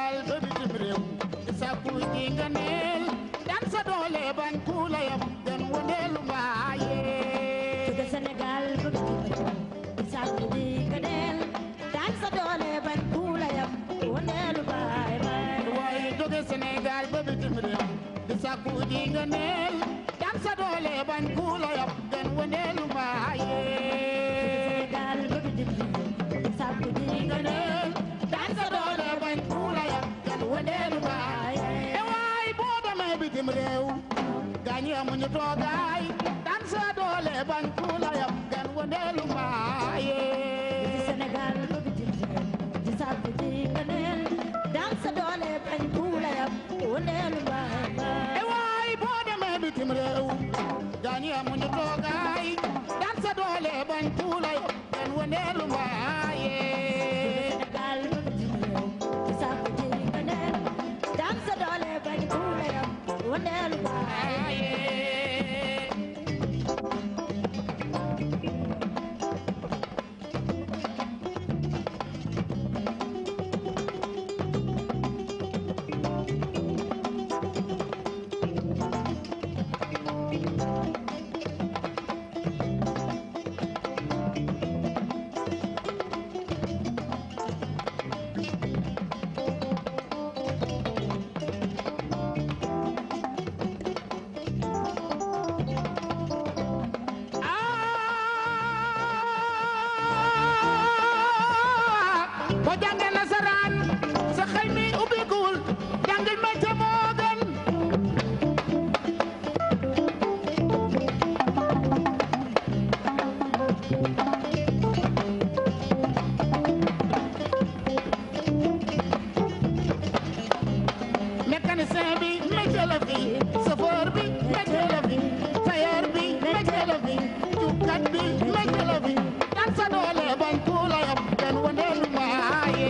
Sénégal ba bitim réew di sàkku ji nga neel daan sa doole bañ ku la yab den wëndeelu mbaaye jóge Sénégal ba bitim réew di sàkku ji nga neel daan sa doole bañ ku la yab wëndeelu mbaaye waaye jóge Sénégal ba bitim réew di sàkku ji nga neel daan sa doole bañ ku la yab den wëndeelu mbaaye Sénégal ba bitim réew di sàkku ji nga neel daan sa doole bañ ku la yab den wëndeelu mbaaye waaye boo demee bitim réew gaañi amuñu toogaay daan sa doole bañ ku la yab den wëndeelu mbaaye Sénégal ba bitim réew di sàkku ji nga neel daan sa doole bañ ku la yab wëndeelu mbaaye waaye boo demee bitim réew gaañi amuñu toogaay daan sa doole bañ ku la yab den wëndeelu mbaaye Sénégal ba bitim réew di sàkku ji nga neel daan sa doole bañ ku la yab wëndeelu mbaaye boo jàngee nasaraan sa xel mi ubbikuwul jàngil métier moo gën mécanicien bi métier la fi chauffeur bi métier la fi tailleur bi métier la fi jubkat bi métier la fi daan sa doole bañ ku la yab den wëndeelu mbaaye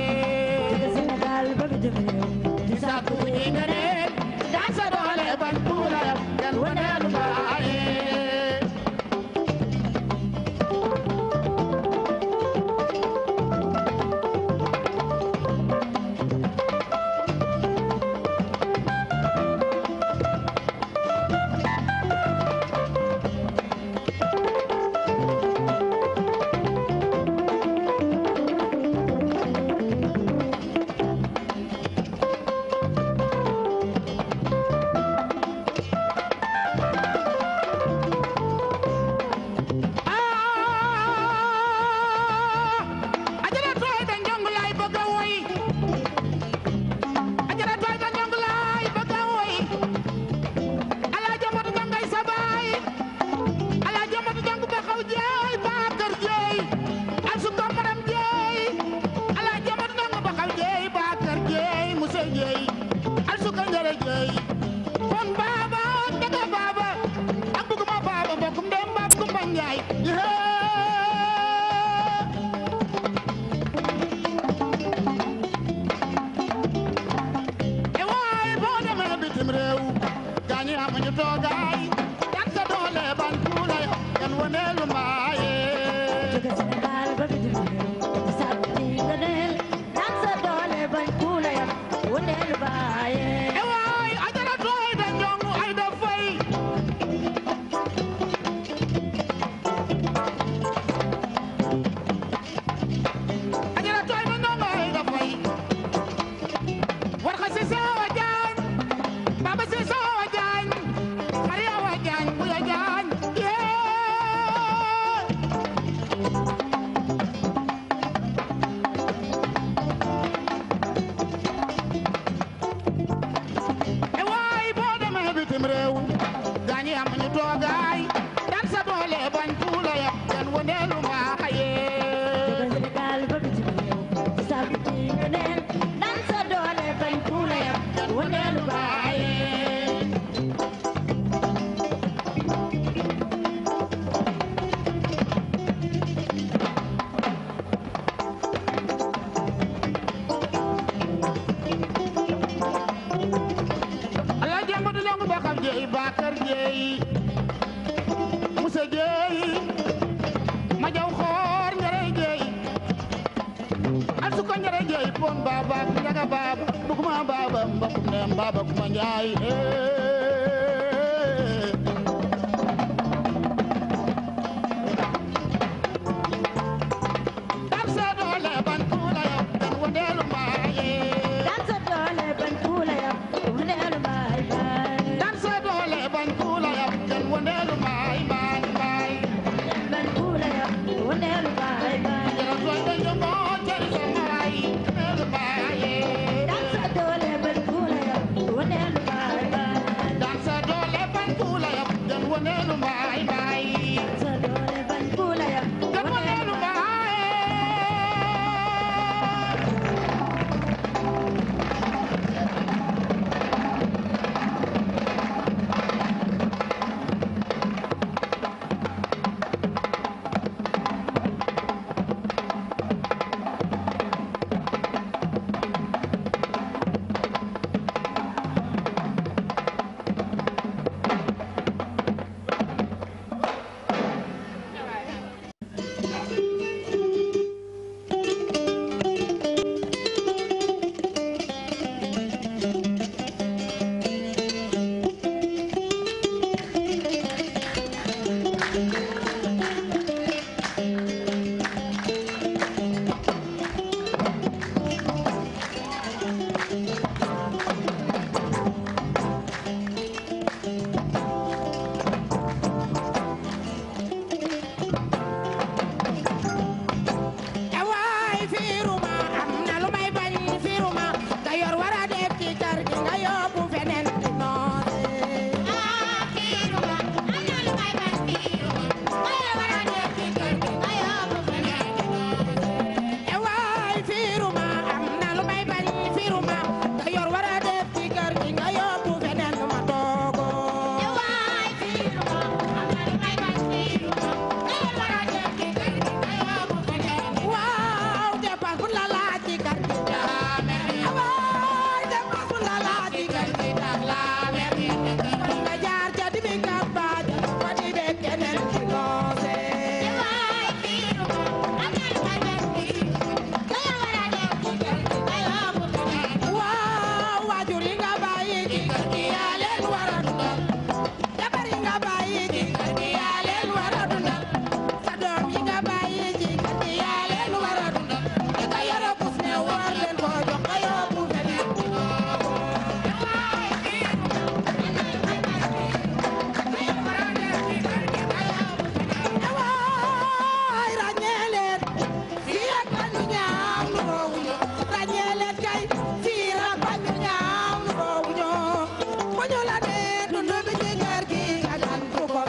Sénégal ba bitim réew di sàkku ji nga neel daan sa doole bañ ku la yab den wëndeelu mbaaye ajara tooy da njong laay bëgg a woy ajara tooy da njong laay bëgg a woy alaaja matu njongay sa baay alaaja matu njong ba xaw jeey baa kër jeey al su ko maram jeey alaaja matu njong ba xaw jeey baa kër jeey musa jeey al su ko njëre jeey bon baaba daga baaba ak buguma baaba mbokkum dem baab kumba njaay waaye boo demee bitim réew gaañi amuñu toogaay daan sa doole bañ ku la yab den wëndeelu mbaaye jóge Sénégal ba bitim réew di sàkku ji nga neel daan sa doole bañ ku la yab wëndeelu mbaaye waaye ajara tooy da njong ay da fay ajara tooy da njong ay da fay war xa si soowa jaañ baba si soowa jaañ mariya wa jaañ buya jaañ yee waaye boo demee bitim réew gaañi amuñu toogaay daan sa doole bañ ku la yab den wëndeelu mbaaye jóge Sénégal ba bitim réew di sàkku ji nga neel daan sa doole bañ ku la yab wëndeelu mbaaye alaaji Amadu Njong ba xam jeey baa kër jeey musa jeey ma jaw xoor njare jeey al su ko njare jeey pon baaba njaga baaba buguma baba mbakum ndem baba kuma njaay dan sa doole ban kuula yow dan wondeelu mbaaye dan sa doole ban kuula yow wondeelu mbaay mbaay dan sa doole ban kuula yow dan wondeelu mbaay mbaay mbaay ban kuula yow wondeelu mbaay mbaay jara doy doy do mo jari sa mbaay wondeelu mbaaye dan sa doole ban kuula yow wondeelu mbaay mbaay dan sa doole ban kuula yow dan wondeelu mbaay mbaay sa doole ban kuula yow dan wondeelu mbaaye ewaay fiiruma am na lu may bañ fiiruma nga yor wara def ci kër gi nga yóbbu feneen di noose fiiruma am na lu may bañ fiiruma nga yor wara def ci kër gi nga yóbbu feneen di noose ewaay fiiruma am na lu may bañ fiiruma nga yor wara def ci kër gi nga yóbbu feneen ma toogo waay fiiruma am na lu may bañ fiiruma nga yor wara def ci kër gi nga yóbbu feneen di waaw dépense bu la laaj ci kër gi waay dépense bu la laaj ci kër gi tax la mer nga jaar ca dibi campagne fa di bek keneen di noose waay fiiruma am na lu may bañ fiiruma nga yor wara def ci kër gi nga yóbbu feneen di waaw waajur yi nga bàyyi ci kër gi yaa leen war a dundal jabar yi nga bàyyi ci kër gi yaa leen war a dundal sa doom yi nga bàyyi ci kër gi yaa leen war a dundal di nga yore kus ne war leen koo jox nga yóbbu feneen waay ràññee leen fii ak bañu ñaaw nu roowuñu ràññee leen kay fii ak bañu ñaaw nu roowuñu bu ñu la nee dund bi ci kër gi nga gantu ko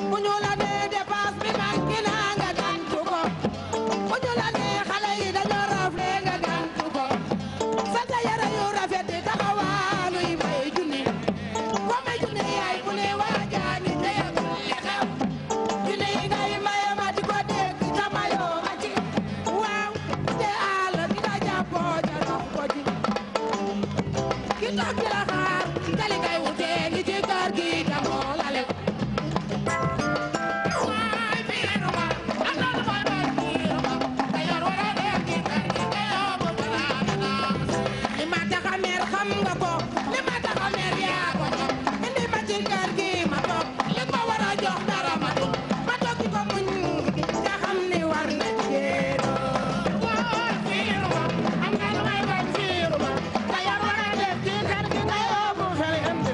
bu ñu la nee dépense bi manqué na nga gantu ko bu ñu la nee xale yi dañoo rafle nga gantu ko sa yére yu rafet yi taxawaaluy may junni ko may junni yaay bu ne waajaani te yëgul li xew junni yi ngay maye ma di ko dégg ca mayoo ma ci waaw te àll gi da jàppoo ca dox ko ci ki toog di la xaar te li ngay wutee ngi ci kër gi te moo la lew waay fiiruma am na lu may bañ fiiruma te yor wara def ci kër gi te yóbbu li ma tax a mer xam nga ko li ma tax a mer yaa ko xam indi ma ci kër gi ma toog li ma war a jox dara ma dul ma toog di ko muñ te xam ni war na jigéen waay fiiruma am na lu may bañ fiiruma te yor wara def ci kër gi te yóbbu feneen di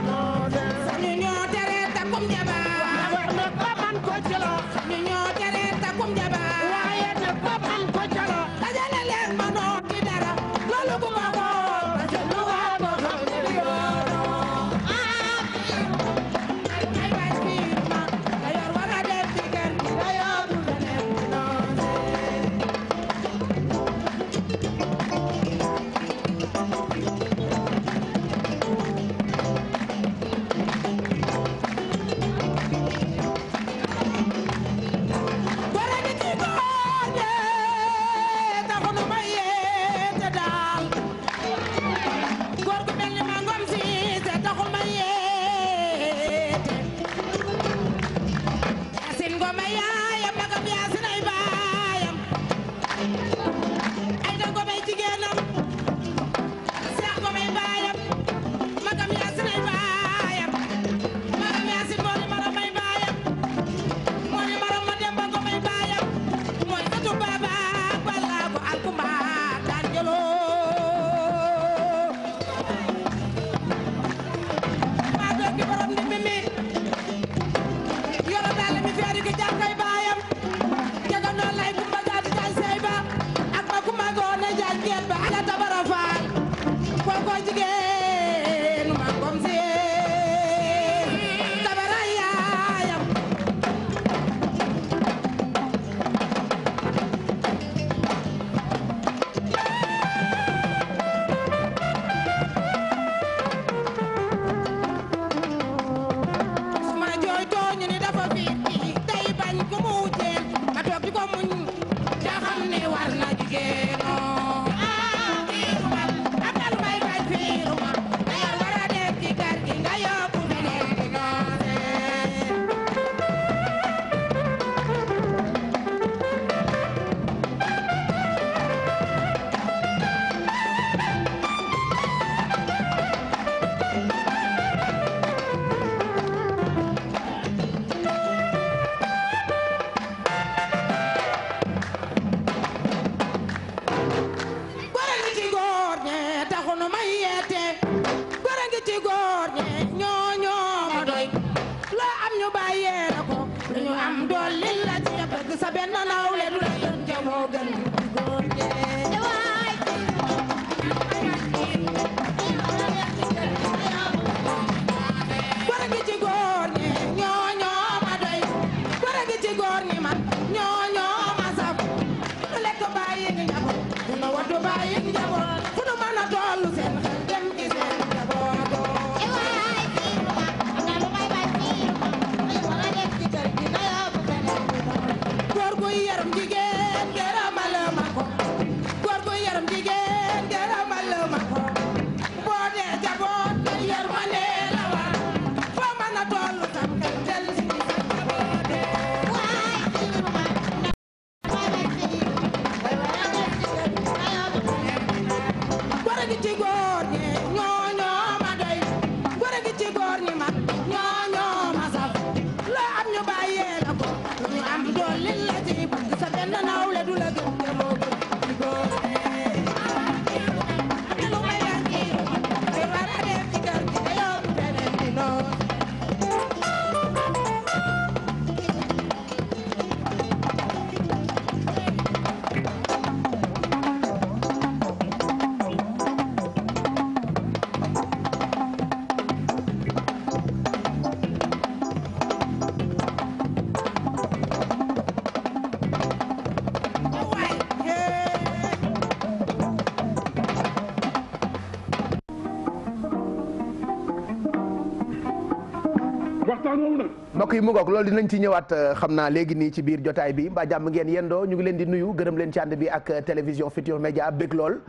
waxtaan woowu nag. mbokk yi mu ngoog loolu dinañ ci ñëwaat xam naa léegi nii ci biir jotaay bi mbaa jàmm ngeen yendoo ñu ngi leen di nuyu gërëm leen ci ànd bi ak télévision Futurs Médias bég lool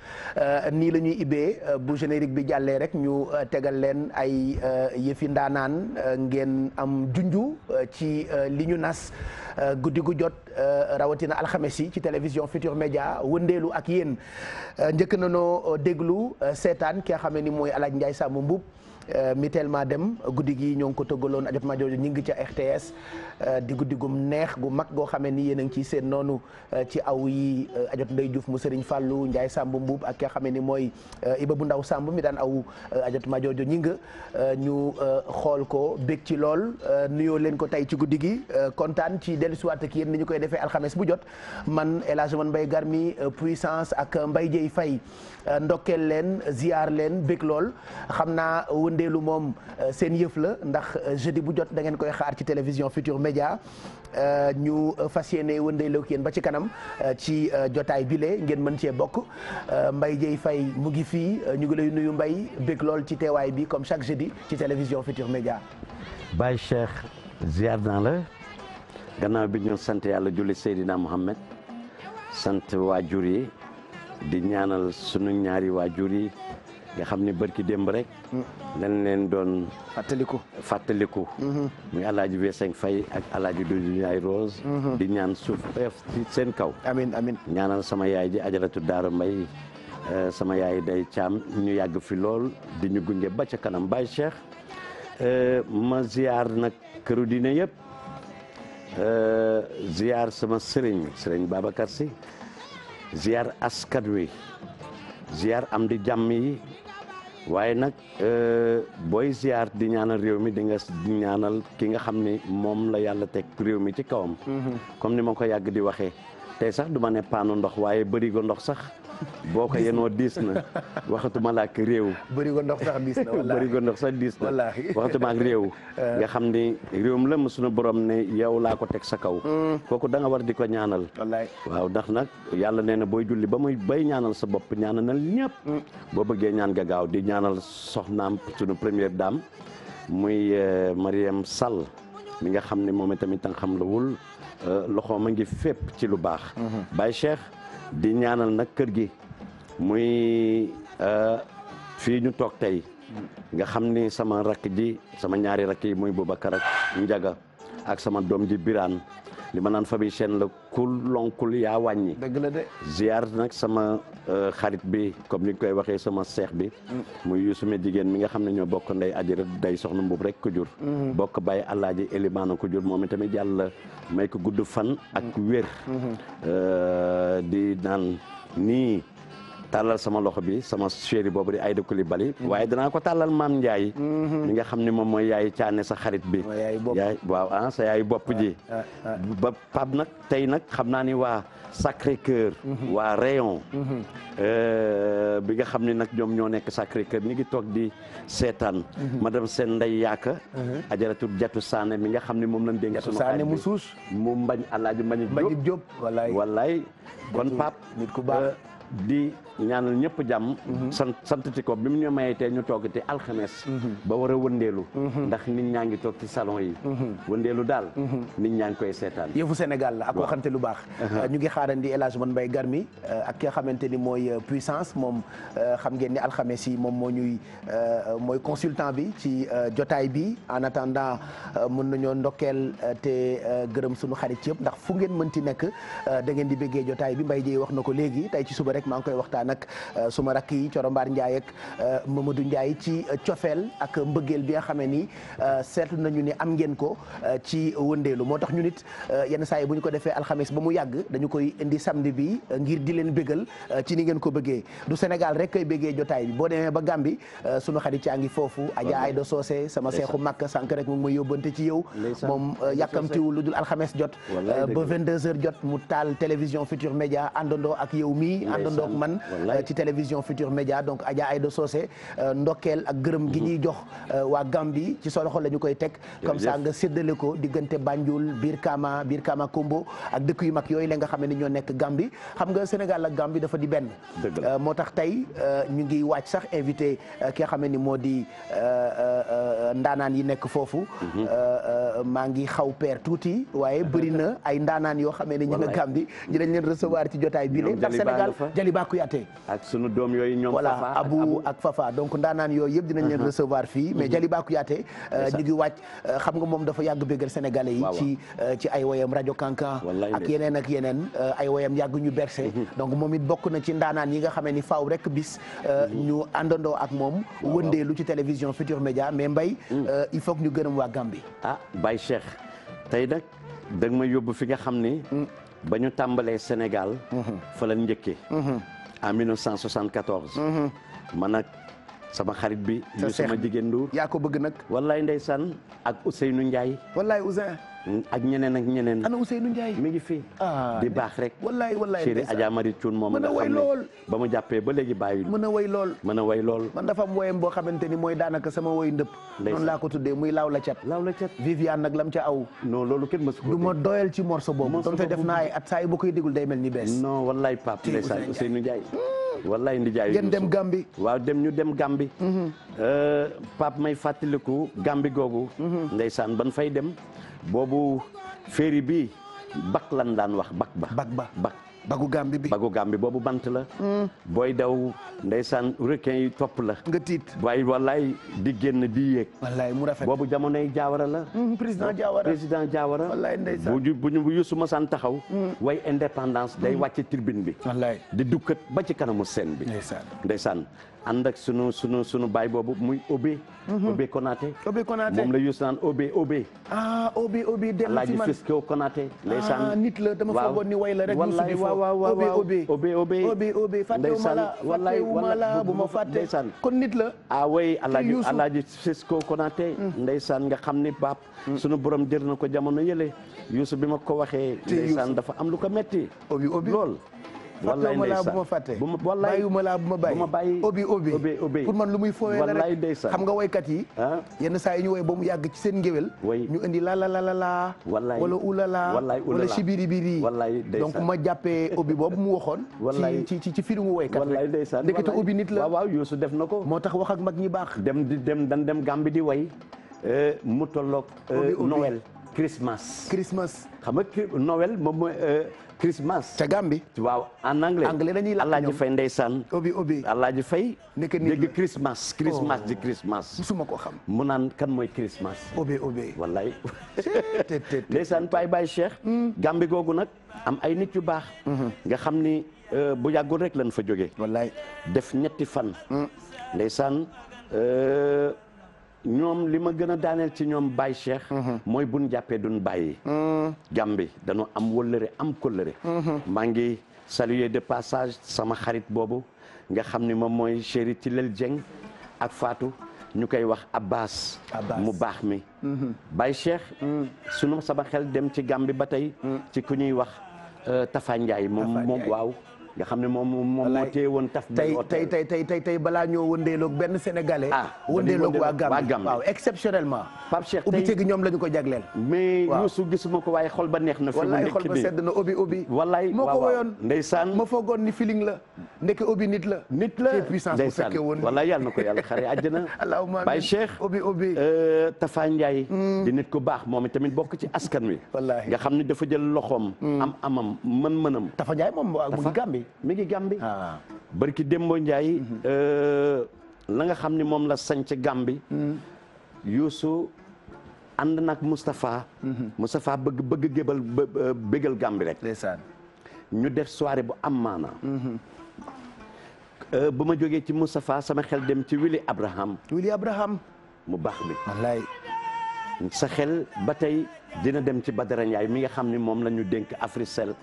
nii la ñuy ibbee bu générique bi jàllee rek ñu tegal leen ay yëfi ndaanaan ngeen am junju ci li ñu nas guddi gu jot rawatina alxames yi ci télévision Futurs Médias wëndeelu ak yéen njëkk na noo déglu seetaan ki nga xam ne ni mooy El Hadj Ndiaye Samb Mboup mi tellement dem guddi gi ñoo ngi ko tëggaloon ajot ma jooju ñi ngi ca RTS di guddi gum neex gu mag goo xamee ni yéen a ngi ciy seen noonu ci aw yi ajot Ndey Diouf mu Serigne Fallou Ndiaye Samb Mboup ak ki nga xamee ni mooy Iba bu Ndaw Samb mi daan aw ajot ma jooju ñi nga ñu xool ko bég ci lool nuyoo leen ko tey ci guddi gi kontaan ci dellusiwaat ak yéen ni ñu koy defee alxames bu jot man El Hadj Mbaye Garmi puissance ak Mbaye Dieye Faye ndokkeel leen ziar leen bég lool xam naa wëndeelu moom seen yëf la ndax jeudi bu jot da ngeen koy xaar ci télévision Futurs Médias ñu fas yéene wëndeelu ak yéen ba ci kanam ci jotaay bile ngeen mën cee bokk Mbaye Dieye Faye mu ngi fii ñu ngi lay nuyu Mbaye bég lool ci teewaay bi comme chaque jeudi ci télévision Futurs Médias. Baye Cheikh ziar naa la gannaaw bi ñu sant yàlla julli Seydina Mohamed sant waajur yi di ñaanal sunu ñaari waajur yi nga xam ni barki démb rek dañ leen doon fàttaliku muy alaaji V5 Faye ak alaaji Doudou Ndiaye Rose di ñaan suuf ci seen kaw amiin amiin ñaanal sama yaay ji ajaratu Daara Mbay sama yaay day caam ñu yàgg fi lool di ñu gunge ba ca kanam Baye Cheikh ma ziar nag këru diine yëpp ziar sama sëriñ Babacar Sy ziar askan wi ziar am di jàmm yi waaye nag booy ziar di ñaanal réew mi di nga ñaanal ki nga xam ni moom la yàlla teg réew mi ci kawam. comme ni ma ko yàgg di waxee tey sax du ma ne paanu ndox waaye bërigo ndox sax boo ko yenoo diis na waxatuma la ak réew. bërigo ndox sax diis na wallaahi bërigo ndox sax diis na waxatuma ak réew. nga xam ni réewum la ma sunu borom ne yow laa ko teg sa kaw. kooku da nga war di ko ñaanal. wallaahi waaw ndax nag yàlla nee na booy julli ba muy bay ñaanal sa bopp ñaanal ñëpp. boo bëggee ñaan nga gaaw di ñaanal soxnaam sunu première dame muy Mariam Sall mi nga xam ne moom itamit nga xam la wul loxoom a ngi fépp ci lu baax. Baye Cheikh. di ñaanal nag kër gi muy fii ñu toog tey nga xam ni sama rakk ji sama ñaari rakk yi muy Boubacar ak Njaga ak sama doom ji Birane li ma naan famille chaîne la kul lonkul yaa wàññi. dëgg la de. ziar nag sama xarit bi comme ni ñu koy waxee sama seex bi. muy Youssoumé jigéen mi nga xam ne ñoo bokk ndey ajira day soxna Mbuub rek ku jur. bokk bàyyi Alaaji Elimaana ku jur moom itamit yàlla may ko gudd fan ak wér. di naan nii tàllal sama loxo bi sama chéri boobu di Aïda Coulibaly waaye danaa ko tàllal Maam Ndiaye. mi nga xam ne moom mooy yaay caane sa xarit bi. yaay waaw ah sa yaay bopp ji. ba Pape nag tey nag xam naa ni waa Sacré-Cœur. waa Rayon. bi nga xam ne nag ñoom ñoo nekk Sacré-Cœur ñu ngi toog di seetaan. madame seen ndey yaaka. ajaratu Jatu Saane mi nga xam ne moom lañ dénk. Jatu Saane mu suus mu mbañ Alaaji Mbañik Diop wallaay kon Pape nit ku baax di ñaanal ñëpp jàmm. sant ci ko bi mu ñu mayee tey ñu toog te alxames. ba war a wëndeelu. ndax nit ñaa ngi toog ci salon yi. wëndeelu daal. nit ñaa ngi koy seetaan. yëfu Sénégal la ak waxante lu baax. ñu ngi xaarandi El Hadj Mbaye Garmi ak ki nga xamante ni mooy puissance moom xam ngeen ni alxames yi moom moo ñuy mooy consultant bi ci jotaay bi en attendant mën nañoo ndokkeel te gërëm sunu xarit yëpp ndax fu ngeen mënti nekk da ngeen di bëggee jotaay bi Mbaye Dieye wax na ko léegi tey ci suba rek maa ngi koy waxtaan ak suma rakk yi Coro Mbaar Ndiaye ak Mamadou Ndiaye ci cofeel ak mbëggeel bi nga xamee ni seetlu nañu ni am ngeen ko ci wëndeelu moo tax ñu nit yenn saa yi bu ñu ko defee alxames ba mu yàgg dañu koy indi samedi bi ngir di leen bëggal ci ni ngeen ko bëggee du Sénégal rek koy bëggee jotaay bi boo demee ba Gambie sunu xarit yaa ngi foofu Adja Aïda Socé sama seexu màkk sànq rek mu ngi may yóbbante ci yow moom yàkkamtiwul lu dul alxames jot ba 22h jot mu taal télévision Futurs Médias àndandoo ak yow mii àndandoog man ci télévision Futur Média donc Adja Aïda Socé ndokkeel ak gërëm gi ñuy jox waa Gambie ci sa loxo la ñu koy teg comme ça nga séddale ko diggante Banjul Brikama Kombo ak dëkk yu mag yooyu la nga xam ne ñoo nekk Gambie xam nga Sénégal ak Gambie dafa di benn moo tax tey ñu ngi wàcc sax invité ki nga xam ne ni moo di ndaanaan yi nekk foofu maa ngi xaw peer tuuti waaye bëri na ay ndaanaan yoo xam ne ñu nga Gambie ñu dañ leen recevoir ci jotaay bii ndax Sénégal Jaliba Kouyaté ak sunu doom yooyu ñoom voilà Abou ak Fafa donc ndaanaan yooyu yëpp dinañ leen recevoir fii mais Jaliba Kouyaté ñu ngi wàcc xam nga moom dafa yàgg bégal sénégalais yi ci ay woyam rajo Kankan ak yeneen ay woyam yàgg ñu bercé donc moom it bokk na ci ndaanaan yi nga xamee ni faaw rek bis ñu àndandoo ak moom wëndeelu ci télévision Futur Média mais Mbaye il faut que ñu gërëm waa Gambie Baye Cheikh tey nag da nga ma yóbbu fi nga xam ni ba ñu tàmbalee Sénégal fa la njëkkee en 1974 man nag sama xarit bi ñu sama jigéen Ndour yaa ko bëgg nag wallaay ndeysaan ak Ousseynou Ndiaye wallaay Ousseynou ak ñeneen ana Ousseynou Ndiaye mi ngi fi di baax rek wallaay chéri Adja Marie Thioune moom nga xam ne ba mu jàppee ba léegi bàyyil mën a way lool man dafa am woyam boo xamante ni mooy daanaka sama woy ndëpp noonu laa ko tuddee muy laaw la cat Viviane nag lam ca aw non loolu kenn mësu ko du ma doyal ci morceau boobu donte def naa ay at saa yi bu koy dégul day mel ni bees non wallaay Pape ndeysaan Ousseynou Ndiaye wallaay ndijaay ngeen dem Gambie waaw ñu dem Gambie Pape may fàttaliku Gambie googu ndeysaan ban fay dem boobu féeri bi bak lan daan wax bak bagu Gambie bi boobu bant la booy daw ndeysaan requin yi topp la nga tiit waaye wallaay di génn di yéeg wallaay mu rafet boobu jamonoy Jaawara la président Jaawara wallaay ndeysaan bu ñu Youssou Masane taxaw way indépendance day wàcc tribune bi wallaay di dukkat ba ci kanamu scène bi ndeysaan ànd ak sunu baay boobu muy Obé Konaté moom la Youssou naan Obé Obé dem ci man Fisco Konaté ndeysaan nit la dama foogoon ni way la rek wallaay waaw Obé fàttewuma la bu ma fàtte ndeysaan kon nit la way alaaji Fisco Konaté ndeysaan nga xam ni baab sunu borom jër na ko jamono yële Youssou bi ma ko waxee ndeysaan dafa am lu ko metti lool wallaay ndeysaan bu ma fàtte wallaay bàyyiwuma laa bu ma bàyyi obi pour man lu muy fooyee la rek xam nga woykat yi yenn saa yi ñu woy ba mu yàgg ci seen ngéwél ñu indi la wala ulala wala sibiribiri donc ma jàppee obi boobu mu waxoon ci filmu woykat wallaay ndeysaan ndekete obi nit la waaw Youssou def na ko moo tax wax ak mag ñi baax dem Gambie di way mu tolloog Noël Christmas xam nga Noël moom mooy Christmas ca Gambie waaw en anglais lañuy la Alaaji Fay ndeysaan obi Alaaji Fay dégg Christmas di Christmas musuma ko xam mu naan kan mooy Christmas obi wallaay ndeysaan Baye Cheikh Gambie googu nag am ay nit yu baax nga xam ni bu yàggul rek lañ fa jógee wallaay def ñetti fan ndeysaan ñoom li ma gën a daaneel ci ñoom Baye Cheikh mooy buñ jàppee duñ bàyyi Gambie dañoo am wëllëre am kóllëre maa ngi saluer de passage sama xarit boobu nga xam ni moom mooy chéri Tilel Dieng ak Fatou ñu koy wax Abbas mu baax mi Baye Cheikh sama xel dem ci Gambie ba tey ci ku ñuy wax Tafa Ndiaye moom waaw nga xam ne moom moo téye woon taf tey balaa ñoo wëndeeloog benn sénégalais wëndeeloog waa Gambie waaw exceptionnellement Pape Cheikh ubbi tegi ñoom la ñu ko jagleel mais Youssou gisuma ko waaye xol ba neex na fi mu nekk xol ba sedd na obi wallaay moo ko woyoon ndeysaan ma foogoon ni feeling la ndeke obi nit la puissance bu fekkee woon wallaay yàlla na ko yàlla xare àjjana allahumma Baye Cheikh obi Tafa Ndiaye di nit ku baax moom tamit bokk ci askan wi nga xam ne dafa jël loxoom amam mën-mënam Tafa Ndiaye moom mu ngi Gambie mi ngi Gambie barki Dembo Ndiaye la nga xam ni moom la sañc Gambie Youssou ànd nag Moustapha bëgg bégal Gambie rek ñu def soirée bu am maana bu ma jógee ci Moustapha sama xel dem ci Willy Abraham mu baax mi wallaay sa xel ba tey dina dem ci Badara Ndiaye mi nga xam ni moom la ñu dénk Africell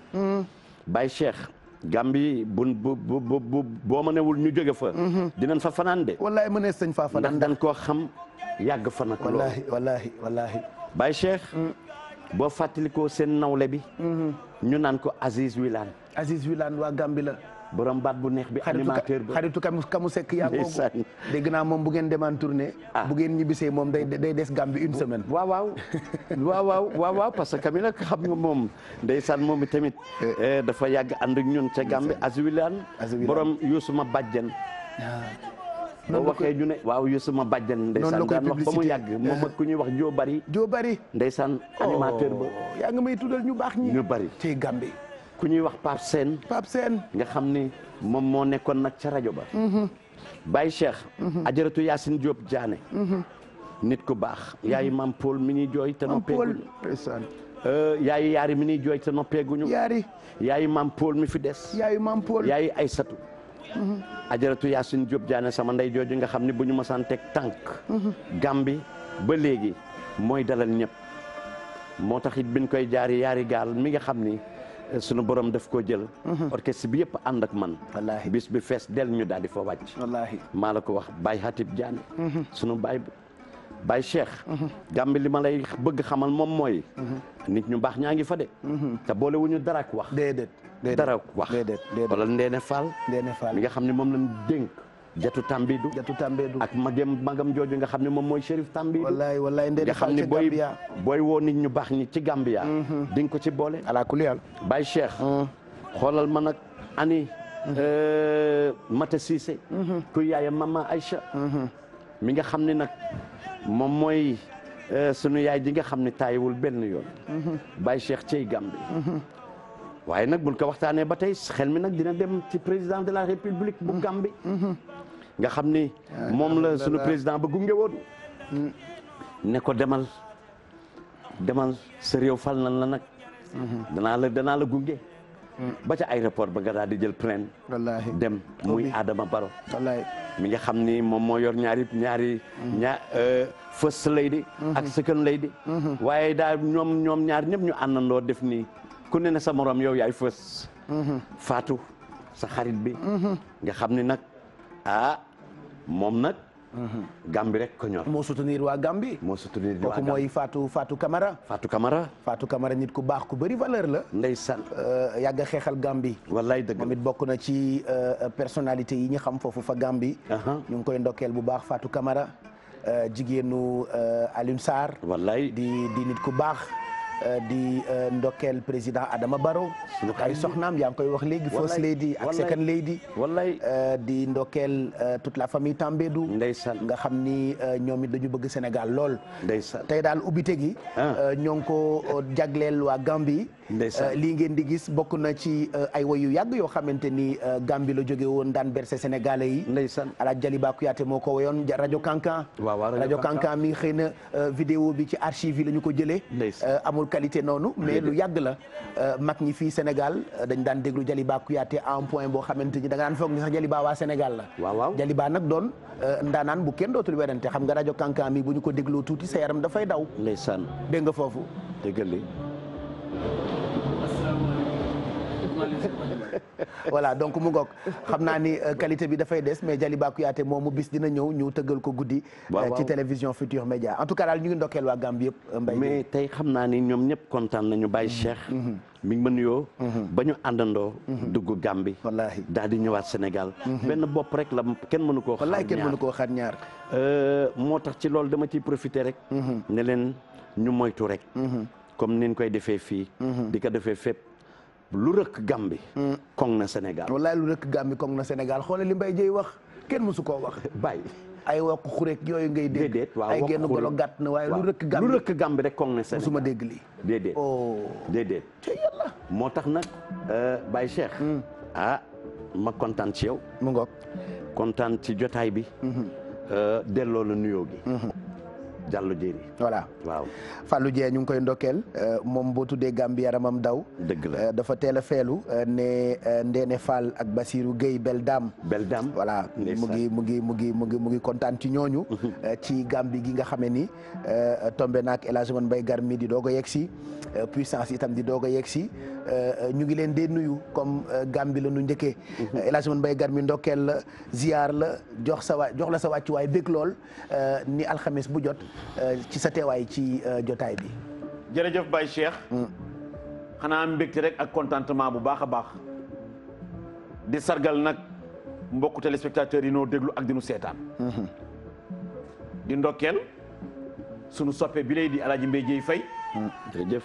Baye Cheikh Gambie boo ma newul ñu jóge fa dinañ fa fanaan de wallaay mënee sëñ fa fanaan ndax dañ koo xam yàgg fa nag loolu wallahi Baye Cheikh boo fàttalikoo seen nawle bi ñu naan ko Aziz Wilane waa Gambie la borom baat bu neex bi animateur bi xaritu kamu sekk yaa googu dégg naa moom bu ngeen demaan tournée bu ngeen ñibbisee moom day des Gambie une semaine waaw parce que kami nag xam nga moom ndeysaan moom tamit dafa yàgg ànd ak ñun ca Gambie Azuwilaan borom Youssouma Badiane boo waxee ñu ne waaw Youssouma Badiane ndeysaan daan wax ba mu yàgg moom ak ku ñuy wax Joo Bari ndeysaan animateur ba yaa nga may tuddal ñu baax ñi ñu bari ci Gambie ku ñuy wax Pape Sène nga xam ni moom moo nekkoon nag ca rajo ba Baye Cheikh ajaratu Yacine Diop Diané nit ku baax yaayu Mam Paul mi ñuy jooy te noppeeguñu yaayu yaari mi ñuy jooy te noppeeguñu yaayu Mam Paul mi fi des yaayu Aysatu ajaratu Yacine Diop Diané sama ndey jooju nga xam ni bu ñu masaan teg tànk Gàmbi ba léegi mooy dalal ñëpp moo tax it biñ koy jaari yaari gaal mi nga xam ni sunu borom daf koo jël orchestre bi yëpp ànd ak man wallaahi bis bi fees del ñu daal di fa wàcc wallaahi maa la ko wax Baye Hatib Diané sunu Baye Cheikh Gàmbi li ma lay bëgg xamal moom mooy nit ñu baax ñaa ngi fa de te boole wuñu dara ak wax déedéet wala Ndeene Fall mi nga xam ne moom lañ dénk Jatu Tambidou ak magam jooju nga xam ne moom mooy Chérif Tambidou wallaay Ndeene nga xam ne booy woo nit ñu baax ñi ci Gambia di nga ko ci boole ala kulli haal Baye Cheikh xoolal ma nag ani Mata Cissé ku yaayam Mama Aïcha mi nga xam ne nag moom mooy sunu yaay ji nga xam ne taayiwul benn yoon Baye Cheikh cey Gambie waaye nag buñ ko waxtaanee ba tey xel mi nag dina dem ci président de la république bu Gambie nga xam ni moom la sunu président ba gunge woon ne ko demal sa réew fal nan la nag danaa la gunge ba ca aéroport ba nga daal di jël train dem muy Adama Barrow mi nga xam ni moom moo yor ñaari first lady ak second lady waaye daal ñoom ñaar ñëpp ñu àndandoo def nii ku ne sa morom yow yaay first Fatou sa xarit bi nga xam ni nag moom nag Gambie rek ko ñor moo soutenir waa Gambie kooku mooy Fatou Camara nit ku baax ku bëri valeur la ndeysaan yàgg a xeexal Gambie wallaay dëgg moom it bokk na ci personnalité yi ñu xam foofu fa Gambie ñu ngi koy ndokkeel bu baax Fatou Camara jigéenu Alioune Sarr wallaay di nit ku baax di ndokkeel président Adama Barrow ay soxnaam yaa ngi koy wax léegi first lady ak second lady wallaay di ndokkeel toute la famille Tambédou ndeysaan nga xam ni ñoom it dañu bëgg Sénégal lool ndeysaan tey daal ubbite gi ñoo ngi ko jagleel waa Gambie lii ngeen di gis bokk na ci ay woy yu yàgg yoo xamante ni Gambie la jóge woon daan bercé sénégalais yi ndeysaan Alaaji Jaliba Kouyaté moo ko woyoon rajo Kankan rajo Kankan mi xëy na vidéo bi ci archive yi la ñu ko jëlee amul qualité noonu mais lu yàgg la mag ñi fii Sénégal dañ daan déglu Jaliba Kouyaté à un point boo xamante ni da nga daan foog ni sax Jaliba waa Sénégal la waaw Jaliba nag doon ndaanaan bu kenn dootul werante xam nga rajo Kankan mi bu ñu ko dégloo tuuti sa yaram dafay daw ndeysaan dégg nga foofu déggal voilà donc mu ngoog xam naa ni qualité bi dafay des mais Jaliba Kouyaté moomu bis dina ñëw ñu tëggal ko guddi ci télévision Futur Média en tout cas daal ñu ngi ndokkeel waa Gambie yëpp mbay mais tey xam naa ni ñoom ñëpp kontaan nañu Baye Cheikh mi ngi ma nuyoo ba ñu àndandoo dugg Gambie wallaahi daal di ñëwaat Sénégal benn bopp rek la kenn mënu koo xar wallaahi kenn mënu koo xar ñaar moo tax ci loolu dama ciy profité rek ne leen ñu moytu rek comme niñ koy defee fii di ko defee fépp lu rëkk Gambie koŋ na Sénégal wallaay lu rëkk Gambie koŋ na Sénégal xoolal li Mbaye Dieye wax kenn mësu koo wax bàyyi ay wax xureek yooyu ngay dégg ay genn golo gàtt na waaye lu rëkk Gambie rek koŋ na Sénégal mësuma dégg lii déedéet te yàlla moo tax nag Baye Cheikh ma kontaan ci yow mu ngoog kontaan ci jotaay bi delloo la nuyoo gi Diallo Jéeri voilà waaw Fallou Dieng ñu ngi koy ndokkeel moom boo tuddee Gambie yaramam daw dëgg la dafa teel a feelu ne Ndéné Fall ak Basirou Gueye Beldam voilà mu ngi kontaan ci ñooñu ci Gambie gi nga xamee ni tombé naak El Hadj Mbaye Garmi di doog a yegg si puissance itam di doog a yegg si ñu ngi leen dee nuyu comme Gambie la nu njëkkee El Hadj Mbaye Garmi ndokkeel la ziar la jox la sa wàccuwaay bég lool ni alxames bu jot ci sa teewaay ci jotaay bi. jërëjëf Baye Cheikh. xanaa mbégte rek ak contentement bu baax a baax di sargal nag mbokku téléspectateurs yi noo déglu ak dinu seetaan di ndokkeel sunu soppe bi lay di Alaaji Mbay Jéy Fay jërëjëf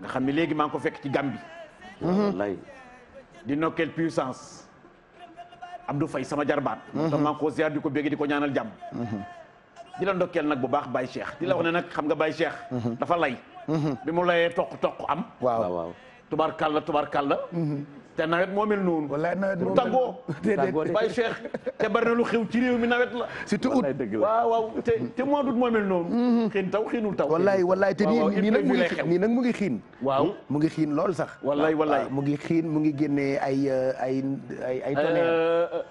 nga xam ne léegi maa ngi ko fekk ci Gàmbi wallaay di ndokkeel puissance Abdou Fay sama jarbaat te maa ngi ko ziar di ko bégg di ko ñaanal jàmm di la ndokkeel nag bu baax Baye Cheikh di la wax ne nag xam nga Baye Cheikh dafa lay bi mu layee toq am waaw tubaarkàlla te nawet moo mel noonu wallaay nawet moom tàggoo Baye Cheikh te bari na lu xew ci réew mi nawet la surtout ut waaw te mois d'août moo mel noonu xiin taw xiinul taw wallaay te nii nag mu ngi xiin waaw mu ngi xiin lool sax wallaay mu ngi xiin mu ngi génnee ay tonnerre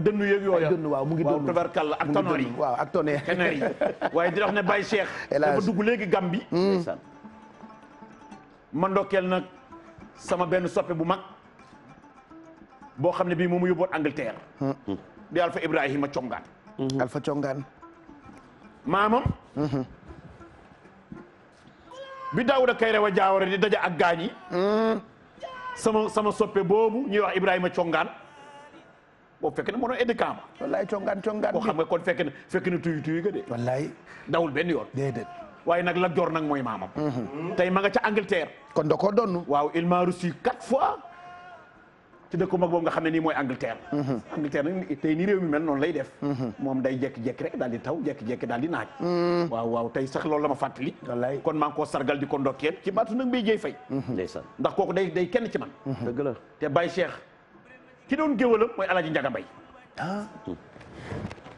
dënnu yeeg yooya dënn waaw mu ngi dënn tabarkàlla ak tonor yi waaw ak tonnerre tonnerre yi waaye di wax ne Baye Cheikh dafa dugg léegi Gàmbi ma ndokkeel nag sama benn soppe bu mag boo xam ne bii moom mu yóbboon Angleterre di Alpha Ibrahima Congaan Alpha Congaan maamam bi Daawuda Kayrewa Jaawara di daja ak gaañ yi sama soppe boobu ñuy wax Ibrahima Congaan boobu fekk na moo doon aide camp wallaay Congaan boo xam nga kon fekk na tuyu ga de wallaay dawul benn yoon déedéet waaye nag Lat Joor nag mooy maamam tey ma nga ca Angleterre kon da koo donn waaw il m'a reçu 4 fois ci dëkk mag boobu nga xam ne nii mooy Angleterre Angleterre nag tey ni réew mi mel noonu lay def moom day jekki-jekki rek daal di taw jekki-jekki daal di naaj waaw tey sax loolu la ma fàttali wallaay kon maa ngi koo sargal di ko ndokkeel ci baatu nag Mbay Jéy Fay ndeysaan ndax kooku day kenn ci man dëgg la te Baye Cheikh ki doon géwalam mooy Alaaji Njaga Mbay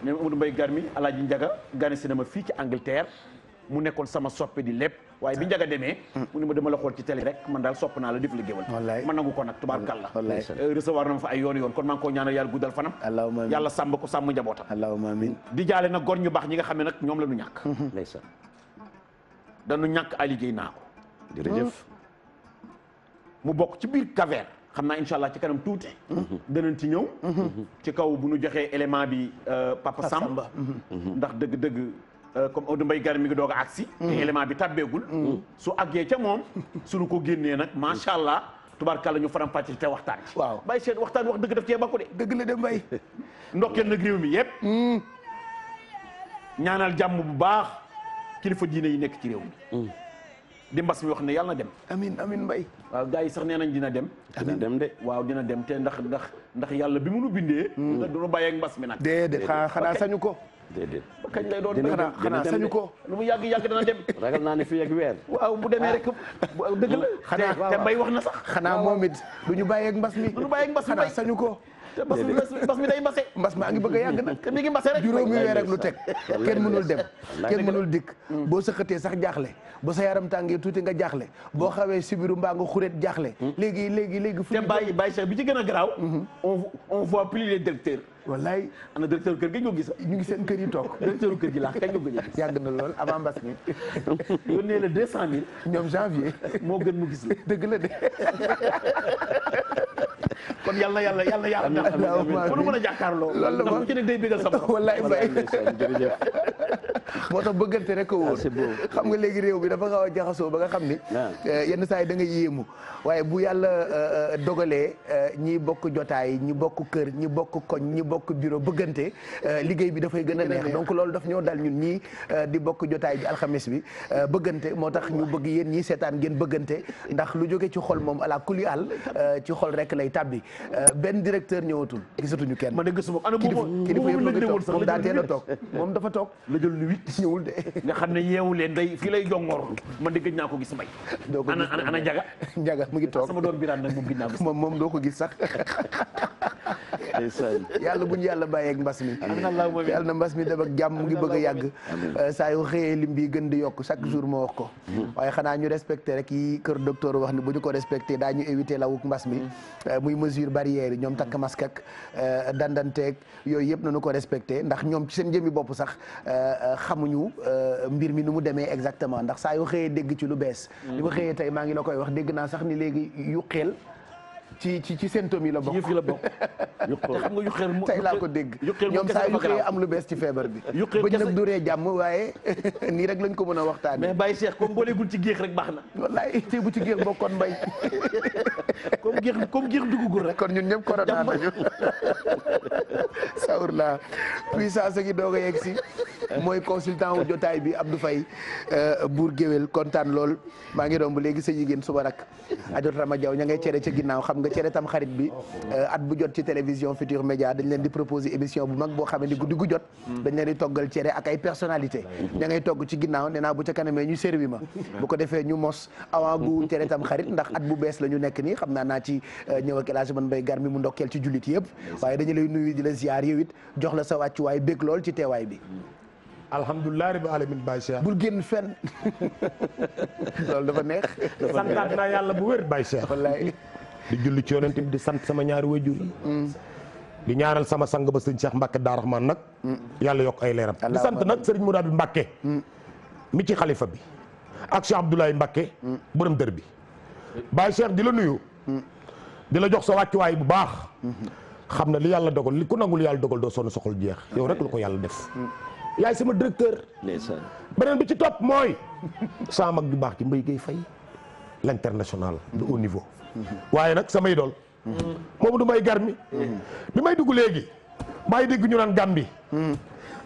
ñoom Amadou Mbay gar mi Alaaji Njaga gane si na ma fii ci Angleterre mu nekkoon sama soppe di lépp waaye bi Njaga demee mu ne ma dama la xool ci télé rek man daal sopp naa la def la géwal man nangu ko nag tubaarkàlla recevoir na ma fa ay yoon kon maa ngi koo ñaanal yàlla guddal fanam yàlla sàmm ko sàmm njabootam allahumma amiin di jaale nag gor ñu baax ñi nga xam ne nag ñoom la ñu ñàkk ndeysaan dañu ñàkk a liggéey naa ko jërëjëf mu bokk ci biir Cap-Vert xam naa incha allah ci kanam tuuti danañ ci ñëw ci kaw bu ñu joxee élément bi Papa Samba ndax dëgg-dëgg comme Amadou Mbaye Gar mi ngi doog a agsi te élément bi tàbbeegul su àggee ca moom suñu ko génnee nag macha allah tubaarkàlla ñu faram fàcce te waxtaan ci waaw Baye Cheikh waxtaan wax dëgg daf cee bakku de dëgg la de Mbaye ndokkeel nag réew mi yëpp ñaanal jàmm bu baax kilifa diine yi nekk ci réew mi di mbas mi wax ne yàlla na dem amiin Mbaye waaw gars yi sax nee nañ dina dem de waaw dina dem te ndax yàlla bi mu nu bindee nga du nu bàyyee ak mbas mi nag déedéet xanaa sañu ko déedéet ba kañ lay doon xanaa sañu ko lu mu yàgg dana dem ragal naa ne fii ak weer waaw bu demee rek dëgg la xanaa te Mbaye wax na sax xanaa moom it du ñu bàyyeeg mbas mi du ñu bàyyeeg mbas mi xanaa sañu ko te mbas mi day mbase mbas maa ngi bëgg a yàgg nag te mi ngi mbase rek juróomi weer ak lu teg kenn mënul dem kenn mënul dikk boo sëqatee sax jaaxle boo sa yaram tàngee tuuti nga jaaxle boo xawee sibiru mbaa nga xuret jaaxle léegi fu te Baye Cheikh bi ci gën a garaaw on voit plus les directeurs wallaay ana directeur kër gi ñu gis ñu ngi seen kër yi toog directeur kër gi laa kañ nga gëj a gis yàgg na lool avant mbas mi yónnee la 200 000 ñoom janvier moo gën mu gis la dëgg la de kon yàlla ku nu mën a jàkkaarloo loolu la ma ci ne day bégal sa bopp wallaay Mbaye jërëjëf moo tax bëggante rek ko wóor xam nga léegi réew bi dafa xaw a jaxasoo ba nga xam ni yenn saa yi da nga yéemu waaye bu yàlla dogalee ñi bokk jotaay ñi bokk kër ñi bokk koñ ñi bokk bureau bëggante liggéey bi dafay gën a neex donc loolu daf ñoo dal ñun ñii di bokk jotaay bi alxames bi bëggante moo tax ñu bëgg yéen ñii seetaan ngeen bëggante ndax lu jóge ci xol moom ala kulli àll ci xol rek lay tàbbi benn directeur ñëwatul gisatuñu kenn man de gisuma ana boobu kilifa yëpp la ngi toog moom daa teel a la toog moom dafa toog la jël lu 8 ñëwul de nga xam ne yeewu leen day fii lay jongoor man de gëj naa ko gis Mbaye ana Njaga mu ngi toog sama doom biraan nag moom gëj naa ko gis moom doo ko gis sax yàlla bu ñu yàlla bàyyeeg mbas mi yàlla na mbas mi dem ak jàmm mu ngi bëgg a yàgg saa yu xëyee lim bi gën di yokk chaque jour moo wax ko waaye xanaa ñu respecté rek yi kër docteur wax ni bu ñu ko respecté daa ñu éviter lawuk mbas mi muy mesure barrière yi ñoom takk masque ak dandanteeg yooyu yëpp nañu ko respecté ndax ñoom ci seen jëmmi bopp sax xamuñu mbir mi nu mu demee exactement ndax saa yu xëyee dégg ci lu bees li ma xëyee tey maa ngi la koy wax dégg naa sax ni léegi yu xeel ci symptômes yi la bokk yëf yi la bokk te xam nga yu xel tey laa ko dégg ñoom saa yu xëyee am lu bees ci feebar bi bëñ nag duree jàmm waaye nii rek lañ ko mën a waxtaane mais Baye Cheikh comme booleegul ci géex rek baax na wallaay tey bu ci géex bokkoon Mbaye comme géex dugugul rek. kon ñun ñëpp corona nañu sawur la puissance gi doog a yegg si mooy consultant wu jotaay bi Abdou Faye buur géwél kontaan lool maa ngi romb léegi sa jigéen suba rak ajot Rama Diaw ña ngay cere ca ginnaaw xam nga cere tam xarit bi at bu jot ci télévision Futur Média dañ leen di proposer émission bu mag boo xam ne guddi gu jot dañ leen di toggal cere ak ay personnalité ña ngay togg ci ginnaaw nee naa bu ca kanamee ñu servi ma bu ko defee ñu mos avant gu cere tam xarit ndax at bu bees la ñu nekk nii xam naa ci ñëw ak El Hadj Man Mbaye gar mi mu ndokkeel ci jullit yëpp waaye dañu lay nuyu di la ziar yow it jox la sa wàccuwaay bég lool ci teewaay bi alhamdulilah rabbil alamin Baye Cheikh. bul génn fenn loolu dafa neex. santaat naa yàlla bu wér Baye Cheikh. wallaay. di julli ci yonent bi di sant sama ñaari wajur yi. di ñaanal sama sang ba sëñ Cheikh Mbacke Daa Rahman nag. yàlla yokk ay leeram. di sant nag Serigne Mourad bi Mbacke. mi ci xalifa bi. ak Cheikh Abdoulaye Mbacke. borom dër bi. Baye Cheikh di la nuyu. di la jox sa wàccuwaay bu baax. xam na li yàlla dogal li ku nangul yàlla dogal doo sonn soxol jeex yow rek la ko yàlla def. yaay sama directeur. beneen bi ci topp mooy. sama mag ju baax ci Mbaye Gueye Faye l'international de haut niveau. waaye nag sama idole. moom du may garmi. bi may dugg léegi. maa ngi dégg ñu naan Gambie.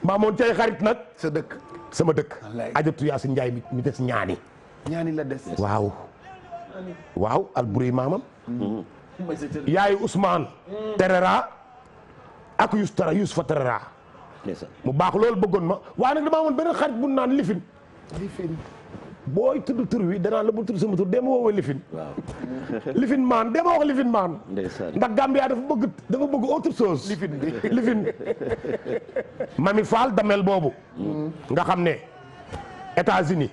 maa moon cay xarit nag. sa dëkk. sama dëkk. ajatu Yaasin Njaay mi des ñaani. ñaani la des. waaw. waaw Alboury maamam. yaayu Ousmane. Terera ak Youssoufa Terera. mu baax loolu bëggoon ma waaye nag damaa amoon beneen xarit bu naan lifin booy tudd tur wi danaa la bu tudd sama tur dee ma woowee lifin lifin maan dee ma wax lifin maan ndax Gambia dafa bëgg autre chose lifin Mami Fall damel boobu nga xam ne États-Unis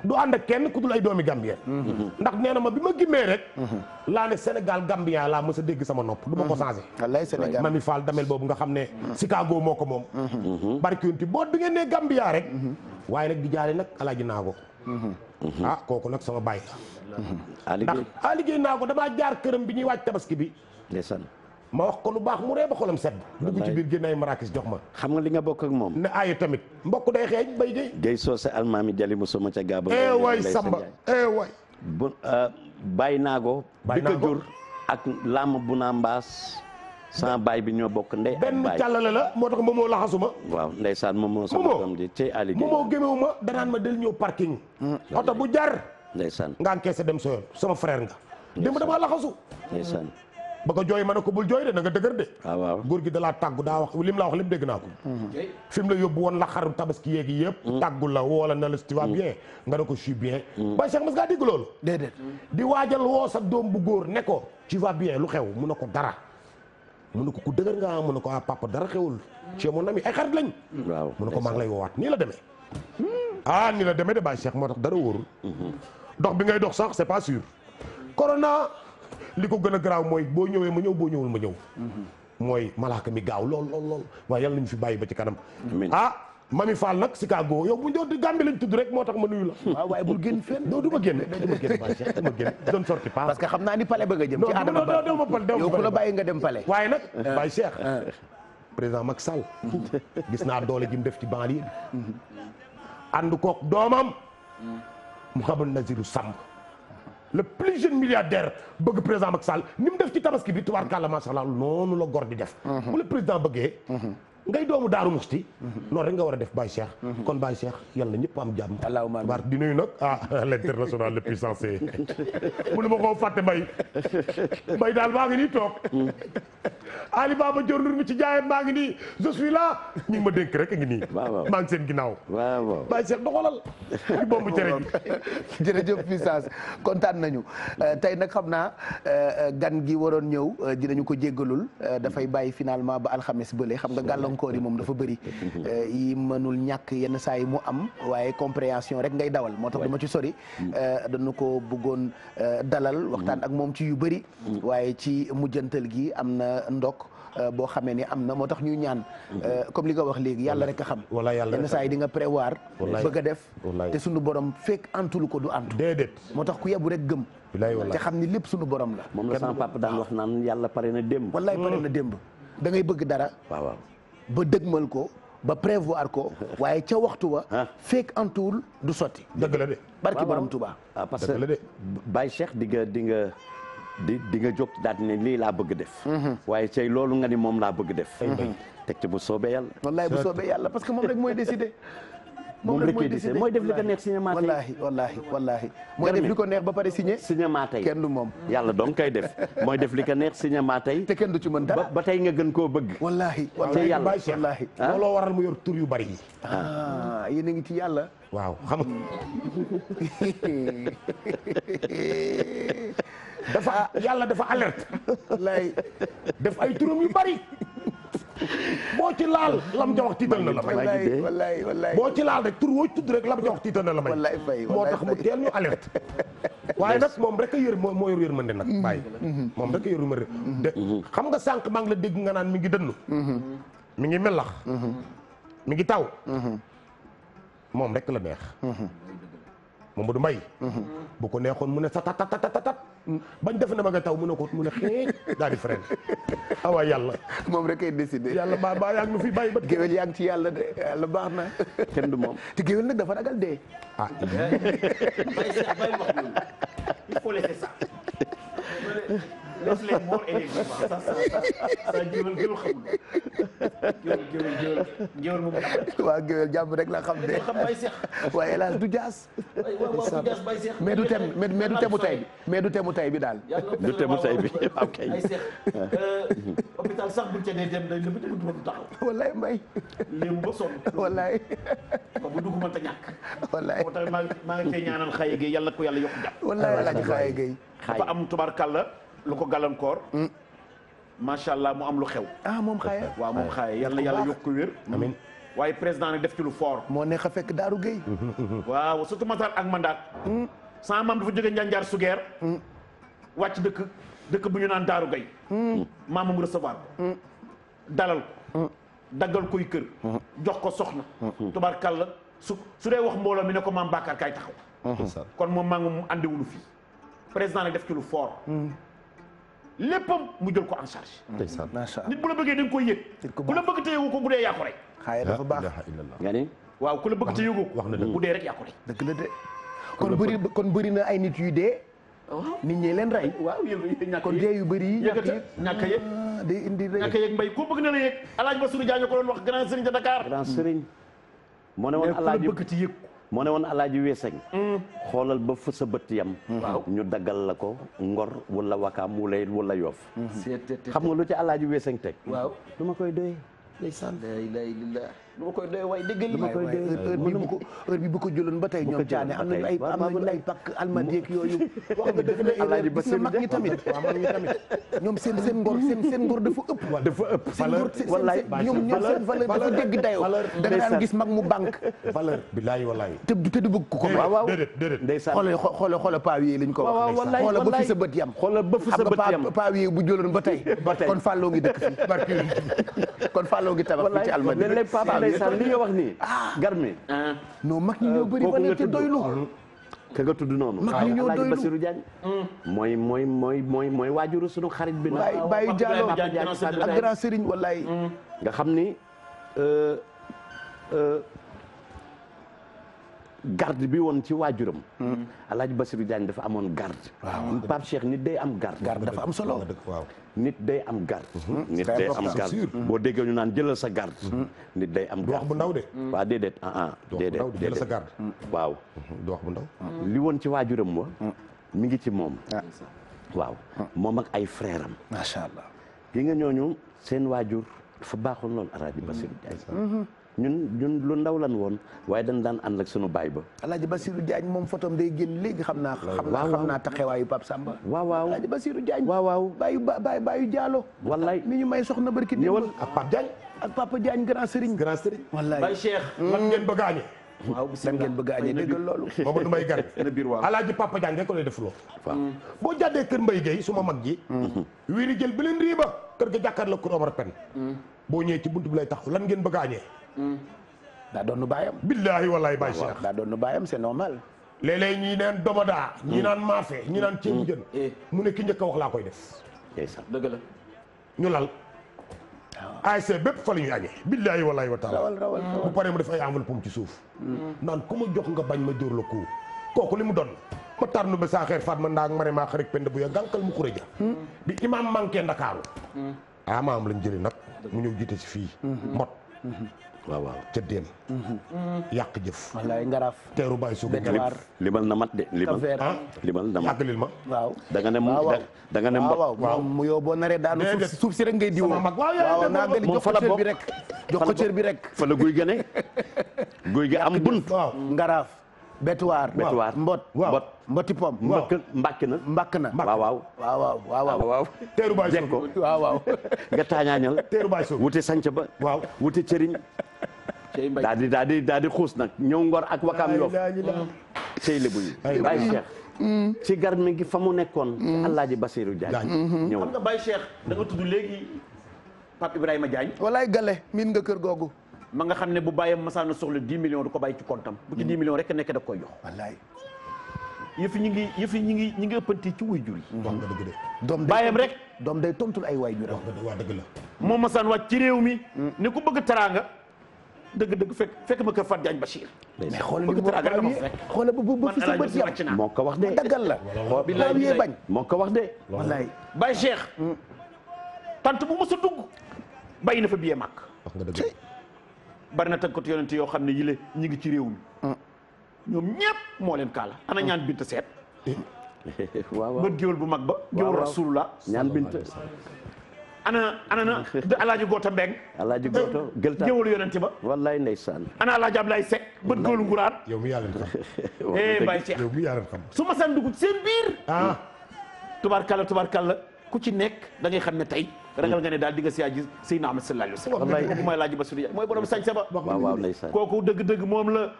du ànd ak kenn ku dul ay doomi Gambien ndax nee na ma bi ma gimmee rek laa ne Sénégal Gambien laa mës a dégg sama nopp du ma ko changé wallaay Sénégal Mami Fall damel boobu nga xam ne Chicago moo ko moom barkiwunti boo bi ngeen ne Gambia rek waaye nag di jaale nag Alaaji Naago ah kooku nag sama baay la ndax liggéey Naago damaa jaar këram bi ñuy wàcc tabaski bi ma wax ko lu baax mu ree ba xolam sedd dugg ci biir génn ay marakis jox ma xam nga li nga bokk ak moom ne aye tamit mbokk day xeeñ bay gay gay soose almaami jali mu sama ca gaaba waay Samba waay bu Baye Naago bi ko jur ak lam bu naa mbaas sama baay bi ñoo bokk ndey benn càllale la moo tax moomoo laxasuma waaw ndeysaan moomoo sama doom ji ci Ali moomoo gémewu ma danaan ma del ñëw parking oto bu jar ndeysaan nga encaissé dem sa yoon sama frère nga démb damaa laxasu ndeysaan ba ko jooy ma ne ko bul jooy de na nga dëgër de waaw góor gi dalaa tàggu daa wax lim la wax lépp dégg naa ko fi mu la yóbbu woon la xaru tabaski yeegi yëpp tàggu la woola na la tu vas bien nga ne ko je suis bien Baye Cheikh mas ngaa dégg loolu déedéet di waajal woo sa doom bu góor ne ko tu vas bien lu xew mu ne ko dara mu ne ko ku dëgër nga mu ne ko papa dara xewul ci mon ami ay xarit lañ waaw mu ne ko maa ngi lay woowaat nii la demee nii la demee de Baye Cheikh moo tax dara wóorul dox bi ngay dox sax c'est pas sûr corona li ko gën a garaaw mooy boo ñëwee ma ñëw boo ñëwul ma ñëw mooy malaaka mi gaaw lool waaye yàlla nañu fi bàyyi ba ci kanam Mami Fall nag Chicago yow bu ñu doon Gambie lañ tudd rek moo tax ma nuyu la waaw waaye bul génn fenn du ma génn Baye Cheikh du ma génn doon sorti pas parce que xam naa ni palais bëgg a jëm ci Adama Ba doo ma pal yow ku la bàyyi nga dem palais waaye nag Baye Cheikh président Macky Sall gis naa doole ji mu def ci banlieue bi ànd kook doomam Mouhamadou Nazirou Samb le plus jeune milliardaire bëgg président Macky Sall ni mu def ci tabaski bi tubaarkàlla macha allah noonu la góor di def bu le président bëggee ngay doomu Daaru Muxti noonu rek nga war a def Baye Cheikh kon Baye Cheikh yàlla na ñëpp am jàmm allahumma amiin war di nuyu nag l'international le puissance mënu ma koo fàtte Mbaye daal maa ngi nii toog Ali Baba Dior Ndour mi ci jaayeen maa ngi nii je suis là ñu ngi ma dénk rek a ngi nii maa ngi seen ginnaaw waaw Baye Cheikh doxalal di bombu cere ji jërëjëf puissance kontaan nañu tey nag xam naa gan gi waroon ñëw dinañu ko jéggalul dafay bàyyi finalement ba alxames bële xam nga gàllankoor yi moom dafa bëri yi mënul ñàkk yenn saa yi mu am waaye compréhension rek ngay dawal moo tax du ma ci sori dañu ko bëggoon dalal waxtaan ak moom ci yu bëri waaye ci mujjantal gi am na ndok boo xamee ni am na moo tax ñuy ñaan comme li nga wax léegi yàlla rek a xam yenn saa yi di nga prévoir bëgg a def te sunu borom fekk antulu ko du antu déedéet moo tax ku yebu rek gëm te xam ni lépp sunu borom la moom la sama papa daan wax naan yàlla pare na démb wallaay pare na démb da ngay bëgg dara waaw ba dëgmal ko ba prévoir ko waaye ca waxtu wa fekk antuwul du sotti dëgg la de barki borom Touba parce que Baye Cheikh di nga di nga jóg daal ne lii laa bëgg def waaye cey loolu nga ni moom laa bëgg def teg ci bu soobee yàlla wallaay bu soobee yàlla parce que moom rek mooy décider moom rek mooy décider mooy def li ko neex signé maa tey wallaahi mooy def li ko neex ba pare signé maa tey kenn du moom yàlla donc kay def mooy def li ko neex signé maa tey te kenn du ci mën dara ba tey nga gën koo bëgg wallaahi te yàlla wallaahi looloo waral mu yor tur yu bari yi yéen a ngi ci yàlla waaw xam dafa yàlla dafa alerte wallaay def ay turam yu bari boo ci laal lam ja wax tiital na la may wallaay boo ci laal rek tur woo tudd rek lam ja wax tiital na la may wallaay fay moo tax mu teel ñu alerte waaye nag moom rek a yër moo yor yërmande nag bàyyi moom rek a yor yërmande de xam nga sànq maa ngi la dégg nga naan mi ngi dënnu mi ngi melax mi ngi taw moom rek la neex Mamadou Mbaye bu ko neexoon mu ne tatatatat bañ def na ma nga taw mu ne ko mu ne xeeñ daal di freiné awa yàlla moom rek ay décidé yàlla baa yaa ngi nu fi bàyyi ba géwél yaa ngi ci yàlla de yàlla baax na kenn du moom te géwél nag dafa ragal dee ah il faut laisser ça. laisse les morts et les vivants ça géwél géwél xamul géwél moom waaw géwél jàmm rek la xam de xam Baye Cheikh waaye hélas du jaas mais du tem mais du temu tay bi mais du temu tay bi daal du temu tay bi ok ay Cheikh hôpital sax buñ ca nee dem dañ la bëgg du taxaw wallaay mbay léemu ba sonn wallaay ko bu dugg mënta ñàkk wallaay moo tax maa ngi koy ñaanal xaye gi yàlla ko yàlla yokk jàpp wallaay alaaji xaaye gay dafa am tubaarkàlla lu ko gàllankoor macha allah mu am lu xew moom xaaye waaw moom xaaye yàlla yokk ko wér amiin waaye président nag def ci lu fort moo neex a fekk Daaru Gueye waaw surtout Matar ak mandaat sama maam dafa jóge Njanjaar Sugeer wàcc dëkk bu ñu naan Daaru Gueye maamam recevoir ko dalal ko daggal koy kër jox ko soxna tubaarkàlla su dee wax mbooloo mi ne ko maam Bakar kay taxaw kon moom maa ngi mu àndiwulu fii président nag def ci lu fort léppam mu jël ko en charge nit bu la bëggee da nga koy yëg ku la bëgg te yëgu ko bu dee yaa ko rek xaaye dafa baax nga ni waaw ku la bëgg te yëgu ko wax na dëgg bu dee rek yaa ko rek dëgg la de kon bëri na ay nit yuy dee nit ñi leen rey waaw yëg kon dee yu bëri yi ñàkk a yëg day indi rek ñàkk a yëg mbay ku bëgg na la yëg Alaaji Bassirou Diagne ko doon wax grand sëriñ de Dakar grand sëriñ moo ne woon ku la alaaji bëgg te yëg moo ne woon alaaji weesañ xoolal ba fa sa bët yam ñu daggal la ko ngor wala wakaam wala yoof xam nga lu ci alaaji weesañ teg waaw du ma koy doyee ndeysaan la ilaha illallah lu ma koy doy way déggal li ma koy doy heure bi bu ko jëloon ba tey ñoom caane am nañu ay pakk almadeek yooyu wax nga def na Alaaji gis nga mag ñi tamit ñoom seen ngor dafa ëpp wallaay ñoom seen valeur dafa dégg dayoo da nga daan gis mag mu banque valeur billaay wallaay te du bëgg ko may waaw déedéet ndeysaan xoole paaw yi lañ ko wax xoole ba fi sa bët yam xoolal ba fi sa bët yam paaw yi bu jëloon ba tey kon fàlloo ngi dëkk fii kon fàlloo ngi tabax fi ci almadi ndeysaan li nga wax nii garmi non mag ñi ñoo bëri valeur te doylu ka nga tudd noonu mag ñi ñoo Alaaji doylu Bassirou Diagne mooy waajuru sunu xarit bi na Baye Diallo ak grand Serigne wallaay nga xam ni garde bi woon ci waajuram Alaaji Bassirou Diagne dafa amoon garde Pape Cheikh nit day am garde dafa am solo waaw nit day am garde nit day am garde boo déggee ñu naan jëlal sa garde nit day am du wax bu ndaw de waaw déedéet déedéet jëlal sa garde waaw du wax bu ndaw li woon ci waajuram wa mi ngi ci moom waaw moom ak ay frère am macha allah yi nga ñooñu seen waajur dafa baaxoon lool Alaaji Bassirou Diagne ñun lu ndaw lan woon waaye dañ daan ànd ak sunu baay ba Alaaji Bassirou Diagne moom photom day génn léegi xam naa taxawaayu Pape Samba waaw Alaaji Bassirou Diagne waaw baayu Diallo wallaay mi ñu may soxna barki ñëwal ak Pape Diagne ak Papa Diagne grand Serigne wallaay Baye Cheikh lan ngeen bëgg a añee waaw lan ngeen bëgg a añee déggal loolu Mamadou Mbaye Gar Alaaji Papa Diagne rek ko lay def loo boo jàddee kër Mbaye Gueye suma mag ji wiiri jël beneen riiba kër ga jàkkaar la kur Omar Pen boo ñëwee ci buntu bi lay taxaw lan ngeen bëgg a añee daa doon nu baayam billaahi wallahi Baye Cheikh daa doon nu baayam c'est normal léeg-léeg ñii naan domodaa ñii naan maafe ñii naan ceebu jën mu ne ki njëkk a wax laa koy def ndeysaan dëgg la ñu lal ASC bépp fa la ñuy añee billaahi wallahi wa taala rawal bu paree mu def ay enveloppe ci suuf naan ku ma jox nga bañ ma dóor la ko kooku li mu doon ma tarnu ba saa xeer faat ma ndaag mare maa xarit pend bu ya gànkal mu xuréja bi imaam manqué ndakaaru maam lañ jëlee nag mu ñëw jiite si fii mbot waaw waaw ca déem yàq jëf wallaay ngaraaf teeru bàyyi sugu limal na mat de limal na mat yàggalil ma waaw da nga ne da nga ne mbot waaw mu yow boo naree daanu suuf si rek ngay diwoo sama mag waaw naa gën jox ko cër bi rek jox ko cër bi rek fa la guy ga ne guy ga am bunt waaw ngaraaf betuwaar mbot mboti pom mbàkk na waaw waaw teeru bàyyi jekk ko waaw nga taañaañal teeru bàyyi sugu wuti sanc ba waaw wuti cëriñ daal di xuus nag ñëw ngor ak wakaam yoof cey lébu yi Baye Cheikh ci garmi gi fa mu nekkoon Alaaji Basiru Jaañ ñëw xam nga Baye Cheikh da nga tudd léegi Pape Ibrahima Diagne wallaay gale miin nga kër googu ma nga xam ne bu bàyyam masaana soxla 10 millions du ko bàyyi ci comptam bu ci 10 millions rek nekk da koy jox wallaay yëfi ñi ngi ëppanti ci wuy jur yi wax nga dëgg de doom bàyyam rek doom day tontul ay waay juram waa dëgg la moom masaan wàcc ci réew mi ne ku bëgg teraanga dëgg fekk ma kër Fat Diagne Bachir mais xoolal li bëgg mu teraanga dama fa fekk xoolal ba fi sa bët yam moo ko wax de daggal la billaay yee bañ moo ko wax de wallaay Baye Cheikh tant bu mos a dugg bàyyi na fa biyee màkk wax nga dëgg bari na tënkatu yonent yoo xam ne yile ñi ngi ci réew mi ñoom ñëpp moo leen kaala ana ñaan bint seet waaw ba géwél bu mag ba géwél rasulullah ñaan bint ana na alaaji goota mbeng alaaji gooto gëlta géwélu yonent ba wallaay ndeysaan ana alaaji Ablaye Seck bët géwélu nguraan yow mi yaa leen xam Baye Cheikh yow mi yaa leen xam su ma san dugg seen biir tubaarkàlla ku ci nekk da ngay xam ne tey ragal nga ne daal di nga siyaa ji Seydina Ahmad sallallahu alayhi wa sallam kooku mooy Alaaji Basiru mooy borom sañse ba waaw ndeysaan kooku dëgg-dëgg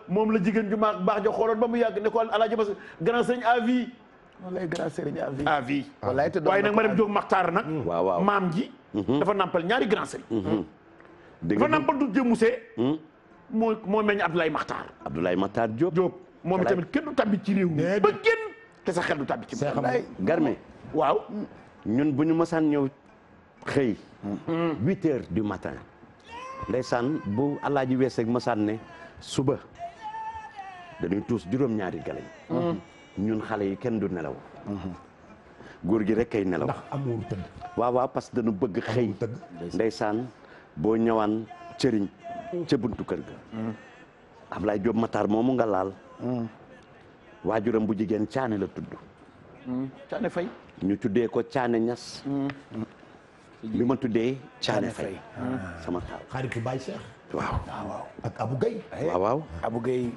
moom la jigéen ju baax jo xooloon ba mu yàgg ne ko Alaaji Basiru grand sëriñ à vie wallaay grand sëriñ à vie wallaay te waaye nag ma dem jóg Maxtaar nag waaw maam ji dafa nampal ñaari grand sëriñ dafa nampal du jëmusee moo meññ Abdoulaye Maxtaar Diop moom itamit kenn du tabbi ci réew mi ba kenn te sa xel du tabbi ci Garmi waaw ñun bu ñu mësaan ñëw xëy 8 heures du matin ndeysaan bu alaaji weeseeg mësaan ne suba dañuy tuus juróom-ñaari galañ ñun xale yi kenn du nelaw góor gi rek kay nelaw ndax amour tëdd waaw parce que dañu bëgg xëy ndeysaan boo ñëwaan cëriñ ca buntu kër ga Ablaye Diop Matar moomu nga laal waajuram bu jigéen caane la tudd Caane Fay ñu tuddee ko Caane Ñas bi ma tuddee Caane Fay sama taaw xaritu Baye Cheikh waaw ak Abou Gueye waaw Abou Gueye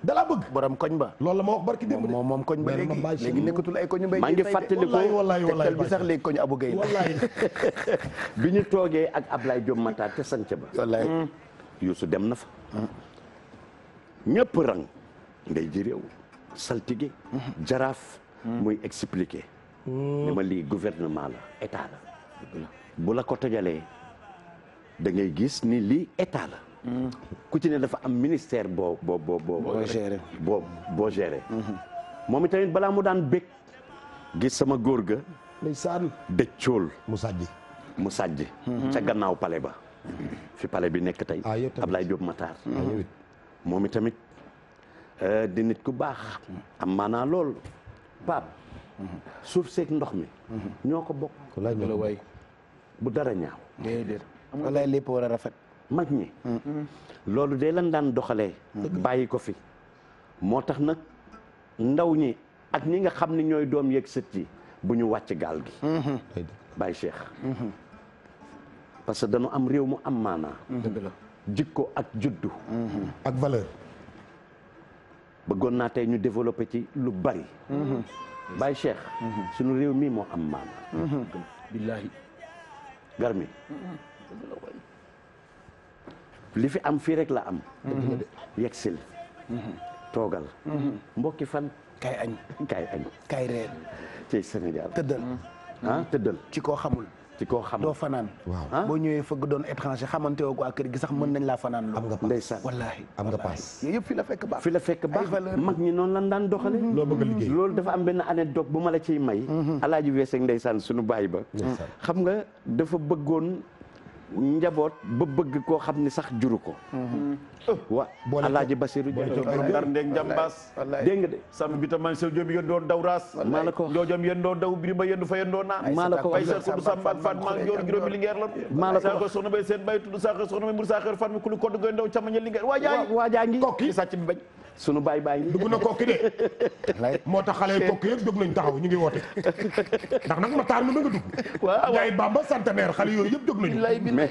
dala bëgg borom koñ ba loolu la ma wax barki démb moom koñ ba léegi nekkatul ay koñu mbay maa ngi fàttaliku wallaay tegtal bi sax léegi koñu Abou Gueye wallaay bi ñu toogee ak Ablaye Diop Matar te sanc ba wallaay Youssou dem na fa ñëpp rang ngay ji réew saltige jaraaf muy expliquer ni ma lii gouvernement la état la bu la ko tojalee da ngay gis ni lii état la ku ci ne dafa am ministère boo géré moom itamit balaa mu daan bég gis sama góor ga ndeysaan dëj cool mu sàjji mu sàjj ca gannaaw palais ba fi palais bi nekk tey Ablaye Diop Matar moom itamit di nit ku baax am maanaa lool Pape suuf seeg ndox mi ñoo ko bokk la way bu dara ñaaw déedéet wallaay lépp war a rafet mag ñi loolu de lan daan doxalee bàyyi ko fi moo tax nag ndaw ñi ak ñi nga xam ne ñooy doom yeeg sët yi bu ñu wàcc gaal gi Baye Cheikh parce que dañu am réew mu am maanaa jikko ak juddu ak valeur bëggoon naa tey ñu développé ci lu bari Baye Cheikh suñu réew mii moo am maanaa billaahi Garmi li fi am fii rek la am yegsil toogal mbokki fan kay añ kay reer ci Sénégal tëddal tëddal ci koo xamul ci koo xam doo fanaan waaw boo ñëwee fëgg doon étranger xamante woo ko ak kër gi sax mën nañ laa fanaan lu am nga paas ndeysaan wallaahi am nga paas yooyu yëpp fi la fekk baax fi la fekk baax mag ñi noonu lan daan doxale loo bëgg a liggéey loolu dafa am benn anecdote bu ma la ciy may alaaji weeseeg ndeysaan suñu baay ba xam nga dafa bëggoon njaboot ba bëgg koo xam ni sax juru ko. wa Alaaji Basiru Ndar ndeeg njambaas dégg nga de. sam bi tam man sew jom yéen doon daw raas maa la ko wax njoojom yéen doon daw birima yéen fa yéen doon naa maa la ko wax bay seet ko du samba ak Fatma ak joor juróomi lingeer la maa la ko saa ko soxna bay seen bay tudd saa ko soxna bay mur saa xeer Fatma ku lu kodd goy ndaw camaña lingeer waajaa ngi kokki sàcc bi bañ sunu baay ngi dugg na kokki de moo tax xale yi kokki yëpp jóg nañ taxaw ñu ngi woote ndax nag ma taar mi na nga dugg Njaay Bamba centenaire xale yooyu yëpp jóg nañu mais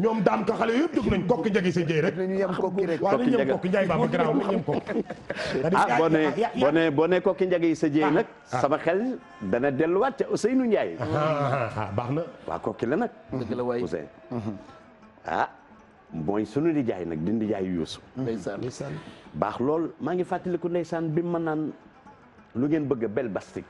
ñoom daam ka xale yooyu yëpp jóg nañ kokki njagi sa jëy rek ñu yem kokki rek waaw nañ yem kokki Njaay Bamba garaaw nañ yem kokki boo ne kokki njagi sa jëy nag sama xel dana delluwaat ca Ousseynou Ndiaye baax na waa kokki la nag dëgg la waay Ousseynou mooy sunu di jaay nag dindi jaay Youssou ndeysaan baax lool maa ngi fàttaliku ndeysaan bi ma naan lu ngeen bëgg bel bastik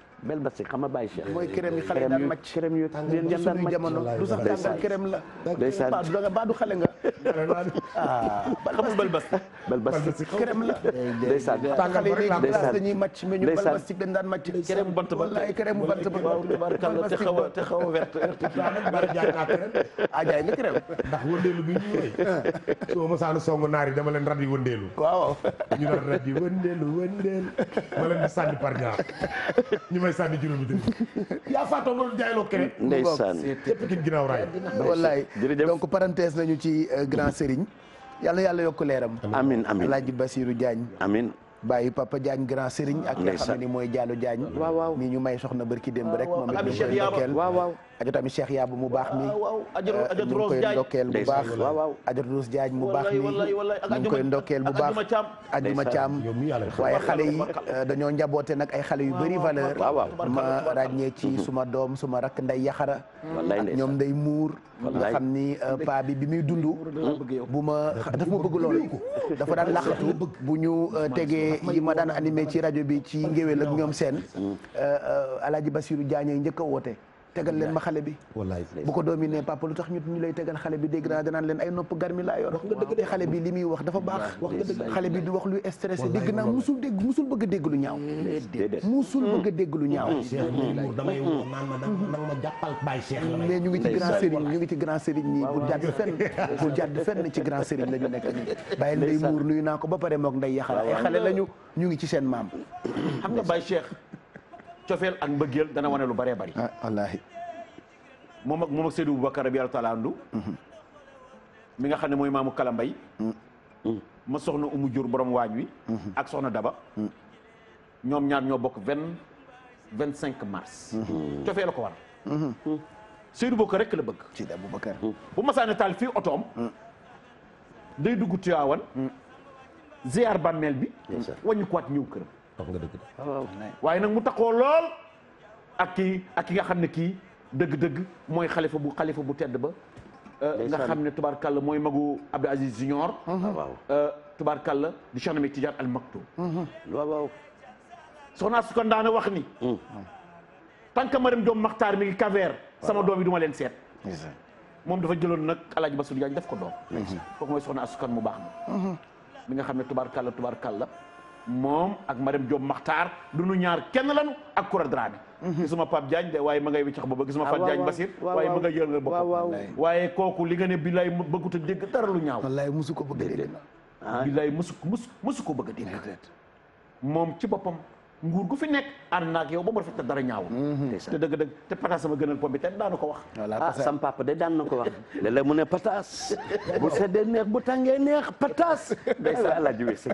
xam nga Baye Cheikh mooy crème yi xale yi daan màcc crème yu leen ngeen daan suñu jamono du sax tàngal crème la ndeysaan baa du xale nga xamul bel bas bel bastik crème la ndeysaan xale yi léegi ndeysaan dañuy màcc mais ñu ndeysaan balbastik dañ daan màcc crème bant ba wallaay crème bant ba tubaarkàlla te xaw a verte bari jaay naa crème jaay nga crème ndax wëndeelu bi ñu woy soo ma saanu songu naar yi dama leen radi wëndeelu waaw ñu naan radi wëndeelu ma leen di sànni par ñaar ñu may sànni juróomi dëgg yaa faatoo nga doon jaayloo crème ndeysaan yëpp ki ginnaaw raay wallaay jërëjëf donc parenthèse nañu ci grand Serigne yàlla yokk leeram amin amin Alaaji Basiru Diagne amin bàyyi Papa Diagne grand Serigne ak nga xam ne ni mooy Diallo Diagne waaw nii ñu may soxna bërki démb rek moom it Ami ñu Cheikh koy Yaba. ndokkeel waaw ajot ami Cheikh Yaba mu baax mi ajot ñu ngi Rose koy Diagne ndokkeel bu baax waaw ajot Rose Diagne mu baax mi wallaay ñu ngi koy ndokkeel bu baax ajjuma caam yow mi yàlla waaye xale yi dañoo njaboote nag ay xale yu bëri valeur ma ràññee ci suma doom suma rakk nday yaxara wallaay ak ñoom nday muur nga xam ni paa bi muy dund bu ma daf ma bëgg lool dafa daan laqatu bu ñu tegee yi ma daan animé ci rajo bi ci ngéwél ak ñoom seen Alaaji Basiru Diagne njëkk a woote tegal leen ma xale bi wallaay bu ko doomi ne papa lu tax ñu lay tegal xale bi dégg naa danaan leen ay nopp garmi laa yor te xale bi li muy wax dafa baax xale bi du wax luy stressé dégg naa musul bëgg a dégg lu ñaaw musul bëgg a dégg lu ñaaw damay woo naan ma nag ma jàppal Baye Cheikh la mais ñu ngi ci grand Serigne nii bul jàdd fenn ci grand Serigne la ñu nekk nii bàyyi Ndey Muur nuyu naa ko ba pare mook Ndey Yaxara ay xale lañu ñu ngi ci seen maam xam nga Baye Cheikh cofeel ak mbëggeel dana wane lu bëree bëri wallaahi moom ak Seydou Boubacar bi yàlla taala andu mi nga xam ne mooy maamu Kala Mbay ma soxna Umu Jur borom waañ wi ak soxna Daba ñoom ñaar ñoo bokk 25 mars cofee la ko war Seydou Boubacar rek la bëgg Seydou Boubacar bu masaane taal fii otoom day dugg Tiwaawan ziar bàmmeel bi wàññi ko waat ñëw këram wax nga dëgg waaye nag mu taxoo lool ak ki nga xam ne kii dëgg-dëgg mooy xalifa bu tedd ba nga xam ne tubaarkàlla mooy magu Abdou Aziz Junior tubaarkàlla di Cheikh Ahmed Tidiane Al Maktoum waaw soxna su ko daana wax ni tant que Mariam Doom Maxtaar mi ngi kaveer sama doom yi duma leen seet moom dafa jëloon nag Alaaji Bassirou Diagne def ko doom kooku mooy soxna asukan mu baax ma mi nga xam ne tubaarkàlla moom ak Mariam Diop Maxtaar du nu ñaar kenn lanu ak Koura Dramé gisuma Pape Diagne de waaye ma ngay wiccax booba gisuma Pape Diagne Basir waaye ma nga yël nga boppam waaye kooku li nga ne billaay bëggut a dégg dara lu ñaaw wallaay musu ko bëgg a dégg billaay musu ko bëgg a dégg moom ci boppam nguur gu fi nekk ànd naak yow ba mu rafet dara ñaaw te dëgg te pataas sama gënal pomme bi te daana ko wax sam papa de daan na ko wax léeg-léeg mu ne pataas bu seddee neex bu tàngee neex pataas day sa Alaaji Wese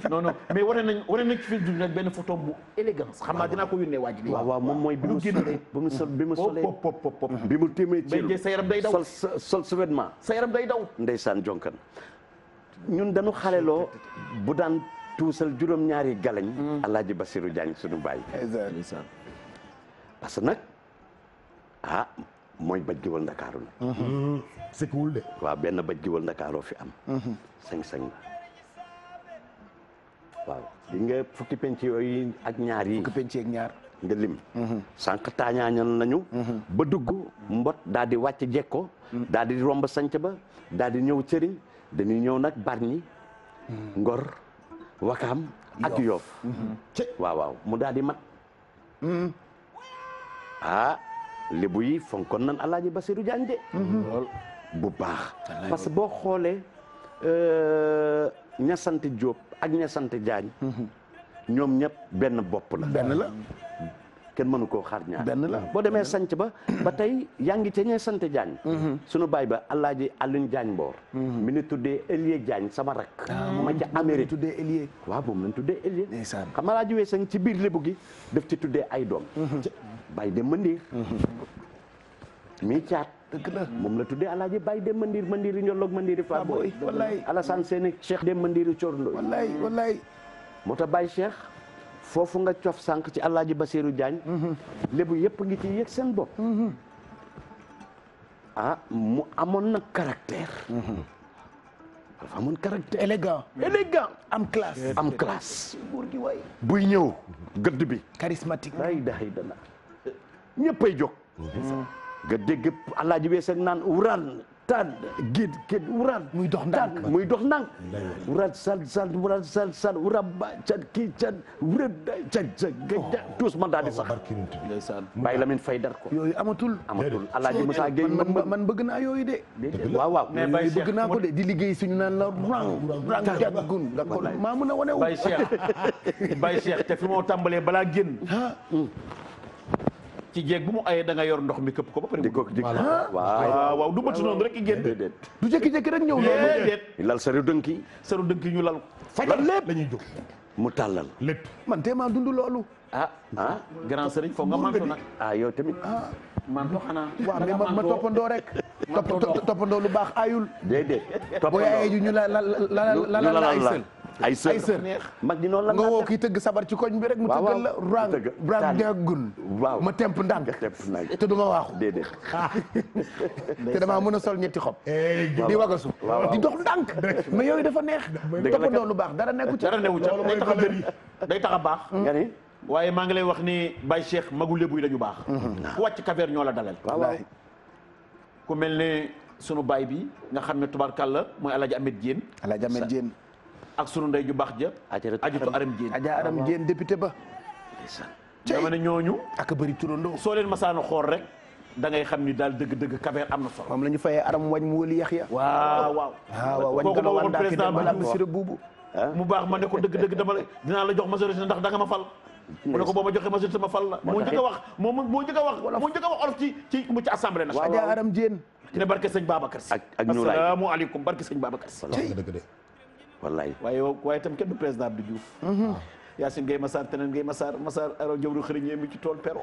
non mais wane nañ ci fi du nag benn photo bu élégance xam naa dinaa ko yónnee waa ji bi waaw moom mooy bi mu solee bi mu téemee ci sa yaram day daw sol su vêtement sa yaram day daw ndeysaan jonkan ñun dañu xaleloo bu daan tuusal juróom-ñaari galañ Alaaji Basiru Diagne suñu baay parce que nag mooy baj giwal Ndakaaru nag sëkkwul de waaw benn baj giwal Ndakaaroo fi am sañ-sañ la waaw di nga fukki penc yooyu ak ñaar yi fukki penc ak ñaar nga lim sànq taañaañal nañu ba dugg mbot daal di wàcc jekko daal di romb sanc ba daal di ñëw cëriñ dañuy ñëw nag Bargny Ngor Wakaam ak Yoof waaw mu daal di mat lébu yi fonkoon nan Alaaji Basiru Diagne de bu baax parce que boo xoolee ña sant Diop ak ña sant Diagne ñoom ñëpp benn bopp la benn la kenn mënu koo xaar ñaar benn la boo demee sanc ba tey yaa ngi ca ñee sant Diagne sunu baay ba Alaaji Alioune Diagne Mboor mi ni tuddee Elie Diagne sama rak ma ca Amérique tuddee Elie waaw moom lañ tuddee Elie ndeysaan xam nga Alaaji Weesang ci biir lébu gi daf ci tuddee ay doom Baye Demba Ndiir mii caat dëgg la moom la tuddee Alaaji Baye Demba Ndiir Mandiri ñolloog Mandiri fa boy wallaay Alassane Sène Cheikh Demba Ndiir Corndo wallaay wallaay moo tax Baye Cheikh foofu nga cof sànq ci Alaaji Basiru Diagne lébu yëpp ngi ci yëg seen bopp mu amoon na caractère dafa amoon caractère élégant am classe buur gi waay buy ñëw gëdd bi charismatique day daxay dana ñëppay jóg nga dégg Alaaji Weesang naan wuraan tan géd wuraan muy dox ndànk wuraan sal wuraan ba can kii can wuraan can tous man daal di sax Baye Lamine Faye dar ko yooyu amatul Alaaji Moussa Gueye man bëgg naa yooyu de waaw mais Baye Cheikh bëgg naa ko de di liggéey suñu naan la rang jaggun nga ko maa mën a wane wu Baye Cheikh te fi moo tàmbalee balaa génn ci jeeg bu mu ayee da nga yor ndox mi këpp ko ba pare di ko waaw du bëtt noonu rek i génn du jékki-jékki rek ñëw déedéet lal saru dënki ñu lal fajal lépp la ñuy jóg mu tàllal lépp man te maa dund loolu grand sëriñ foog nga manto nag yow tamit manto xanaa waaw mais ma toppandoo rek toppandoo lu baax ayul déedéet boo yaayee ju ñu la ay sër mag ñi noonu la nga woo kii tëgg sabar ci koñ bi rek mu tëggal la rang jaggun waaw ma temp ndànk te du ma waaxu déedéet te damaa mën a sol ñetti xob di wagasu di dox ndànk mais yooyu dafa neex toppandoo lu baax dara nekku ci day tax a bëri day tax a baax nga ni waaye maa ngi lay wax ni Baye Cheikh magu lébu yi dañu baax ku wàcc Cap-Vert ñoo la dalal waaw ku mel ne sunu baay bi nga xam ne tubaarkàlla mooy Alaaji Amet Diène Alaaji Amet Diène ak sunu ndey ju baax ja ajutu Aram Diène Adja Aram Diène député ba dama ne ñooñu ak bëri turandoo soo leen masaana xool rek da ngay xam ni daal dëgg-dëgg Cap-Vert am na solo moom la ñu fayee aram wañ mu wëli Yaxya waaw wañ kooku ma waxoon daaki président dem bala bi sira buubu mu baax ma ne ko dëgg-dëgg dinaa la jox majorité ndax da nga ma fal mu ne ko boo ma joxee majorité ma fal la moo njëkk a wax moo njëkk a wax olof ci assemblée nationale Adja Aram Diène ci ne barke sëñ Babacar Si ak ñuulaay asalaamaaleykum barke sëñ Babacar Si wallaay waaye itam kenn du président Abdou Diouf Yacine Gueye Massar teneen Gueye Massar aro jawru xëriñee mi ci tool pero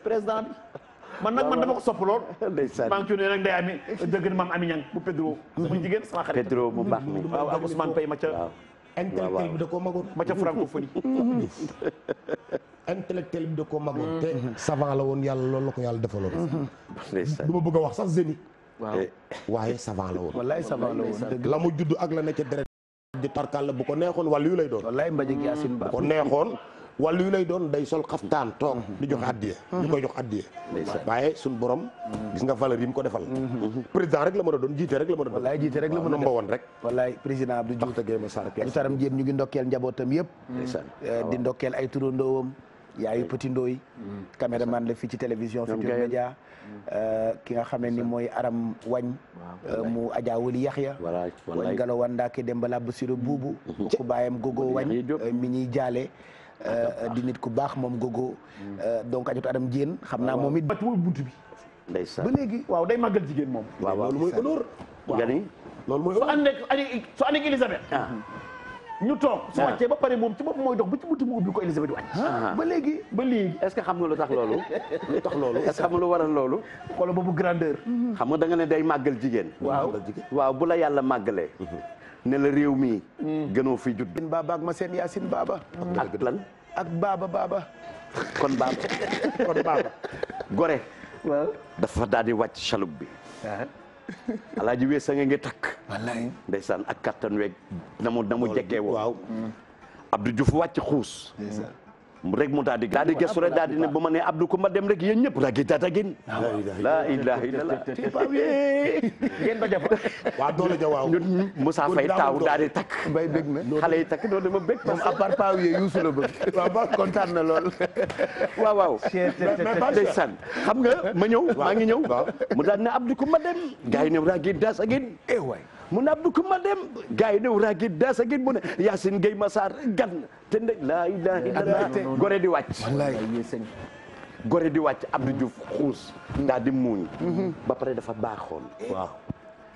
président bi man dama ko sopp lool maa ngi ci ne nag ndey ami dëgg na maam Ami Ñang bu Pedro mu jigéen sama xarit Pedro mu baax mi waaw ak Ousmane Pay ma ca intellectuel bi da koo magoon ma ca francophonie intellectuel bi da koo magoon te savant la woon yàlla loolu la ko yàlla defaloon du ma bëgg a wax sax génie waaye savant la woon wallaay savant la woon dëgg la mu judd ak la ne ca deret di tarkal la bu ko neexoon wàllu yu lay doon wallaay Mbadji Yacine Ba bu ko neexoon wàllu yu lay doon day sol xaftaan toog di joxe addiye ñu koy jox addiye waaye suñ borom gis nga valeur yi mu ko defal président rek la mën a doon jiite rek la mën a doon wallaay jiite rek la mën a number one rek wallaay président Abdou Diouf Aram Diène ñu ngi ndokkeel njabootam yëpp di ndokkeel ay turandoowam yaayu Petit Ndoy caméraman la fii ci télévision Futurs Médias ki nga xamee ni mooy Aram Wañ mu Adja Wali Yaxya wañ galo wandaake dem balaa Basiru buubu ku baayam Gogo Wañ mi ñuy jaale di nit ku baax moom Gogo donc ajot Aram Diène xam naa moom it bat mooy buntu bi ndeysaan ba léegi waaw day màggal jigéen moom loolu mooy honneur nga ni loolu mooy su ànd ak Elisabeth ñu toog su wàccee ba pare moom ci bopp mooy dox ba ci buntu mu ubbi ko Elisabeth wàcc ba léegi est-ce que xam nga lu tax loolu est-ce que xam nga lu waral loolu xoolal boobu grandeur xam nga da nga ne day màggal jigéen waaw bu la yàlla màggalee ne la réew mi gënoo fi judd Yacine Baba ak ma seen Yacine Baba ak lan ak Baba kon baaba gore dafa daal di wàcc chaloupe bi Alaaji Weesang nga ngi takk wallaay ndeysaan ak kattan weeg na mu jekkee woo waaw Abdou Diouf wàcc xuus rek mu daal di gëstu rek daal di ne bu ma nee Abdou Koumba dem rek yéen ñëpp ragi tatagin la ilaha illallah ngeen ba jafa waa doole ja waaw ñun Moussa Faye taaw daal di takk mbay bëgg na xale yi takk doon dama bëgg moom à part paa yee yuusu la bëgg waaw kontaan na lool waaw ndeysaan xam nga ma ñëw maa ngi ñëw mu daal ne Abdou Koumba dem gars yi ne ragi dasagin waay mu ne Abdou Koumba dem gars yi ne ragi dasagin mu ne Yacine Gueye Massar gan te nde la ilaha illallah gore di wàcc gore di wàcc Abdou Diouf xuus daal di muuñ ba pare dafa baaxoon waaw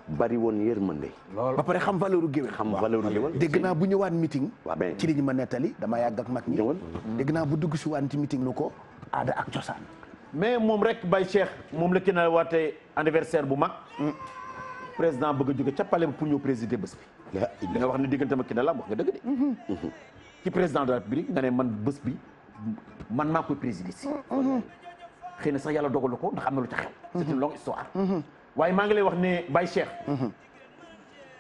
bari woon yërmande ba pare xam valeur géwél xam valeur géwél dégg naa bu ñëwaat meeting waaw ben ci li ñu ma nettali dama yàgg ak mag ñi dégg naa bu dugg si waan ci meeting lu ko aada ak cosaan mais moom rek Baye Cheikh moom la ki na waate anniversaire bu mag président bëgg a jóge ca palais pour ñëw présider bés bi da nga wax ne diggante ma ki na la wax nga dëgg de ci président de la République nga ne man bés bi man maa koy présider si xëy na sax yàlla dogalu ko ndax am na lu ca xew c'est une longue histoire waaye maa ngi lay wax ne Baye Cheikh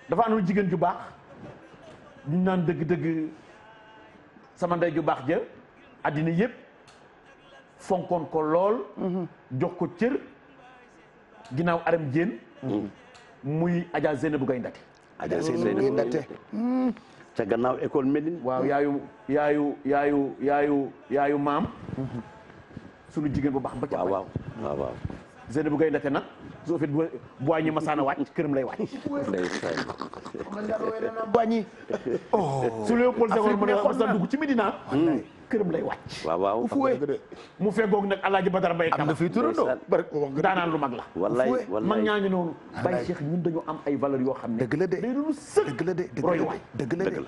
dafa am lu jigéen ju baax ñu naan dëgg-dëgg sama ndey ju baax ja addina yëpp fonkoon ko lool jox ko cër ginnaaw aram jéen muy Adja Zeynabou Gaye Ndaté Adja Zeynabou Gaye Ndaté ca gannaaw école Médine waaw yaayu maam sunu jigéen bu baax ba ca waaw Zeynabou Gaye Ndaté nag soo fit bu wàññi masaana wàcc këram lay wàcc wàññi su Léopold Senghor mu ne masaan dugg ci Médina këram lay wàcc waaw mu feggoog nag Alaaji Badara Mbaye Kama am na fi turandoo daanaan lu mag la wallaay mag ñaa ngi noonu Baye Cheikh ñun dañu am ay valeurs yoo xam ne dëgg la de day doonu sëg dëgg la de roy waay dëgg la de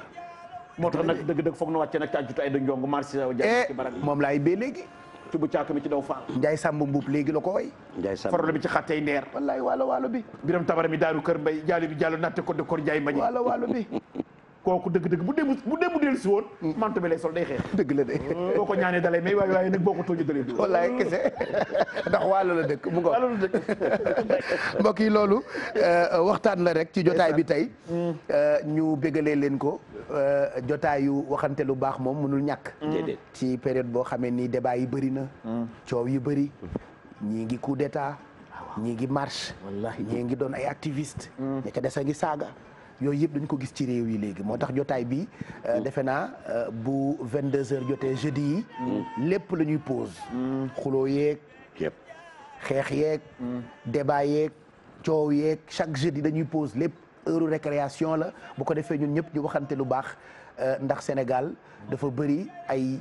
moo tax nag dëgg-dëgg foog na wàcce nag ci àjjutu ay da njong marché ci barab yi moom laay bee léegi ci bu caaka mi ci daw faal Njaay Sàmb Mbuub léegi la ko way Njaay Sàmb farolo bi ci xattey ndeer wallaay waalo bi biram tabara mi daaru kër mbay jaali bi jàllo natte ko de kor Njaay mbañi waalo bi kooku dëgg-dëgg bu dee dellu si woon manto bi lay sol day xeex dëgg la de boo ko ñaanee dalay may waaye nag boo ko tooñee dalay dóor wallaay kese ndax waalo la dëkk mu ngo waalo la dëkk mbokk yi loolu waxtaan la rek ci jotaay bi tey ñu bégalee leen ko jotaayu waxante lu baax moom mënul ñàkk ci période boo xamee ni débat yi bëri na coow yu bëri ñii ngi coup d'état ñii ngi marche ñii ngi doon ay activiste ña ca des a ngi saaga yooyu yëpp dañ ko gis ci réew yi léegi moo tax jotaay bi defe naa bu 22h jotee jeudi yi lépp la ñuy pause xuloo yeeg xeex yeeg débat yeeg coow yeeg chaque jeudi dañuy pause lépp heure récréation la bu ko defee ñun ñëpp ñu waxante lu baax ndax Sénégal dafa bëri ay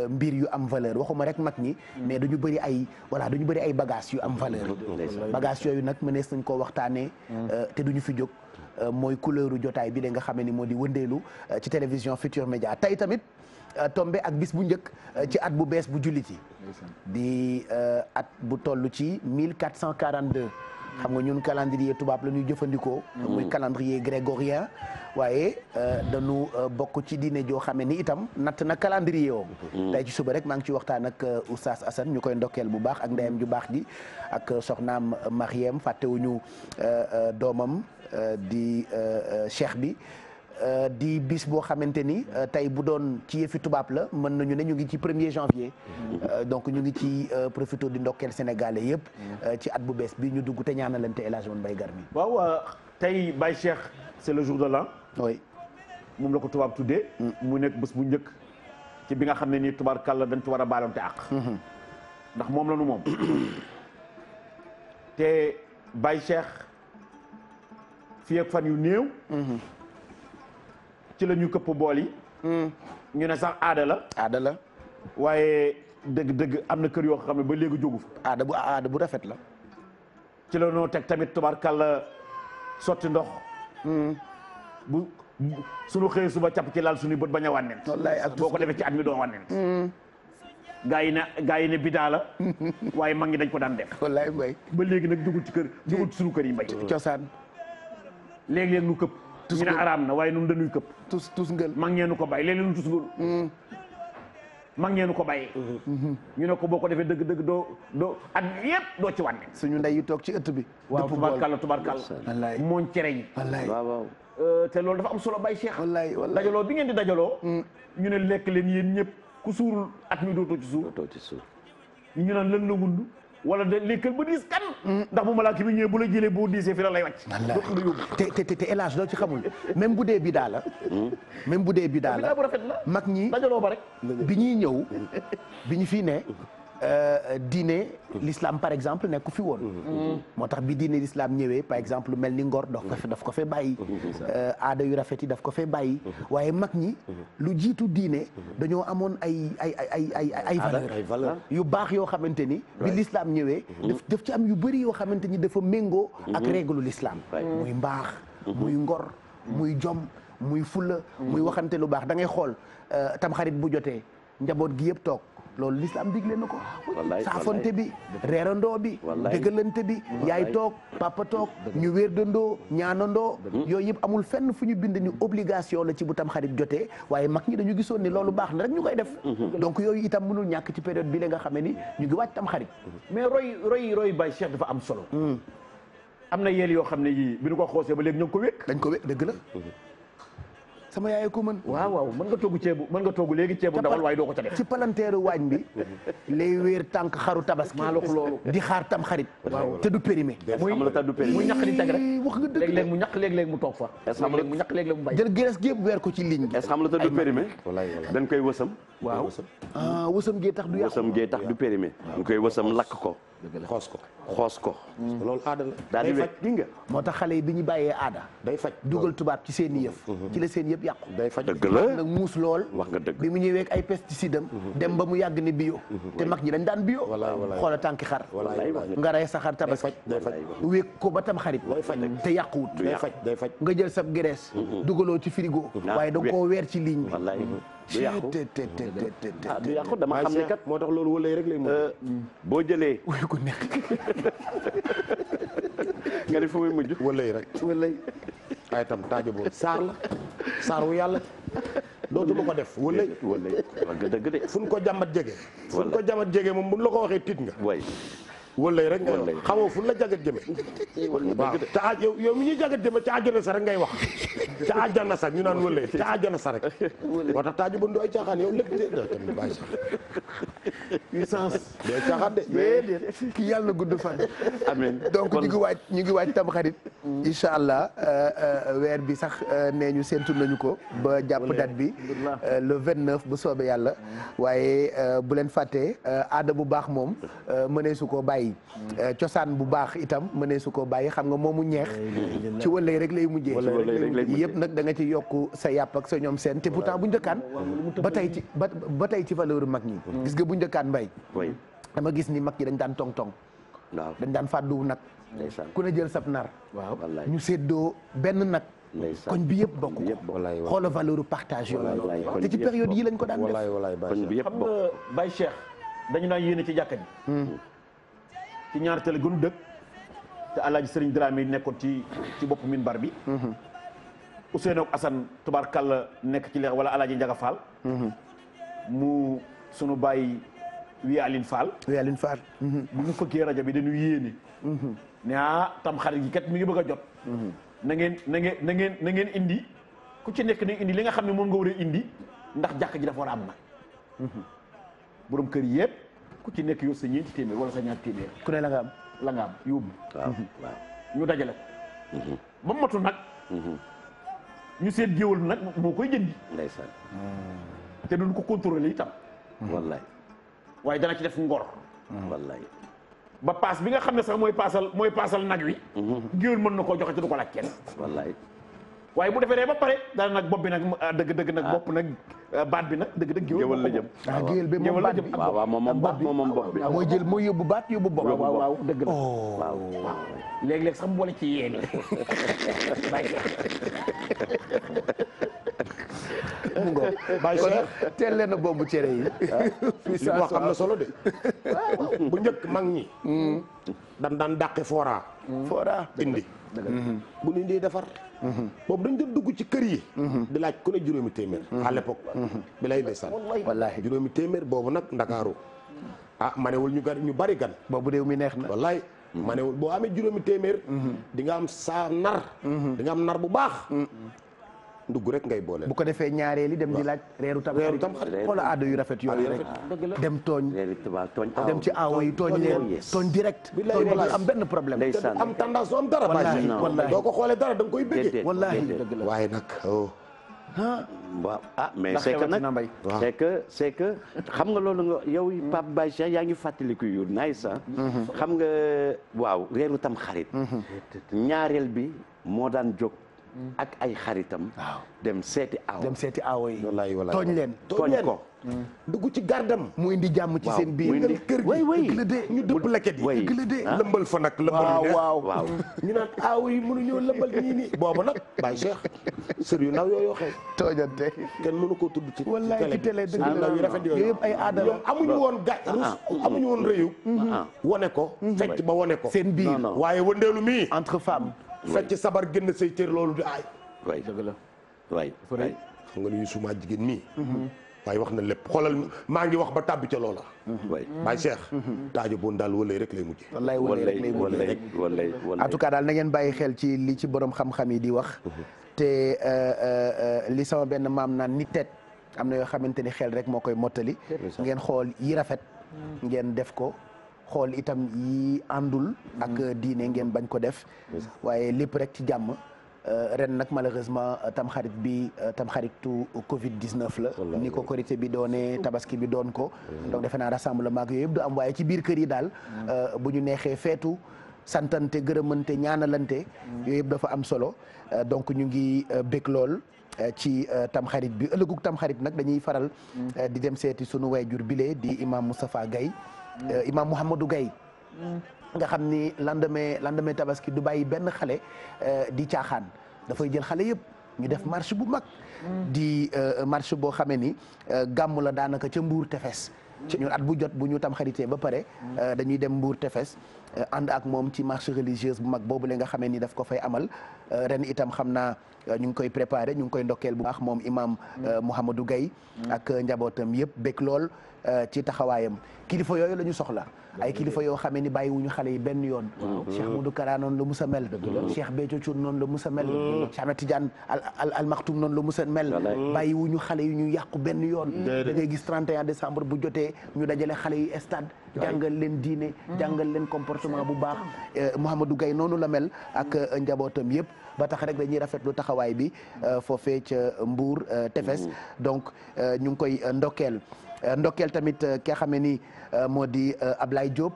mbir yu am valeur waxuma rek mag ñi mais dañu bëri ay voilà dañu bëri ay bagages yu am valeur bagages yooyu nag mënees nañ koo waxtaanee te duñu fi jóg mooy couleuru jotaay bi la nga xamee ni moo di wëndeelu ci télévision Futur Média tey tamit tombé ak bis bu njëkk ci at bu bees bu jullit yi di at bu toll ci 1442 xam nga ñun calendrier tubaab la ñuy jëfandikoo muy calendrier grégorien waaye dañu bokk ci diine joo xamee ni itam natt na calendrier woo tey ci suba rek maa ngi ci waxtaan ak oustaz Assane ñu koy ndokkeel bu baax ak ndeyam ju baax ji ak soxnaam Mariem fàttewuñu doomam di cheikh bi di bis boo xamante ni tey bu doon ci yëfi tubaab la mën nañu ne ñu ngi ci 1er janvier donc ñu ngi ci profité di ndokkeel sénégalais yëpp ci at bu bees bi ñu dugg te ñaanalante El Hadj Mbaye Garmi waaw tey Baye Cheikh c'est le jour de l'an oui moom la ko tubaab tuddee mu nekk bés bu njëkk ci bi nga xam ne nii tubaarkàlla dañ ci war a baalonte àq ndax moom la nu moom te Baye Cheikh fii ak fan yu néew ci la ñu këpp bool yi ñu ne sax aada la waaye dëgg-dëgg am na kër yoo xam ne ba léegi jógu fa aada bu rafet la ci la noo teg tamit tubaarkàlla sotti ndox bu suñu xëyee suba capp ci laal suñuy bët bañ a wànnent boo ko defee ci at mi doo wànnent gaa yi ne bidaa la waaye mag ñi dañ ko daan def wallaay mbay ba léegi nag jógul ci suñu kër yi mbay cosaan léeg-léeg nu këpp ñu ne araam na waaye nun dañuy këpp tus ngël mag ñeenu ko bàyyi léeg-léeg nu tus ngël mag ñeenu ko bàyyi ñu ne ko boo ko defee dëgg-dëgg doo at yëpp doo ci wànne suñu ndey yu toog ci ëtt bi waaw tubaarkàlla mooñ cere ñi waaw te loolu dafa am solo Baye Cheikh wallaay dajaloo bi ngeen di dajaloo ñu ne lekk leen yéen ñëpp ku suurul at mi dootoo ci suur dootoo ci suur ñu naan lën la wund wala de lekkal ba diis kan ndax bu malaaka bi ñëwee bu la jëlee boo diisee fi la lay wàcc dootu la yóbbu te élage loo ci xamul même bu dee bi daa la même bu dee bi daa la bu rafet la mag ñi dajaloo ba rek bi ñuy ñëw bi ñu fii ne diine l'islam par exemple nekku fi woon moo tax bi diine l'islam ñëwee par exemple mel ni ngor daf ko fee bàyyi aada yu rafet yi daf ko fee bàyyi waaye mag ñi lu jiitu diine dañoo amoon ay valeur yu baax yoo xamante ni bi l'islam ñëwee daf ci am yu bëri yoo xamante ni dafa méngoo ak règle l'islam muy mbaax muy ngor muy jom muy fulla muy waxante lu baax da ngay xool tamxarit bu jotee njaboot gi yëpp toog loolu l'islam digle na ko saafonte bi reerandoo bi dëggalante bi yaay toog papa toog ñu wéerdandoo ñaanandoo yooyu yëpp amul fenn fu ñu bind ni obligation la ci bu tam xarit jotee waaye mag ñi dañu gisoon ni loolu baax na rek ñu koy def donc yooyu itam mënul ñàkk ci période bi la nga xamee ni ñu ngi wàcc tam xarit mais roy Baye Cheikh dafa am solo am na yeel yoo xam ne yii bi ñu ko xoosee ba léegi ñu ngi ko wékk dañ ko wékk dëgg la sama yaay ko mën waaw mën nga togg léegi ceebu ndawal waaye doo ko ca def ci palanteeru waañ bi lay wéer tànk xaru tabaski maa la ko loolu di xaar tam xarit te du périmé muy ñaq di teg rek wax nga dëgg léeg-léeg mu ñaq léeg-léeg mu toog fa léeg-léeg mu ñaq léeg-léeg mu bay jël gées gi yëpp weer ko ci ligne bi est-ce que xam la te du périmé dañ koy wësam waaw wësam gee tax du yàqu wësam gee tax du périmé dañ koy wësam lakk ko xoos ko loolu aada la daal di faj di nga moo tax xale yi bi ñu bàyyee aada day faj dugal tubaab ci seen i yëf ci la seen yëpp yàqu day faj dëgg la nag muus lool wax nga dëgg bi mu ñëwee ak ay pesticide am dem ba mu yàgg ni bio te mag ñi dañ daan bio xoola tànki xar nga rey sa xar tabaski day faj wéeg ko ba tam xarit te yàquwut day faj nga jël sab graisse dugaloo ci frigo waaye da nga koo weer ci ligne bi du yàqu du yàqu dama xam ne kat moo tax loolu wëlay rek lay mujj boo jëlee wuyu ko nekk nga ne fu muy mujj wëlay rek wallay ay tam taajo boobu saar wu yàlla dootuma ko def wëlay wax nga dëgg de fu ñu ko jàmbat jege moom buñ la ko waxee tiit nga way wëlay rek nga wax xamoo fu la jagat jëme waaw te yow mi ñuy jagat jëme ca àjjana sa rek ngay wax ca àjjana sa ñu naan wëlay ca àjjana sa rek moo tax taaju ba du ay caaxaan yow lépp de tamit bàyyi sax puissance du ay caaxaan de kii yàlla na gudd fan amiin donc ñu ngi waaj tam xarit incha allah weer bi sax nee ñu séntu nañu ko ba jàpp date bi le 29 bu soobee yàlla waaye bu leen fàttee aada bu baax moom mënee su ko bàyyi cosaan bu baax itam mënee su ko bàyyi xam nga moomu ñeex ci wëlay rek lay mujjee yëpp nag da nga ci yokk sa yàpp ak sa ñoom seen te pourtant bu njëkkaan ba tey ci valeur mag ñi gis nga bu njëkkaan mbay dama gis ni mag ñi dañ daan tong-tong dañ daan fàddu nag ku ne jël sab nar ñu séddoo benn nag koñ bi yëpp bokk ko xoola valeur partage yooyu te ci période yi lañ ko daan def xam nga Baye Cheikh dañu naan yéene ci jàkka ji ci ñaar tele gënu dëkk te Alaaji Sëriñ Dramé nekkoon ci bopp minbar bi Ousseynou ak Assane tubaarkàlla nekk ci leex wala Alaaji Njaga Fall mu sunu bàyyi wi Aline Fall bu ñu fëkkee rajo bi dañu yéene ne tam xarit gi kat mi ngi bëgg a jot na ngeen indi ku ci nekk ni indi li nga xam ne moom nga war a indi ndax jàkk ji dafa war a am nag borom kër yëpp ku ci nekk yow sa ñeenti téeméer wala sa ñaar téeméer ku ne la nga am yóbbu ñu dajale ko ba matu nag ñu seet géwal nag moo koy jëndi ndeysaan te duñ ko contrôler itam wallaay waaye dana ci def ngor wallaay ba paas bi nga xam ne sax mooy paasal nag wi géwal mën na koo joxe te du ko laaj kenn wallaay waaye bu defee ba pare daal nag bopp bi nag dëgg nag bopp nag baat bi nag dëgg géwal la jëm géwal bi moom baat bi waaw moom bopp bi mooy jël mooy yóbbu baat yóbbu bopp waaw dëgg la waaw léeg-léeg sax mu boole ci yéene mu ngo Baye Cheikh teel leen a bombu cere yi li mu wax xam na solo de bu njëkk mag ñi dan daan dàqe fora indi bu ñu indee defar boobu dañ doon dugg ci kër yi di laaj ku ne juróomi téeméer à l'époque bi lay ndeysaan wallaahi juróomi téeméer boobu nag Ndakaaru manewul ñu bari gan boobu réew mi neex na wallaay manewul boo amee juróomi téeméer di nga am sa nar di nga am nar bu baax ndugg rek ngay boole. bu ko defee ñaareeli dem di laaj reeru tam xarit xoola aada yu rafet yooyu rek dem tooñ dem ci aawo yi tooñ leen tooñ direct tooñ du am benn problème te du am tendance du am dara wallaahi wallaahi doo ko xoolee dara da nga koy bëggee wallaahi dëgg la waaye nag waaw mais c'est que nag c'est que xam nga loolu nga yow Pape Baye Cheikh yaa ngi fàttaliku yu nice sax xam nga waaw reeru tam xarit ñaareel bi moo daan jóg ak ay xaritam dem seeti aawo yi wallaay wallaay tooñ leen tooñ ko dugg ci gardam mu indi jàmm ci seen biir kër gi dëgg la de ñu dëpp leket yi dëgg la de lëmbal fa nag lëmbal waaw ñu naan aaw yi mënuñoo lëmbal ñii nii boobu nag Baye Cheikh sër yu ndaw yooyu xew tooñante kenn mënu koo tudd ci wallaay ci télé dëgg la ndaw yu rafet yooyu yëpp ay aada la amuñu woon amuñu woon rëyu wane ko fecc ba wane ko seen biir waaye wëndeelu mii entre femmes fecc sabar génn say cër loolu di aay waay dëgg la waay xam nga ni suma jigéen mii waaye wax na lépp xoolal maa ngi wax ba tàbbi ca loola waay Baye Cheikh taajo boon daal wëlay rek lay mujje wallaay en tout cas daal na ngeen bàyyi xel ci li ci borom xam-xam yi di wax te li sama benn maam naan nit teet am na yoo xamante ni xel rek moo koy mottali ngeen xool yi rafet ngeen def ko xool itam yi àndul ak diine ngeen bañ ko def waaye lépp rek ci jàmm ren nag malheureusement tamxarit bi tamxaritu Covid 19 la ni ko korité bi doonee tabaski bi doon ko donc defe naa rassemblement ak yooyu yëpp du am waaye ci biir kër yi daal bu ñu neexee feetu santante gërëmante ñaanalante yooyu yëpp dafa am solo donc ñu ngi bég lool ci tamxarit bi ëllëgug tamxarit nag dañuy faral di dem seeti sunu waajur bile di imam Moustapha Gaye imam Mouhamadou Gaye nga xam ni lendemain tabaski du bàyyi benn xale di caaxaan dafay jël xale yëpp ñu def marche bu mag di marche boo xamee ni gàmm la daanaka ca Mbour Tefes ñun at bu jot bu ñu tam xaritee ba pare dañuy dem Mbour Tefes ànd ak moom ci marche religieuse bu mag boobu la nga xamee ni daf ko fay amal ren itam xam naa ñu ngi koy préparé ñu ngi koy ndokkeel bu baax moom imam Mouhamadou Gaye ak njabootam yëpp bég lool ci taxawaayam kilifa yooyu la ñu soxla ay kilifa yoo xamee ni bàyyiwuñu xale yi benn yoon Cheikh Modou Kara noonu la musa mel Cheikh Béthio Thioune noonu la musa mel Cheikh Ahmed Tidiane al Maktoum noonu la musa mel bàyyiwuñu xale yi ñu yàqu benn yoon da ngay gis 31 décembre bu jotee ñu dajale xale yi stade jàngal leen diine jàngal leen comportement bu baax Mouhamadou Gaye noonu la mel ak njabootam yëpp ba tax rek dañuy rafetlu taxawaay bi foofee ca Mbour Tefes donc ñu ngi koy ndokkeel tamit ki nga xam ne ni moo di Ablaye Diop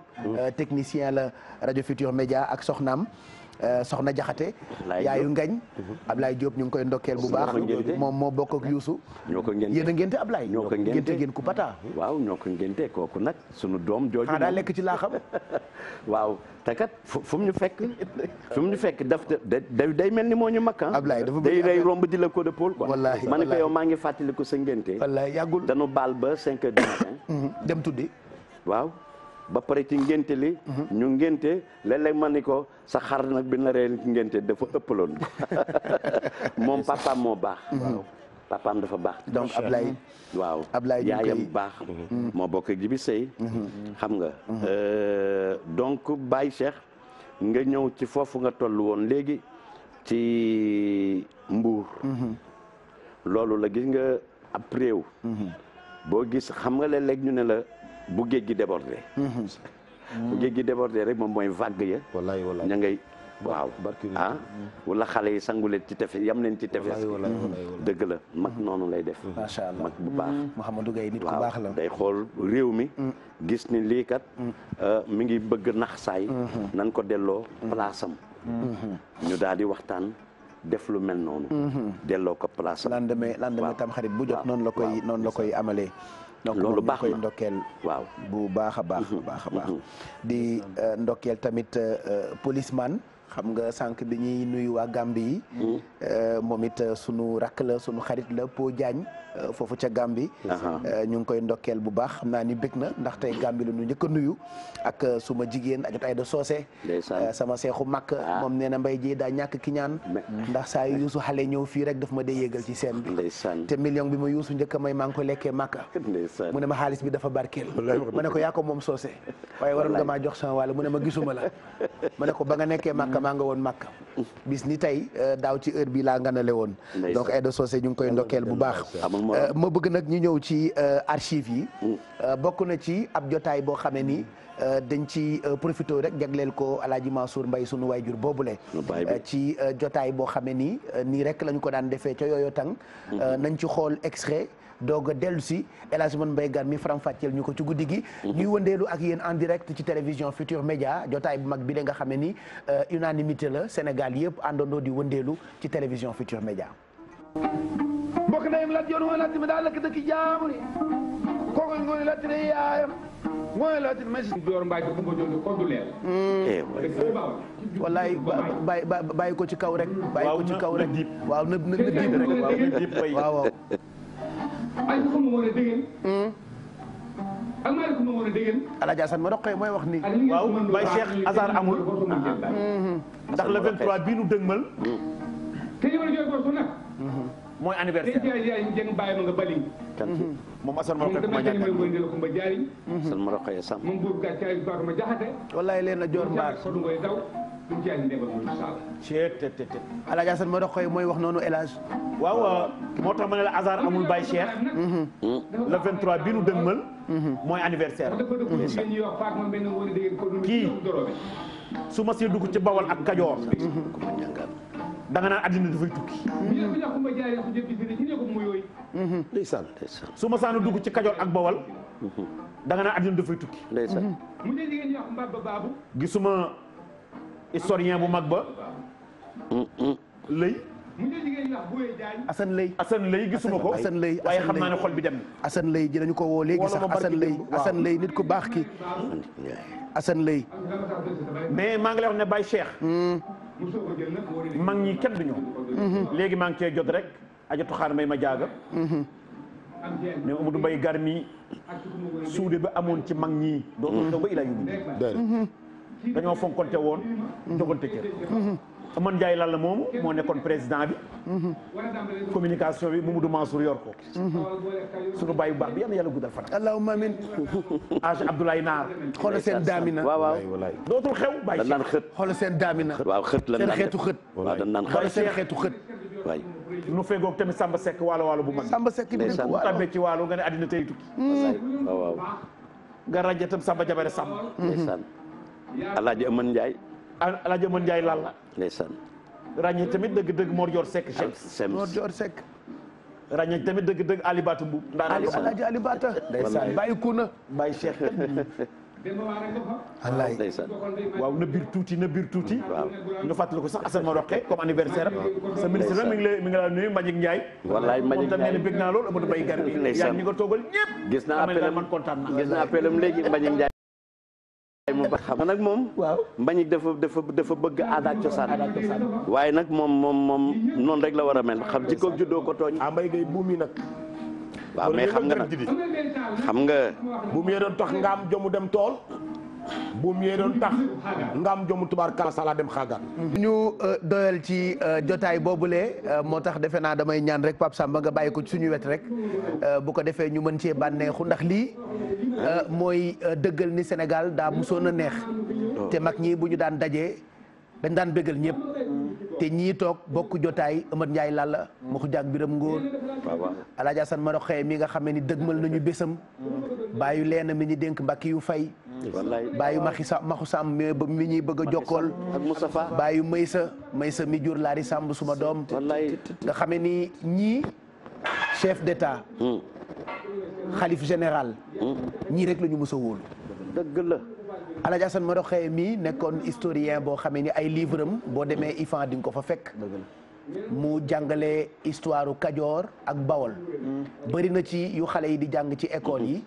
technicien la rajo Futur Média ak soxnaam soxna Jaxate yaayu ngañ Ablaye Diop ñu ngi koy ndokkeel bu baax moom moo bokk ak Youssou ñoo ko ngénte yéen a ngénte Ablaye ñoo ko ngénte ngénte ngeen ku pata waaw ñoo ko ngénte kooku nag sunu doom jooju xanaa daa lekk ci laa xam waaw te kat fu mu ñu fekk daf day mel ni moo ñu makk Ablaye dafa day rey romb di la ko de pôle quoi wallaahi ma ne ko yow maa ngi fàttaliku sa ngénte wallaahi yàggul dañu baal ba 5 heures du matin dem tuddi waaw ba pare ci ngénte li ñu ngénte léeg-léeg ma ni ko sa xar nag bi na ree ngénte dafa ëppaloon moom papaam moo baax waaw papaam dafa baax donc Ablaye waaw Ablaye yaayam baax moo bokk ak Jibi Sey xam nga donc Baye Cheikh nga ñëw ci foofu nga toll woon léegi ci Mbour loolu la gis nga ab réew boo gis xam nga léeg-léeg ñu ne la bu géej gi débordé bu géej gi débordé rek moom mooy vague ya wallaay wallaay ña ngay waaw wala xale yi sangu leen ci tefes yam leen ci tefes dëgg la mag noonu lay def macha allah mag bu baax Mouhamadou Gaye nit ku waaw baax la day xool réew mi gis ni lii kat mi ngi bëgg nax saay nan ko delloo place am ñu daal di waxtaan def lu mel noonu delloo ko place am lendemain tam xarit bu jot noonu la koy amalee donc loolu baax na koy ndokkeel waaw bu baax a baax di ndokkeel tamit policeman xam nga sànq bi ñuy nuyu waa Gambie yi moom it sunu rakk la sunu xarit la Po Diagne foofu ca Gambie ñu ngi koy ndokkeel bu baax xam naa ni bëgg na ndax tey Gambie la ñu njëkk a nuyu ak suma jigéen ajot ay da soosé sama seexu màkk moom nee na mbay ji daa ñàkk ki ñaan ndax saa yu yuusu xale ñëw fii rek daf ma dee yéegal ci seen bi te million bi ma yuusu njëkk a may maa ngi ko lekkee màkka mu ne ma xaalis bi dafa barkeel ma ne ko yaa ko moom soosé waaye waroon nga maa jox sama wàll mu ne ma gisuma la ma ne ko ba nga nekkee Makka maa nga woon Makka bis ni tey daaw ci heure bi laa nganale woon donc Aïda Socé ñu ngi koy ndokkeel bu baax ma bëgg nag ñu ñëw ci archives yi bokk na ci ab jotaay boo xamee ni dañ ci profité rek jagleel ko Alaaji Mansour Mbaye sunu waayjur boobule ci jotaay boo xamee ni nii rek lañu ko daan defee ca yooyo tang nañ ci xool extrait doog a dellu si El Hadj Mbaye Gar mi faram-fàcceel ñu ko ci guddi gi ñuy wëndeelu ak yéen en direct ci télévision Futur Média jotaay bu mag bi la nga xam ne ni unanimité la Sénégal yëpp àndandoo di wëndeelu ci télévision Futur Média. mbokk ndeyam Lat Joor mooy Lat mi daal lakk dëkk jaamu ni kooku ngoy Lat ne yaayam mooy Lat mais Joor Mbaay ko ko jox ko du leer wallaay bàyyi ko ci kaw rek bàyyi ko ci kaw rek waaw na diib rek waaw ay ko mo wona degen almay ko mo wona degen Alaaji Asan ma doxee mooy wax ni waaw Baye Cheikh hasard amul ndax le 23 bii nu dëgmal te ñu wara joy ko nak mooy anniversaire yaay jeng baye ma nga bali moom Assane ma roqee ma ñàkk ko ma jaari Assane ma roqee sam moom buur ga caay ba ma jaxate wallaay leen na joor mbaar ko ngoy daw du jaay ndebal mo sala te Alaaji Asan ma doxee mooy wax noonu El Hadj waaw moo tax ma ne la hasard amul Baye Cheikh le 23 bii nu dëgmal mooy anniversaire kii su ma see dugg ci Bawol ak Kajoor da nga naan addina dafay tukki ndeysaan su ma saanu dugg ci Kajoor ak Bawol da nga naan addina dafay tukki ndeysaan gisuma historien bu mag ba lëy Assane Lay gisuma ko waaye xam naa ne xol bi dem na Assane Lay dinañu ko woo léegi sax Assane Lay nit ku baax ki Assane Lay mais maa ngi lay wax ne Baye Cheikh mag ñi kenn du ñëw léegi maa ngi cee jot rek ajatu xaar may ma jaaga ne Amadou Mbaye Gar mi suude ba amoon ci mag ñi dootul daw ba ilaa yu dañoo fonkonte woon joxante cër Aman Ndiaye Lalla moomu moo nekkoon président bi communication bi Mamadou Mansour yor ko sunu baay bu baax bi yal na yàlla guddal fan allahumma amin Age Abdoulaye Naar xoolal seen daamina waaw dootul xew Baye dañ naan xët xoolal seen daamina waaw xët la seen xeetu xët waaw dañ naan xoolal xët seen xeetu xët waay nu fegoog tamit Samba Seck waalo bu mag Samba Seck bi ndeysaan bu tàbbee ci waalo nga ne addina tey tukki waaw nga rajo tam Samba Jabare Samb ndeysaan Alaaji Aman Ndiaye Alaaji Aman Ndiaye Lalla ndeysaan ràññee tamit dëgg-dëgg Mor Dior Seck Mor Dior Seck ràññee tamit dëgg-dëgg Ali Bata Mbuub Alaaji Ali Bata ndeysaan bàyyi ku na Baye Cheikh wallaay ndeysaan waaw na biir tuuti waaw ñu fàttali ko sax Assane ma roqee comme anniversaire sa ministre nag mi ngi la nuyu Mbagnick Ndiaye wallaay Mbagnick moom tam nee na bëgg naa loolu Amadou Mbaye Gar bi yaa ñi nga toogal ñëpp gis naa appelam man kontaan naa gis naa appelam léegi Mbagnick Ndiaye mu ba xam nag moom waaw Mbagnick dafa bëgg aada ak cosaan waaye nag moom noonu rek la war a mel xam ci ko juddoo ko tooñ Mbaye Gueye buum yi nag waaw mais xam nga nag xam nga buum yee doon tax nga am jomu dem tool buum yee doon tax nga am jomu tubaar kaasala dem xaagaan ñu doyal ci jotaay boobule moo tax defe naa damay ñaan rek Pape Samba nga bàyyi ko ci suñu wet rek bu ko defee ñu mën cee bànneexu ndax lii mooy dëggal ni Sénégal daa musoon a neex te mag ñi bu ñu daan dajee dañ daan bégal ñëpp te ñii toog bokk jotaay Amadou Ndiaye Lalla ma ko jàg Biram Ngóor Alaaji Asan ma roxee mi nga xam ne ni dëgmal nañu bésam bàyyu leena mi ñu dénk mbakki yu fay bàyyu maxu Samb mi ñuy bëgg a jokkool ak Moustapha bàyyu Maysa mi jur Laari Samb suma doom nga xam ne ni ñii chef d'état xalif général ñii rek la ñu mës a wóolu dëgg la Alaaji Asan ma roxee mi nekkoon historien boo xamee ni ay livre am boo demee IFAN di nga ko fa fekk mu jàngale histoire u Kajoor ak Bawol bëri na ci yu xale yi di jàng ci école yi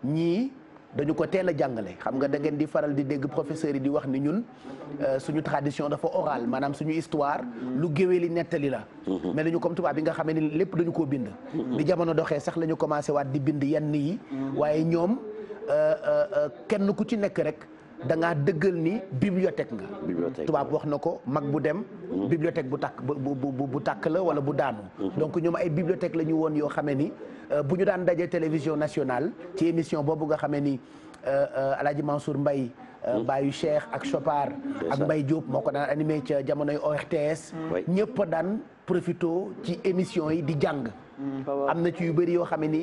ñii dañu ko teel a jàngale xam nga da ngeen di faral di dégg professeurs yi di wax ni ñun suñu tradition dafa oral maanaam suñu histoire lu géwél li nettali la mais dañu comme tubaab bi nga xamee ni lépp dañu koo bind di jamono doxee sax la ñu commencé waat di bind yenn yi waaye ñoom kenn ku ci nekk rek da ngaa dëggal ni bibliothèque nga tubaab wax na ko mag bu dem bibliothèque bu tàkk bu tàkk la wala bu daanu donc ñoom ay bibliothèque la ñu woon yoo xamee ni bu ñu daan dajee télévision nationale ci émission boobu nga xamee ni Alaaji Mansour Mbaye Bayu Cheikh ak Chopard ak Mbaye Diop moo ko daan animé ca jamonoy ORTS ñëpp daan profito ci émission yi di jàng am na ci yu bëri yoo xam ne ni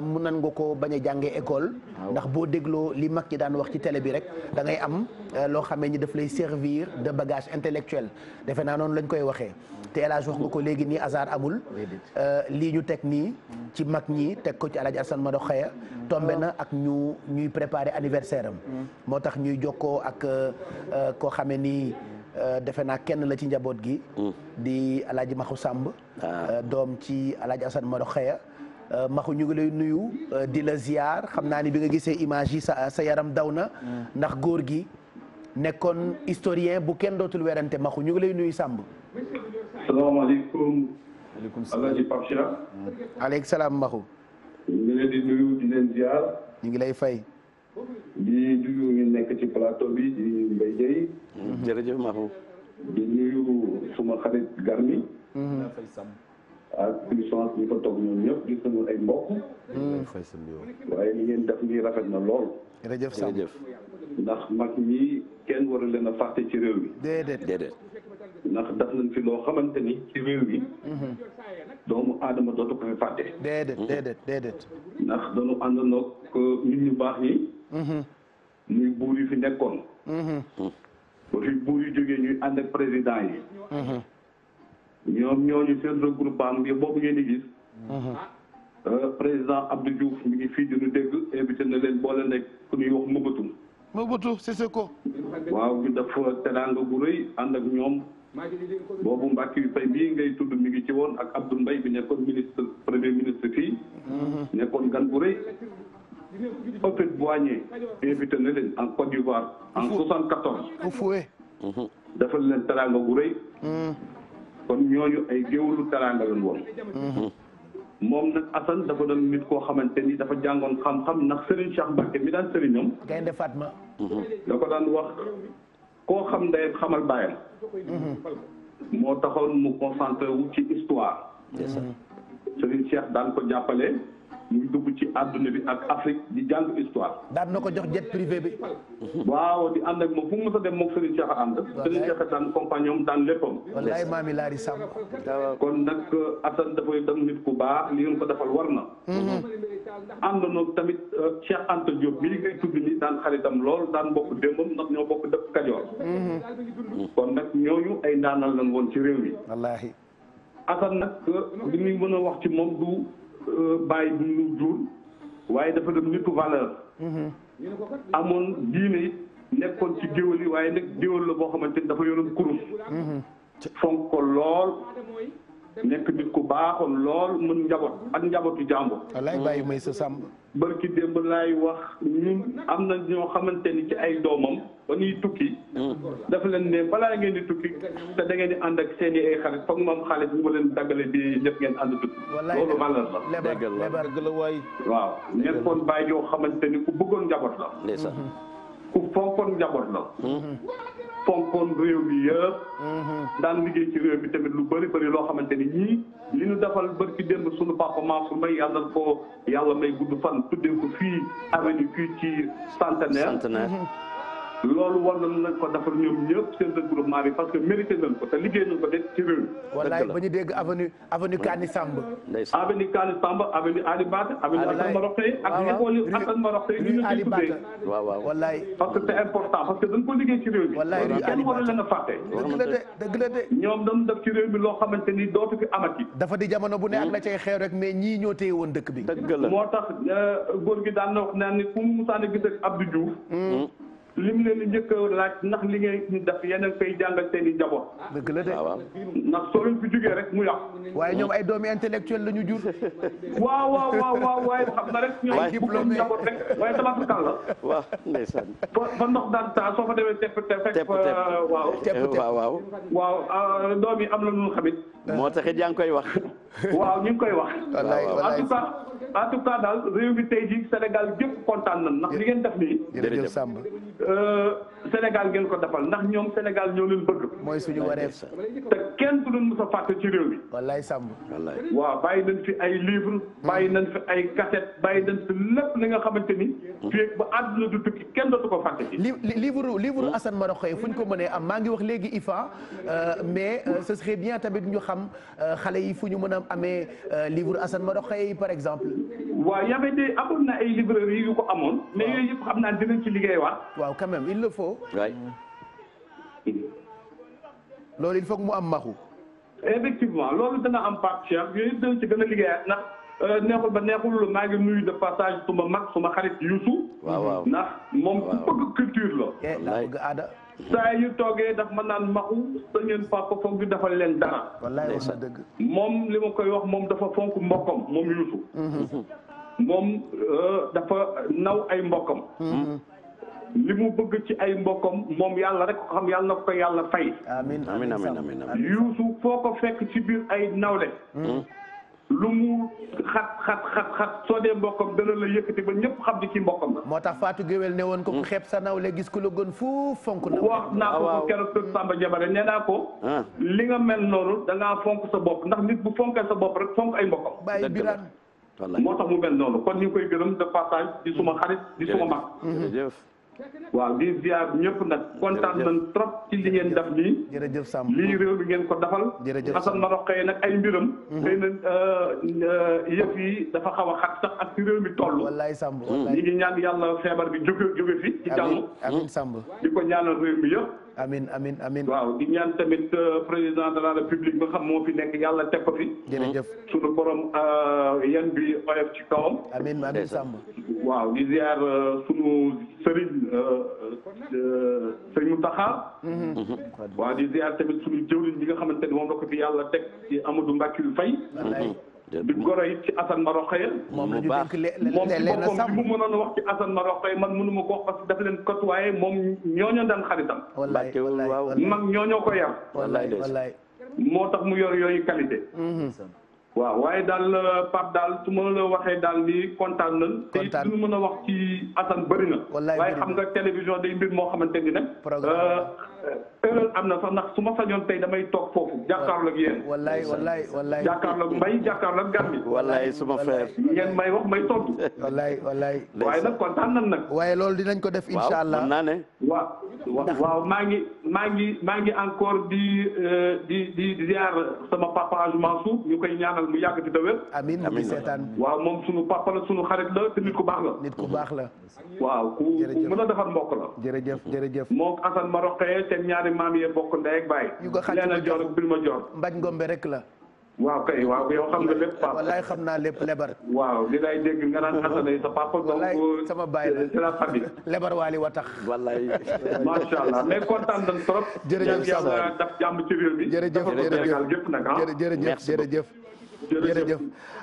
mun nan nga ko bañ a jàngee école ndax boo dégloo li mag ñi daan wax ci télé bi rek da ngay am loo xam ne ni daf lay servir de bagage intellectuel defe naa noonu lañ koy waxee te El Hadj wax nga ko léegi nii hasard amul lii ñu teg nii ci mag ñi teg ko ci El Hadj Assane Mado Xaya tombé na ak ñuy préparer anniversaire am moo tax ñuy jokkoo ak koo xamee ni defe naa kenn la ci njaboot gi di El Hadj Maxu Samb doom ci El Hadj Assane Mado Xaya Maxu ñu ngi lay nuyu di la ziar xam naa ni bi nga gisee image yi sa yaram daw na ndax góor gi nekkoon historien bu kenn dootul werante Maxu ñu ngi lay nuyu Samb salaamaaleykum. Alaaji Pape Cheikh. aleykum salaam Maxu. ñu ngi leen di nuyu di leen ziar. ñu ngi lay fay. di nuyu ñu nekk ci plateau bi di Mbaye Dieye. jërëjëf Maxu. di nuyu suma xarit Garmi. ak puissance ñu ko toog ñoom ñëpp di sunu ay mbokk. waaye li ngeen def nii rafet na lool. jërëjëf Samb ndax mag ñi kenn waru leen a fàtte ci réew mi. déedéet. ndax def nañ fi loo xamante ni ci réew mi. doomu aadama dootu ko fi fàtte. déedéet. ndax dañu àndandoo ak nit ñu baax ñi. muy buur yi fi nekkoon. ba fi buur yi jógee ñuy ànd ak président yi. ñoom ñooñu seen regroupement bi boobu ngeen di gis. président Abdou Diouf mi ngi fii di ñu dégg invité na leen boole nekk ku ñuy wax Mobutu Seseko. waaw ñu def teraanga bu rëy ànd ak ñoom. boobu Mbacke Faye bii ngay tudd mi ngi ci woon ak Abdoul Mbaye bi nekkoon premier ministre fii. nekkoon gan bu rëy. Houphouët-Boigny invité na leen en Côte d'Ivoire en 74. defal leen teraanga bu rëy. kon ñooñu ay géwlu teraanga lañ woon. moom nag Assane dafa doon nit koo xamante ni dafa jàngoon xam-xam ndax Serigne Cheikh Mbacke mi daan sëriñam. Gaynde Fatma. da ko daan wax koo xam ndeyam xamal baayam. moo taxoon mu concentré wu ci histoire. Serigne Cheikh daan ko jàppale muy dugg ci àdduna bi ak Afrique di jàng histoire. daan na ko jox jet privé bi. waaw di ànd ak moom fu mu mës a dem moom Serigne Cheikh a ànd. Serigne Cheikh daan compagnon daan léppam. wallaay maami laari Samb. kon nag Assane dafay dem nit ku baax li ngeen ko defal war na. ànd na tamit Cheikh Anta Diop bii ngay tudd ni daan xaritam lool daan bokk démbam ndax ñoo bokk dëkk Kajoor. kon nag ñooñu ay ndaanal lañ woon ci réew mi. wallaahi. Assane nag li muy mën a wax ci moom du bàyyi bu ñu jur waaye dafa dem nitu valeur. amoon diine it nekkoon ci géwël yi waaye nag géwël la boo xamante ni dafa yoroon kurus. fonk ko lool. nekk nit ku baaxoon lool mën njaboot ak njabootu jàmbur. wallaay bàyyi may sa Samb. barki démb laay wax ñun am na ñoo xamante ni ci ay doomam ba ñuy tukki. dafa leen ne balaa ngeen di tukki te da ngeen di ànd ak seen i ay xarit foog moom xaalis bu ma leen daggale di def ngeen ànd tukki. loolu valeur la. lebar la waay. waaw nekkoon bàyyi yoo xamante ni ku bëggoon njaboot la. ku fonkoon njaboot la. fonkoon réew mi yëpp. daan liggéey ci réew mi tamit lu bëri loo xamante ni ñii li ñu defal bërki démb suñu papa Mansour Mbaye yàlla ko yàlla may gudd fan tuddee ko fii avenue fii ci centenaire. loolu war nañ ko defal ñoom ñëpp seen regroupement bi parce que mérité nañ ko te liggéey nañ ko de ci réew mi. wallaay ba ñu dégg avenue Kani Samb. avenue Kani Samb avenue Ali Bate. avenue Assane Maroxé ak école yi Assane Maroxé yi ñu ngi tuddee. waaw wallaay. parce que c'est important parce que dañ ko liggéey ci réew mi. wallaay kenn waru leen a fàtte. dëgg la de. ñoom dañu def ci réew mi loo xamante ni dootu fi amati. dafa di jamono bu ne ak la cay xew rek mais ñii ñoo téye woon dëkk bi. dëgg la moo tax góor gi daan na wax naan ni fu mu musaan a gis ak Abdou Diouf. li mu leen di njëkk a laaj ndax li ngay def yeneen koy jàngal seen i njaboot. dëgg la de. ndax soo leen fi jógee rek mu yàq. waaye ñoom ay doomi intellectuel la ñu jur. waaw waaye xam na rek. ay ñoom bëggoon njaboot rek waaye tabax kan la. waaw ndeysaan. fa ndox daan taa soo fa demee tepp waaw. waaw. waaw doom yi am na lu xamit moo taxit yaa ngi koy wax. waaw ñu ngi koy wax. wallaay wallaay en tout cas daal réew mi tey jii Sénégal gépp kontaan nañ ndax li ngeen def nii. jërëjëf Samb. Sénégal ngeen ko defal ndax ñoom Sénégal ñoo leen bëgg. mooy suñu wareef. te kenn du leen mës a fàtte ci réew mi. wallaay Samb. wallaay. waaw bàyyi nañ fi ay livre bàyyi nañ fi ay cassette bàyyi nañ fi lépp li nga xamante ni. fii ba àdduna du tukki kenn dootu ko fàtte ci. livre Assane Maroxoye fu ñu ko mënee am maa ngi wax léegi IFA mais ce serait bien tamit ñu xam xale yi fu ñu mën a amee livre Assane Maroxoye yi par exemple. waaw y avait des amoon na ay librairies yu ko amoon. mais yooyu yëpp xam naa dinañ ci liggéeywaat. waaw quand même il le faut. waay. loolu il faut que mu am maxu. effectivement loolu dana am Pape Cheikh yooyu dinañ ci gën a liggéeyaat ndax neexul ba neexul maa ngi nuyu de passage suma mag suma xarit Youssou. waaw waaw ndax moom ku bëgg culture la. daa bëgg aada. saa yu toogee daf ma naan maxu sa ngeen papa foog ñu defal leen dara. wallaay wax na dëgg. moom li ma koy wax moom dafa fonk mbokkam moom Youssou. moom dafa naw ay mbokkam. li mu bëgg ci ay mbokkam moom yàlla rek ko xam yàlla na ko yàlla fay. amiin amiin amiin amiin. Youssou foo ko fekk ci biir ay nawle. lu mu xat soo dee mbokkam dana la yëkkati ba ñëpp xam ni ci mbokkam la. moo tax Fatou Guewel ne woon ko ku xeeb sa nawle gis ku la gën fu fonk na. wax naa ko keroog kër Samba Jabare nee naa ko. li nga mel noonu da ngaa fonk sa bopp ndax nit bu fonkee sa bopp rek fonk ay mbokkam. bàyyi biraan. moo tax mu mel noonu kon ñu ngi koy gërëm de passage di suma xarit di suma mag. jërëjëf. waaw di ziar ñëpp nag kontaan nañ trop ci li ngeen def nii. jërëjëf Samb lii réew mi ngeen ko defal. jërëjëf Assane Maroxoye nag ay mbiram. xëy na yëf yi dafa xaw a xat sax ak ci réew mi toll. wallaay Samb ñi ngi ñaan yàlla feebar bi jóge fi ci jàmm. amiin Samb. di ko ñaanal réew mi yëpp. amiin. waaw di ñaan tamit président de la république nga xam moo fi nekk yàlla teg ko fi. jërëjëf sunu borom yan bi oyof ci kawam. amiin Samb. waaw di ziar sunu sëriñ Mountakha. waaw di ziar tamit sunu jëwriñ bi nga xamante ni moom la ko fi yàlla teg ci Amadou Mbacke Faye. di goro it ci Assane Maroxoye. moom la ñu dénk moom ci leen boppam Samb. bi mu mënoon a wax ci Assane Maroxoye man mënu ma ko wax parce que dafa leen côtoyé moom ñooñu daan xaritam. wallaay mag ñooñoo ko yar. wallaay. moo tax mu yor yooyu qualité. waaw waaye daal Pape daal su ma la waxee daal ni kontaan nañ. te it lu mën a wax ci Assane bëri na. waaye xam nga télévision day mbir moo xamante ni nag. erreur am na sax ndax su ma sañoon tey damay toog foofu jàkkaarloog yéen. wallaay. jàkkaarloog mbay jàkkaarloog gan bi. wallaay suma frère. ngeen may wax may tontu. wallaay. waaye nag kontaan nañ nag. waaye loolu dinañ ko def incha allah waaw mën naa ne. waaw maa ngi encore di ziar sama papa Hadj Mansour ñu koy ñaanal mu yàgg fi dawér. amiin mu ngi seetaan. waaw moom sunu papa la sunu xarit la te nit ku baax la. nit ku baax la. waaw ku mën a defar mbokk la. jërëjëf. moom Assane Maroxoye seen ñaari maam yee bokk ndey ak baay. yu ko xaj Leena Joor ak Birima Joor. Mbaj Ngombe rek la. waaw kay waaw yow xam nga lépp papa. wallaay xam naa lépp lebar. waaw li lay dégg nga naan Assane sa papa. wallaay sama baay la c'est la famille. lebar waali wa tax. wallaay. macha allah mais kontaan nañ trop. jërëjëf yàlla daf jàmm ci réew mi. jërëjëf.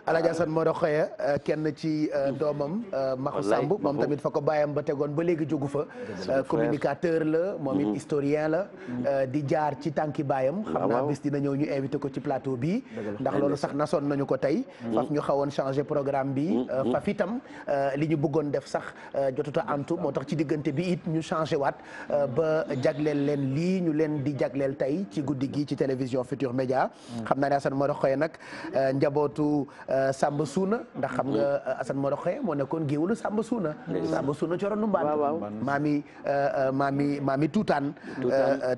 Alaaji Assane Maroxoye kenn ci doomam Maxu Samb moom tamit fa ko bàyyam ba tegoon ba léegi jógu fa communicateur la moom it historien la di jaar ci tànki baayam xam naa bis dina ñëw ñu invité ko ci plateau bi ndax loolu sax nasoon nañu ko tey faf ñu xawoon changé programme bi faf itam li ñu bëggoon def sax jotuta antu moo tax ci diggante bi it ñu changé waat ba jagleel leen lii ñu leen di jagleel tey ci guddi gi ci télévision Futur Média xam naa ne Assane Maroxoye nag njabootu Samba Suuna ndax xam nga Assane Maroxoye moo nekkoon géewulu Samba Suuna Samba Suuna coronu mbaan maami tuutaan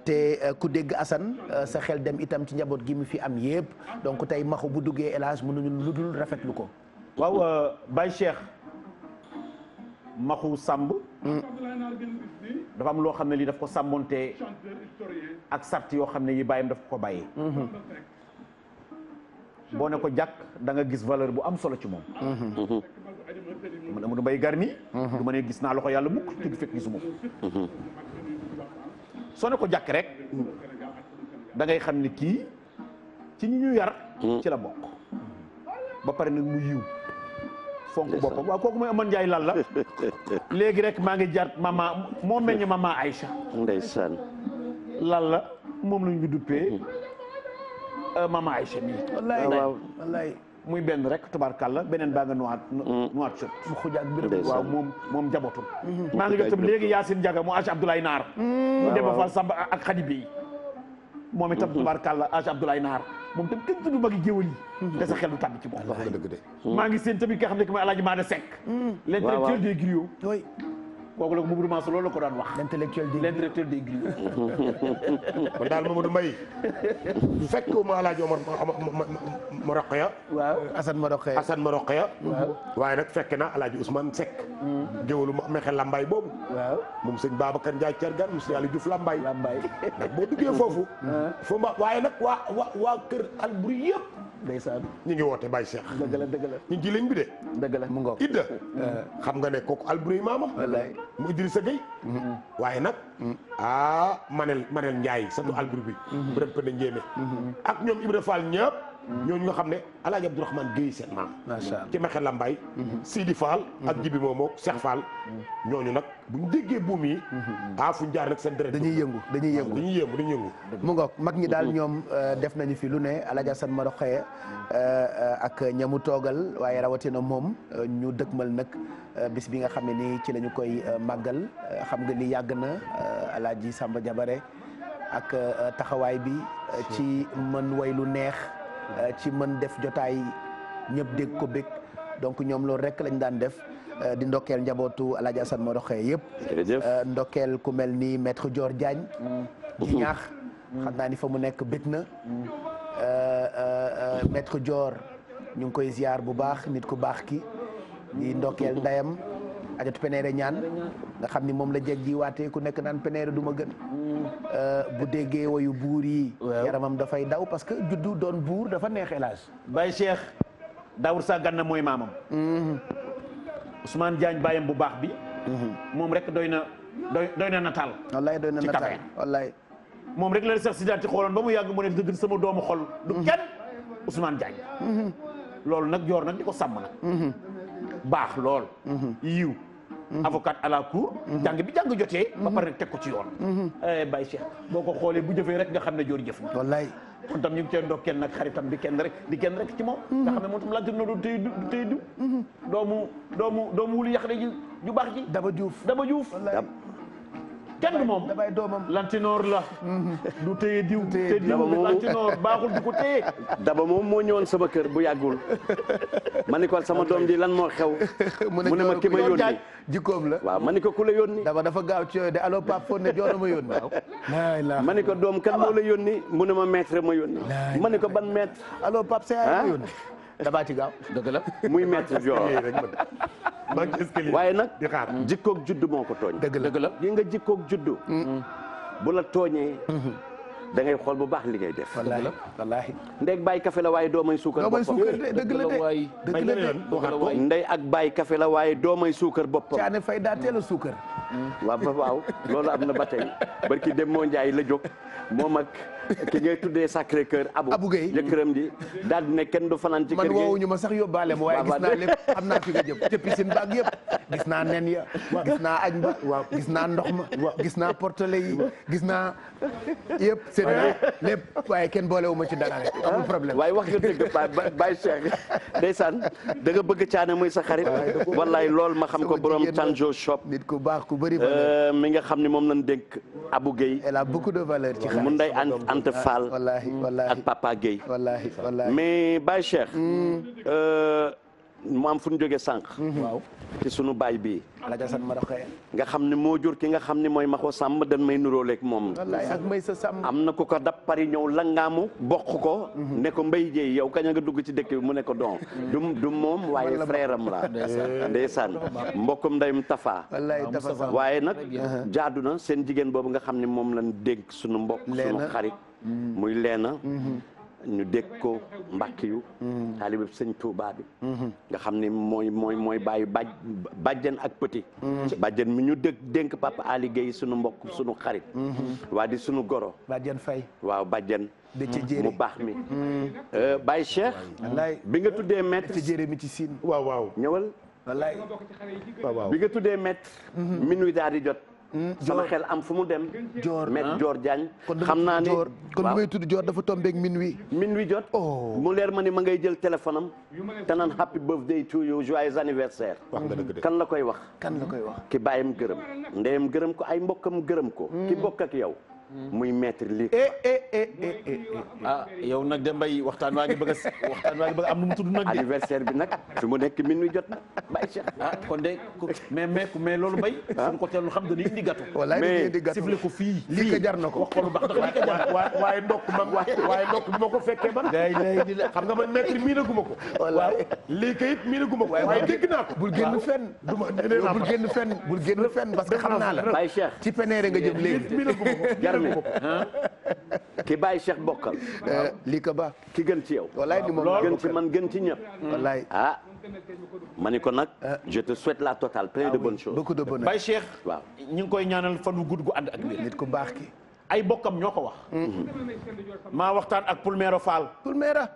te ku dégg Assane sa xel dem itam ci njaboot gi mu fi am yëpp donc tey maxu bu duggee élage mënuñu lu dul rafetlu ko waaw Baye Cheikh maxu Samb dafa am loo xam ne lii daf ko sàmmonte ak sart yoo xam ne yi bàyyam daf ko bàyyi boo ne ko jàkk da nga gis valeur bu am solo ci moom mu ne Amadou Mbaye Garmi du ma ne gis naa loxo yàlla mukk te du fekk gisuma ko soo ne ko jàkk rek da ngay xam ne kii ci ñi ñu yar ci la bokk ba pare nag mu yiw fonk boppam waaw kooku mooy Amadou Ndiaye lan la léegi rek maa ngi jar mama moo meññ mama Aïcha ndeysaan lan la moom lañu duppee Mama Aïcha mi wallaay waaw. wallaay muy benn rek tubaarkàlla beneen baa nga nuwaat sot mu xujaak biram waaw moom njabootum maa ngi jot tam léegi Yacine Diaga mu Aji Abdoulaye Naar mu Demba Fall Samba ak Khady Bey moom itam tubaarkàlla Aji Abdoulaye Naar moom tam kenn tudd magi géwël yi te sa xel du tàbbi ci moom wax nga dëgg de. maa ngi seen tamit ki nga xam ne que mooy Alaaji Maada Seck l'intellectuel des griots oui kooku la ko Mamadou Mansour loolu la ko daan wax l'intellectuel des l'intellectuel des griots man daal Mamadou Mbaye bu fekk ma Alaaji Omar ma Roqeya waaw Assane Maroxe Assane ma Roqeya waaye nag fekk na Alaaji Ousmane Seck géwalu ma mexe Lambaay boobu waaw moom sëñ Babacar Ndiaye Thiergane monsieur Aliou Diouf Lambaay Lambaay nag boo duggee foofu foo ma waaye nag waa kër Alboury yëpp ndeysaan ñu ngi woote Baye Cheikh dëgg la dëgg la ñu ngi ci ligne bi de dëgg la mu ngoog Idda xam nga ne kooku Alboury maamam wallaay mu Idrissa Gueye waaye nag Manel Ndiaye satu Alboury bi bu dem pënde njéemé ak ñoom Ibra Fall ñëpp ñooñu nga xam ne Alaaji Abdourahmane Gueye seen maam macha allah ci Mexe Lambaay Sidi Fall ak Jibi Moomoo Cheikh Fall ñooñu nag buñ déggee buum yi fuñ jaar nag seen deret dañuy yëngu mu ngoog mag ñi daal ñoom def nañu fi lu ne Alaaji Assane Maroxe ak ñamu toogal waaye rawatina moom ñu dëkkmal nag bis bi nga xam ne nii ci lañu koy màggal xam nga ni yàgg na Alaaji Samba Jabare ak taxawaay bi ci mën way lu neex ci mën def jotaay ñëpp dégg ko bég donc ñoom loolu rek lañ daan def di ndokkeel njabootu Alaaji Assane Maroxe yëpp ndokkeel ku mel ni maître Dior Diagne ji ñaax xam naa ni fa mu nekk bég na maître Dior ñu ngi koy ziar bu baax nit ku baax ki di ndokkeel ndayam ajatu peneere ñaan nga xam ni moom la jeg ji waatee ku nekk naan peneere du ma gën bu déggee woyu buur yi yaramam dafay daw parce que juddu doon buur dafa neex élage Baye Cheikh Daour Sa Ganna mooy maamam Ousmane Diagne bàyyam bu baax bi moom rek doy na nataal wallaay doy na nataal wallaay moom rek la Cheikh Sidaati xooloon ba mu yàgg mu ne dëgg sama doomu xol du kenn Ousmane Diagne loolu nag joor nag di ko sàmm nag baax lool yiw avocat à la cour jàng bi jàng jotee ba pare rek teg ko ci yoon Baye Cheikh boo ko xoolee bu jëfee rek nga xam ne joor jëf na wallaay kon tam ñu ngi cee ndokkeel nag xaritam di kenn rek ci moom nga xam ne moom tam lanti na du tey du doomu wulu yax ju baax ji Daba Diouf kenn du moom damay doomam lantinoor la du téye diw te diw bi lantinoor baaxul du ko téye Daba moom moo ñëwoon sama kër bu yàggul ma ni ko sama doom ji lan moo xew mu ne ma ki ma yónni jikkoom la waaw ma ni ko ku la yónni Daba dafa gaaw ci yooyu de allo Pape Fone ne joona ma yónni ma ni ko doom kan moo la yónni mu ne ma maître ma yónni ma ni ko ban maître allo Pape Seye ma yónni Daba ci gaaw dëgg la muy maître Dior waaye nag jikkoog juddu moo ko tooñ dëgg la yi nga jikkoog juddu bu la tooñee da ngay xool bu baax li ngay def wallaahi ndey ak bàyyi café la waaye doomay suukar boppam dëgg la de ndey ak bàyyi café la waaye doomay suukar boppam caane fay daa teel a suukar waaw loolu am na ba tey barki dem moo njaay la jóg moom ak ki ngay tuddee Sacré Cœur Abou Gueye jëkkëram ji daal di ne kenn du fanaan ci kër gi man woowuñu ma sax yóbbaale ma waaye gis naa lépp xam naa fi nga jëm ca piscine baag yëpp gis naa nen ya gis naa añ ba gis naa ndox ma gis naa portele yi gis naa yëpp c'est lépp waaye kenn boolewu ma ci dara rek amul problème waaye wax nga dëgg Baye Cheikh ndeysaan da nga bëgg caane muy sa xarit wallaay lool ma xam ko borom Tanjo shop nit ku baax ku bëri valeur mi nga xam ne moom lañ dénk Abou Gueye elle a beaucoup de valeur ci xarit mu nday Anta Fall wallaahi ak Papa Gueye wallaahi mais Baye Cheikh mu am fu ñu jógee sànq waaw ci sunu baay bi Alaaji Assane Maroxe nga xam ne moo jur ki nga xam ne mooy Maxo Samb dañ may nuróoleeg moom wallaay ak may sa sàmm am na ku ko dab pari ñëw langaamu bokk ko ne ko mbay jeey yow kañ nga dugg ci dëkk bi mu ne ko don du moom waaye frère am la ndeysaan mbokkum ndeyum Tafa waaye nag jaadu na seen jigéen boobu nga xam ne moom lañ dégg sunu mbokk sunu xarit muy leena ñu dégg ko mbàkk yu taalibe sëñ Touba bi nga xam ne mooy bàyyi bàjjen ak petit bàjjen mi ñu dénk Papa Ali Gueye sunu mbokk sunu xarit waa di sunu goro bàjjen Fay waaw bàjjen mu baax mi Baye Cheikh wallaay bi nga tuddee maître ci jëré mi ci siin waaw ñëwal wallaay bi nga tuddee maître minuit daal di jot sama xel am fu mu dem. Dior Maître Dior Diagne. xam naa ni kon bu may tudd Dior dafa tombeeg minuit. minuit jot. mu leer ma ni ma ngay jël téléphone am. te naan happy birthday to you joyeux anniversaire. wax nga dëgg de. kan la koy wax. kan la koy wax. ki bàyyam gërëm. ndeyam gërëm ko ay mbokkam gërëm ko. ki bokk ak yow. muy maître lii. ah yow nag de Mbaye waxtaan waa ngi bëgg a am nu mu tudd nag. anniversaire bi nag fi mu nekk minuit jot na Baye Cheikh. ah kon de mais loolu Mbaye. suñu ko teelul xam dañuy indi gâteau. wallaay dañuy indi gâteau sifle ko fii. lii ka jar na ko wax ko lu baax ndax lii ka jar. waaye ndokk bi ma ko fekkee man. xam nga man maître miinaguma ko. wallaay lii kayit miinaguma ko. waaye dégg naa ko. bul génn fenn. bul génn fenn parce que xam naa la. Baye Cheikh ci peneere nga jëm léegi. miinaguma ko. Garmi ki Baye Cheikh bokkal. lii ka ba. ki gën ci yow. wallaay ni moom gën ci man gën ci ñëpp. wallaay. ah ma ni ko nag. je te souhaite la totale plein de bonnes choses. beaucoup de bonheur. Baye Cheikh. waaw ñu ngi koy ñaanal fan wu gudd gu ànd ak wér. nit ku baax ki. ay bokkam ñoo ko wax. maa waxtaan ak Pulmeero Fall. Pulmeera.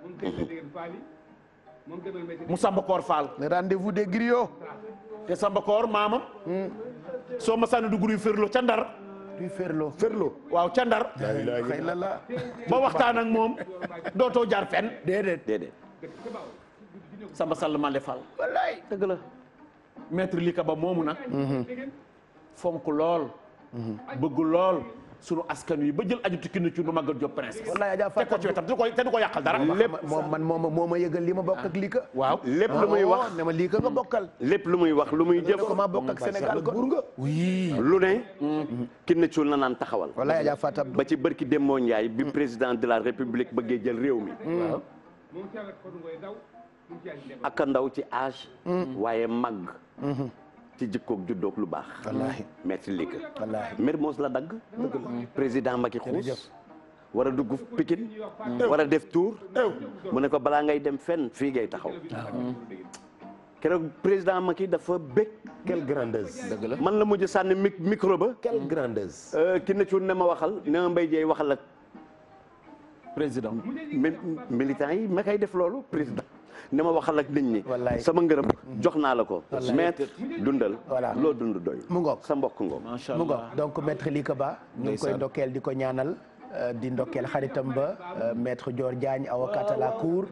mu Sambakoor Fall. le rendez-vous des griots. te Sambakoor maamam. soo ma sànni dugg yu firlo ca Ndar. du ferlo. waaw ca Ndar. xëy na la. ba waxtaan ak moom dootoo jaar fenn. déedéet. Samba Sall Male Fall. wallaay. dëgg la. maître Lika Ba moomu nag. fonk lool. bëgg lool sunu askan wi ba jël aju tukki na ci nu Maguette Diop princesse. wallaay Adja teg ko ci wetam te du ko yàqal dara. lépp moo ma yëgal li ma bokk ak Lika. waaw lépp lu muy wax ne ma Lika nga bokkal. lépp lu muy wax lu muy jëf. ko ma bokk ak Sénégal ko buur nga. oui. lu ne. ki ne cuul na naan taxawal. wallaay Adja Fatab. ba ci bërki Demba Ndiaye bi président de la république bëggee jël réew mi. ak ndaw ci âge. waaye màgg. ci jikkoog juddoog lu baax. wallaahi maître Lika. wallaahi. Mermoz la dagg. président Macky xuus. war a dugg Pikine. war a def tour. mu ne ko balaa ngay dem fenn fii ngay taxaw. keroog président Macky dafa bëgg. quelle grandeuse. dëgg la man la mujj sànni micro ba. quelle grandeuse. ki ne cuun ne ma waxal ne ma Mbaye Dieye waxal ak président. militant yi ma koy def loolu président. ne ma waxal ak nit ñi. wallaay. sama ngërëm jox naa la ko. wallaay. maître dundal. voilà loo dund doy. mu ngoog sa mbokk ngoog. macha mu ngoog allah donc maître Lika Ba. ñu ngi koy ndokkeel di ko ñaanal. di ndokkeel xaritam ba maître Dior Diagne avocat à la cour.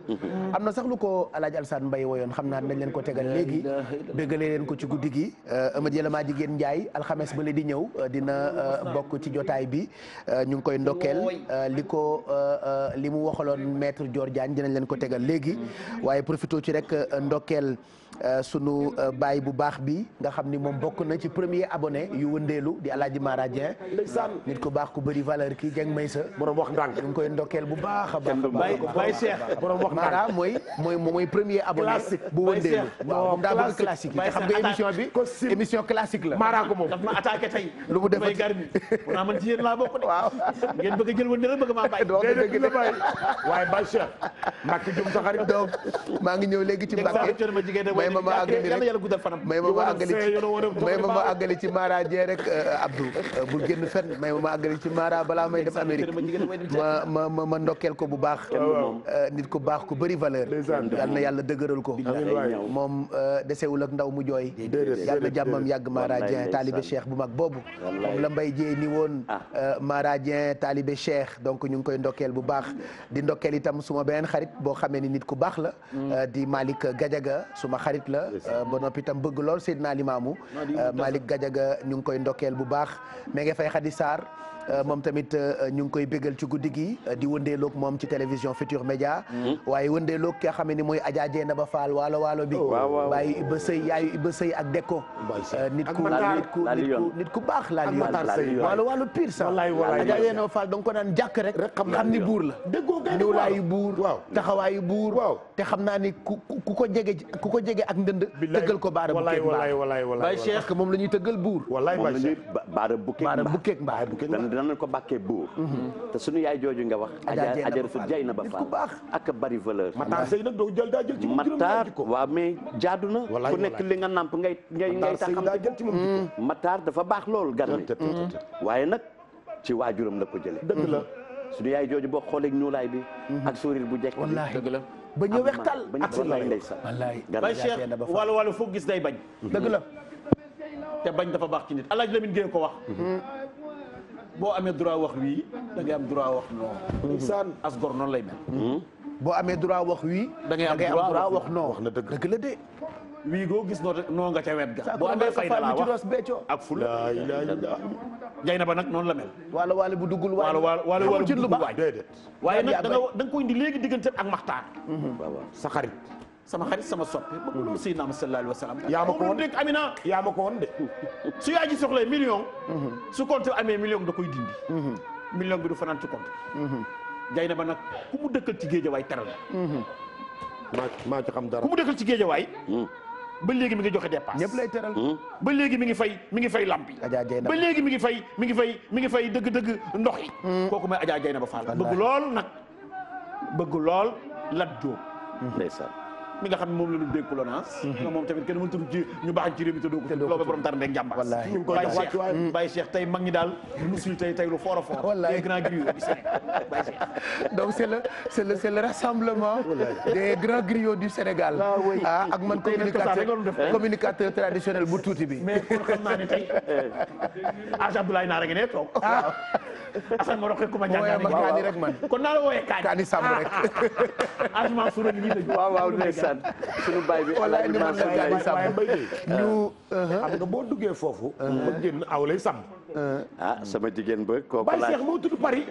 am na sax lu ko El Hadj Alassane Mbaye woyoon xam naa nañ leen ko tegal léegi. béggalee leen ko ci guddi gi. Amady Yelema jigéen Ndiaye alxames ba la di ñëw dina bokk ci jotaay bi ñu ngi koy ndokkeel li mu waxaloon maître Dior Diagne dinañ leen ko tegal léegi. waaye profité ci rek ndokkeel. sunu baay bu baax bi nga xam ni moom bokk na ci premier abonné yu wëndeelu di Alaaji Mara Dieng nit ku baax ku bëri valeur kii Dieng Maysa borom wax ndànk. ñu ngi koy ndokkeel bu baax a baax. Baye Cheikh borom wax Mara mooy premier abonné bu wëndeelu waaw moom daa bëgg classique yi te xam nga émission bi émission classique la. Mara ko moom. daf ma attaqué tey. lu mu defati may garmi mun naa man ci yéen laa bokk de. waaw ngeen bëgg a jël wëndeelu bëgg maa bàyyi. doo nga dëgg de waaye Baye Cheikh. Mbacke Dioum sa xarit. donc maa ngi ñëw léegi ci Mbacke may ma àggali rek may ma àggali ci Mara Dieng rek Abdou bul génn fenn may ma àggali ci Mara balaa may dem Amérique ma ndokkeel ko bu baax nit ku baax ku bëri valeur yal na yàlla dëgëral ko moom desewul ak ndaw mu jooy yal na jàmmam yàgg Mara Dieng taalibe Cheikh bu mag boobu moom la Mbaye Dieye ni woon Mara Dieng taalibe Cheikh donc ñu ngi koy ndokkeel bu baax di ndokkeel itam suma beneen xarit boo xamee ni nit ku baax la di Malick Gadiaga suma xarit la ba noppi itam bëgg lool Seydina Limamou Malick Gadiaga ñu ngi koy ndokkeel bu baax mais nga fay Khady Sarr moom tamit ñu ngi koy bégal ci guddi gi di wëndeeloog moom ci télévision Futur Média waaye wëndeeloog ki nga xam ne mooy Adja Dieng ba Fall waalo bi bàyyi Iba Sëy yaayu Iba Sëy ak Dekko nit ku baax la waalo pire sax Adja Dieng ba Fall da nga ko naan jàkk rek xam ni buur la ñëwlaayu buur taxawaayu buur te xam naa ni ku ko jege ak ndënd tëggal ko baara bu keek mbaa parce que moom la ñuy tëggal buur baara bu keek mbaa danañ ko bàkkee buur te suñu yaay jooju nga wax ajaratu jay na ba Fall ak bari valeur Matar Sey nag doo jël daa jël ci moom Matar waaw mais jaadu na ku nekk li nga namp ngay taxam Matar dafa baax lool gan waaye nag ci waajuram la ko jële dëgg la suñu yaay jooju boo xoolee ñuulaay bi ak sourire bu jekk dëgg la ba ñu wextal ak wallaay ndeysaan wallaay Baye Cheikh wàllu foog gis day bañ dëgg la te bañ dafa baax ci nit El Hadj Lamine Gueye ko wax. boo amee droit wax wii da ngay am droit wax non. ndeysaan as gor noonu lay mel. boo amee droit wax wii. da ngay am droit wax non. wax na dëgg la de. wii goo gis noo nga ca wet ga. boo amee fay da laa wax ak ful. jay na ba nag noonu la mel. waalo bu duggul waay. waalo bu duggul waay. déedéet. waaye nag da nga ko indi léegi diggante ak maxtaar. sa xarit. sama xarit sama soppi bëgg loolu Seydina Muhammad sallallahu alayhi wa sallam. yaa ma ko woon dégg Amina. yaa ma ko woon de. su yaay ji soxlee million. su compte amee million da koy dindi. million bi du fanaan ci compte. jay na ba nag ku mu dëkkal ci géejawaay teral maa ci xam dara. ku mu dëkkal ci géejawaay. ba léegi mi ngi joxe dépasse. ñëpp lay teral. ba léegi mi ngi fay lampi. ba léegi mi ngi fay dëgg ndox yi. kooku mooy Adja Jeyna ba Fall. bëgg lool nag bëgg lool Lat Diop. ndeysaan. mi nga xam ne moom la ñu dégg colonance. nga moom tamit kenn mënut ci ñu baax ci réew mi te doo ko loolu borom tar ndek njàmbaas. wallaahi ñu ngi koy jox wàccuwaay. Baye Cheikh tey mag ñi daal ñu suñu tey lu fort a fort. wallaahi les grands griots du Sénégal Baye Cheikh. donc c'est le rassemblement des grands griots du Sénégal. ak man communicateur traditionnel bu tuuti bi. mais kon xam naa ne tey Hadj Abdoulaye Naar a ngi ne toog. Assane ma roqee ku ma jàngal kaani rek man. kon naa la wooyee kaani sàmm rek. Hadj Mansour a ngi nii la. waaw ndeysaan sunu baay bi walaay ni man la kaani sàmm. waaye mbay de ñu. xam nga boo duggee foofu. ba génn aw lay sàmm. sama jigéen ba kooku Baye laa Cheikh moo tudd Paris.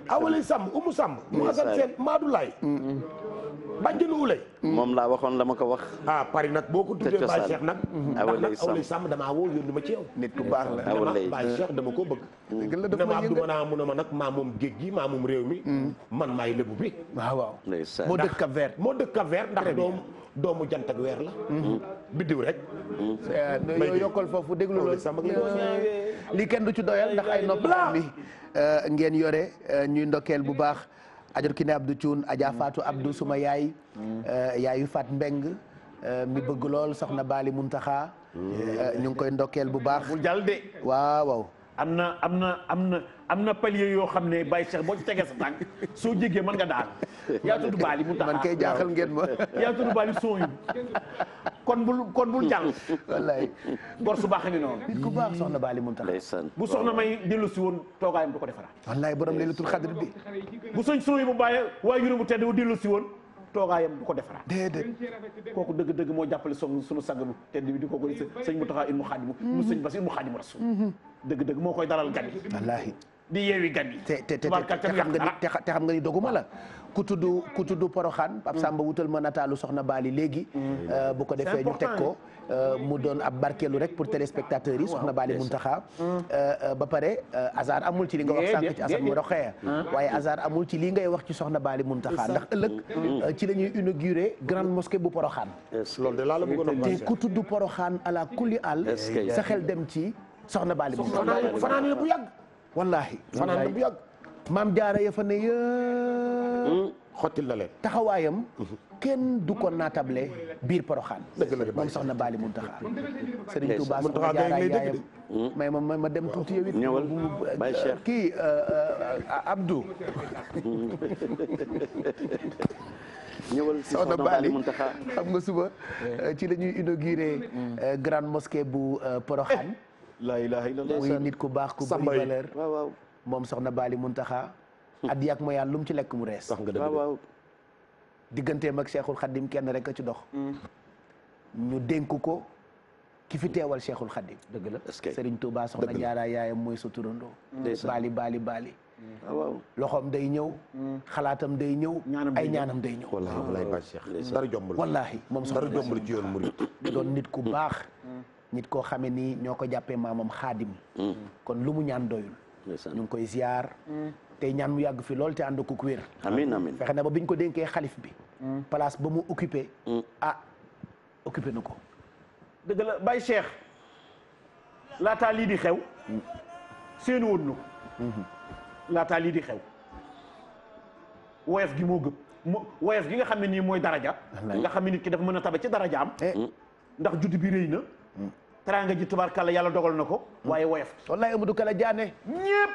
aw lay sàmm umu sàmm. mu asan seen Maadou Laye. bàjjenu ulay. moom laa waxoon la ma ko wax. Paris nag boo ko tuddee Baye Cheikh nag. aw lay aw lay sàmm damaa woo yónni ma ci yow. nit ku baax la. aw lay Baye Cheikh dama koo bëgg. dëgg la dafa dama ma Abdou yëngal. Mana mu ne ma nag maa moom géej gi maa moom réew mi. man maay lébu bi. waaw. ndeysaan. moo dëkk Cap Vert. moo dëkk Cap Vert ndax doomu jant ak weer la. biddiw rek. yow yokkal foofu déglu loolu. sama lii kenn du ci doyal ndax ay nopp mi ngeen yore ñuy ndokkeel bu baax Adja Kine Abdou Thioune Adja Fatou Abdou suma yaay yaayu Fat Mbeng mi bëgg lool soxna Bali Muntaxa ñu ngi koy ndokkeel bu baax. bul jàll de. waaw. am na palier yoo xam ne Baye Cheikh boo ci tegee sa tànk soo jéggee mën nga daal yaa tudd Bali mu tax man kay jaaxal ngeen ma. yaa tudd Bali son yi kon bul jàll. wallaay gor su baax a ngi noonu. nit ku baax soxna Bali Muntaxa. ndeysaan. bu soxna may dellu si woon toogaayam du ko defaraat. wallaay borom Laylatul Xadr bi. bu sëñ son yi bu bàyyee waaye juróom bu tedd bu dellu si woon toogaayam du ko defaraat. déedéet. kooku dëgg mu jàppale sunu sang bu tedd bi di ko sëñ mu taxaa il mu xaadimu mu sëñ bas il mu xaadimu rasul dëgg moo koy dalal gan yi. wallaahi. di yeewi gan yi. te xam nga ni doguma la ku tudd Poroxaan Pape Samba wutal ma nataalu soxna Bali léegi bu ko defee ñu teg ko mu doon ab barkeelu rek pour téléspectateurs yi soxna Bali Muntaxa ba pare hasard amul ci li nga wax sànq ci Assane mu roxee waaye hasard amul ci lii ngay wax ci soxna Bali Muntaxa ndax ëllëg ci la ñuy inaugurer grande mosquée bu Poroxaan loolu de laa la bëggoon a te ku tudd Poroxaan ala kulli àll sa xel dem ci soxna Bali Muntaxa fanaan la bu yàgg. wallaahi fanaan la bu yàgg. maam jaara ya fa ne yëpp xottil na leen. taxawaayam kenn du ko naatable biir Poroxaan. dëgg la de moom soxna Bali Muntaxa. Serigne Touba Muntaxa soxna jaara ngay dégg yaayam. may ma dem tuuti yow it. ñëwal Baye Cheikh. kii Abdou. ñëwal si soxna Bali Muntaxa. xam nga suba ci la ñuy inauguré grande mosquée bu Poroxaan. la ilaha illallah. muy nit ku baax ku bëri valeur. waaw. moom soxna Bali Muntaxa. addi ak mooy yàlla lu mu ci lekk mu rees. sax nga dëgg waaw. digganteem ak Cheikhul Khadim kenn rek a ci dox. ñu dénk ko ki fi teewal Cheikhul Khadim. dëgg la est-ce que Serigne Touba soxna Jaara yaayam mooy sa turandoo. ndeysaan. Bali. waaw. loxoom day ñëw. xalaatam day ñëw. ay ñaanam day ñëw. wallaahi wallaahi Baye Cheikh dara jombul. wallaahi moom dara soxna jombul ci yoon murid. doon nit ku baax. nit koo xamee ni ñoo ko jàppee maamam xaadim. kon lu mu ñaan doyul. ñu ngi koy ziar. tey ñaan mu yàgg fi lool te ànd ko ku wér. amiin fexe na ba biñ ko dénkee xalif bi. place ba mu occupé. occupé na ko. dëgg la Baye Cheikh laataa lii di xew seenu woon na ko laataa lii di xew woyof gi moo gëp woyof gi nga xam ne nii mooy daraja nga xam ne nit ki dafa mën a tabe ci darajaam ndax judd bi rëy na teraanga ji tubaarkàlla yàlla dogal na ko waaye woyof wallaay Amadou Kala Diané ñépp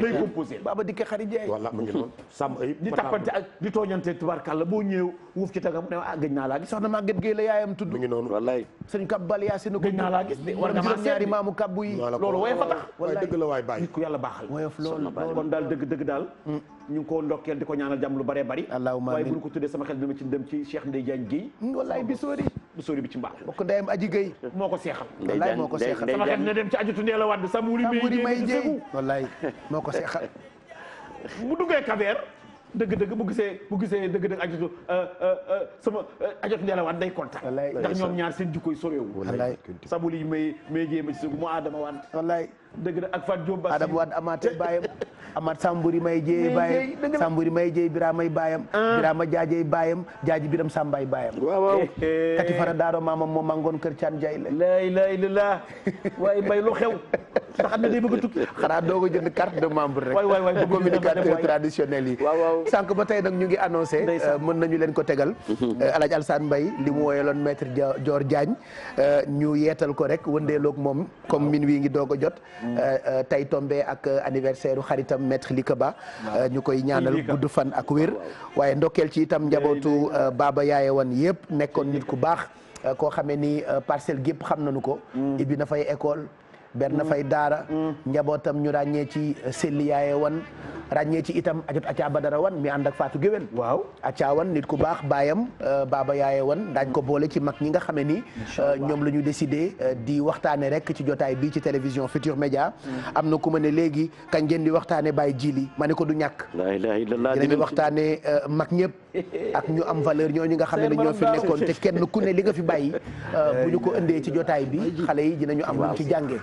lay composé Baba Dikke Xari Jeey wala mu ngi noonu Sam Ayib di tappante ak di tooñante tubaarkàlla boo ñëw wuuf ci tagam ne gëj naa laa gis soxna Maguette Gueye la yaayam tudd mu ngi noonu wallaay sëñ Kab Bal Yaasin ko gëj naa laa gis de war nga maa seet ñaari maamu kabbu yi loolu woyof a tax waay dëgg la waay bàyyi nit ku yàlla baaxal woyof loolu kon daal dëgg daal ñu ngi ko ndokkeel di ko ñaanal jàmm lu bëree bëri allahumma waaye amiin bu ñu ko tuddee sama xel dama ci dem ci Cheikh Ndeye Diagne Guèye wallaay Bisoori Bisoori bi ci mbaax bokk ndeyam Aji Gueye moo ko seexal wallaay moo ko seexal sama xel na dem ci ajutu Ndeela Wade Samuri may jeey wallaay moo ko seexal bu duggee Kabeer dëgg-dëgg bu gisee dëgg-dëgg ajotu sama ajotu Ndeela Wade day kontaan ndax ñoom ñaar seen jikkoy soreewu wallaay Samuri may jéema ci sugu mu Adama Wade wallaay dëgg ak Fat Diop Bassi Adama Wade amaate baayam amaat Samburi may jeey baayam Samburi may jeey Biramay baayam Birama jaajey baayam jaaji Biram Sambay baayam waaw kati fara daaro maamam moo mangoon kër Caan Jaay la ilaha illallah waaye mbay lu xew ndax xam ne day bëgg a tukki xanaa doog a jënd carte de membre rek waay communicateur traditionnel yi waaw sànq ba tey nag ñu ngi annoncé mën nañu leen ko tegal Alaj Alsaan Mbay li mu wooyeloon maître Dior Diagne ñu yeetal ko rek wëndeeloog moom comme minuit ngi doog a jot tey tombé ak anniversaire u xaritam maître Lika Ba ñu koy ñaanal gudd fan ak wér waaye ndokkeel ci itam njabootu Baba Yaaye Wan yëpp nekkoon nit ku baax koo xamee ni parcelle gépp xam nañu ko ibbi na fay école ber na fay daara njabootam ñu ràññee ci Selli Yaaye Wan ràññee ci itam ajot Acca Badara Wan mi ànd ak Fatou Guewel waaw Acca Wan nit ku baax baayam Baba Yaaye Wan daañ ko boole ci mag ñi nga xamee ni ñoom la ñu décidé di waxtaane rek ci jotaay bi ci télévision Futur Média am na ku ma ne léegi kañ ngeen di waxtaane Baye Jili ma ne ko du ñàkk la ilaha illallah dinañu waxtaane mag ñëpp ak ñu am valeur ñooñu nga xam ne ñoo fi nekkoon te kenn ku ne li nga fi bàyyi bu ñu ko indee ci jotaay bi xale yi dinañu am luñ ci jàngee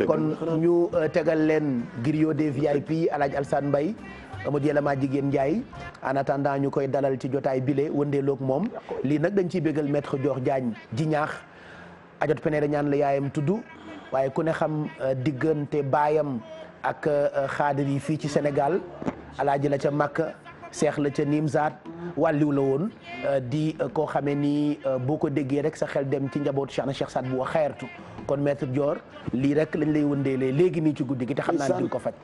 kon ñu tegal leen griot des VIP Alaj Alsaan Mbay Amadou Yàlla maa jigéen Ndiaye en attendant ñu koy dalal ci jotaay bile wëndeeloog moom lii nag dañ ciy bégal maître Dior Diagne ji ñaax ajot peneere ñaan la yaayam tudd waaye ku ne xam diggante baayam ak xaadir yi fii ci Sénégal alaaji la ca Makka seex la ca Nimzaat wàlliw la woon di koo xamee ni boo ko déggee rek sa xel dem ci njabootu Cheikh na Cheikh Saad bu wa xeertu kon maître Dior lii rek lañ lay wëndeelee léegi nii ci guddi gi te xam naa ne duñ ko faj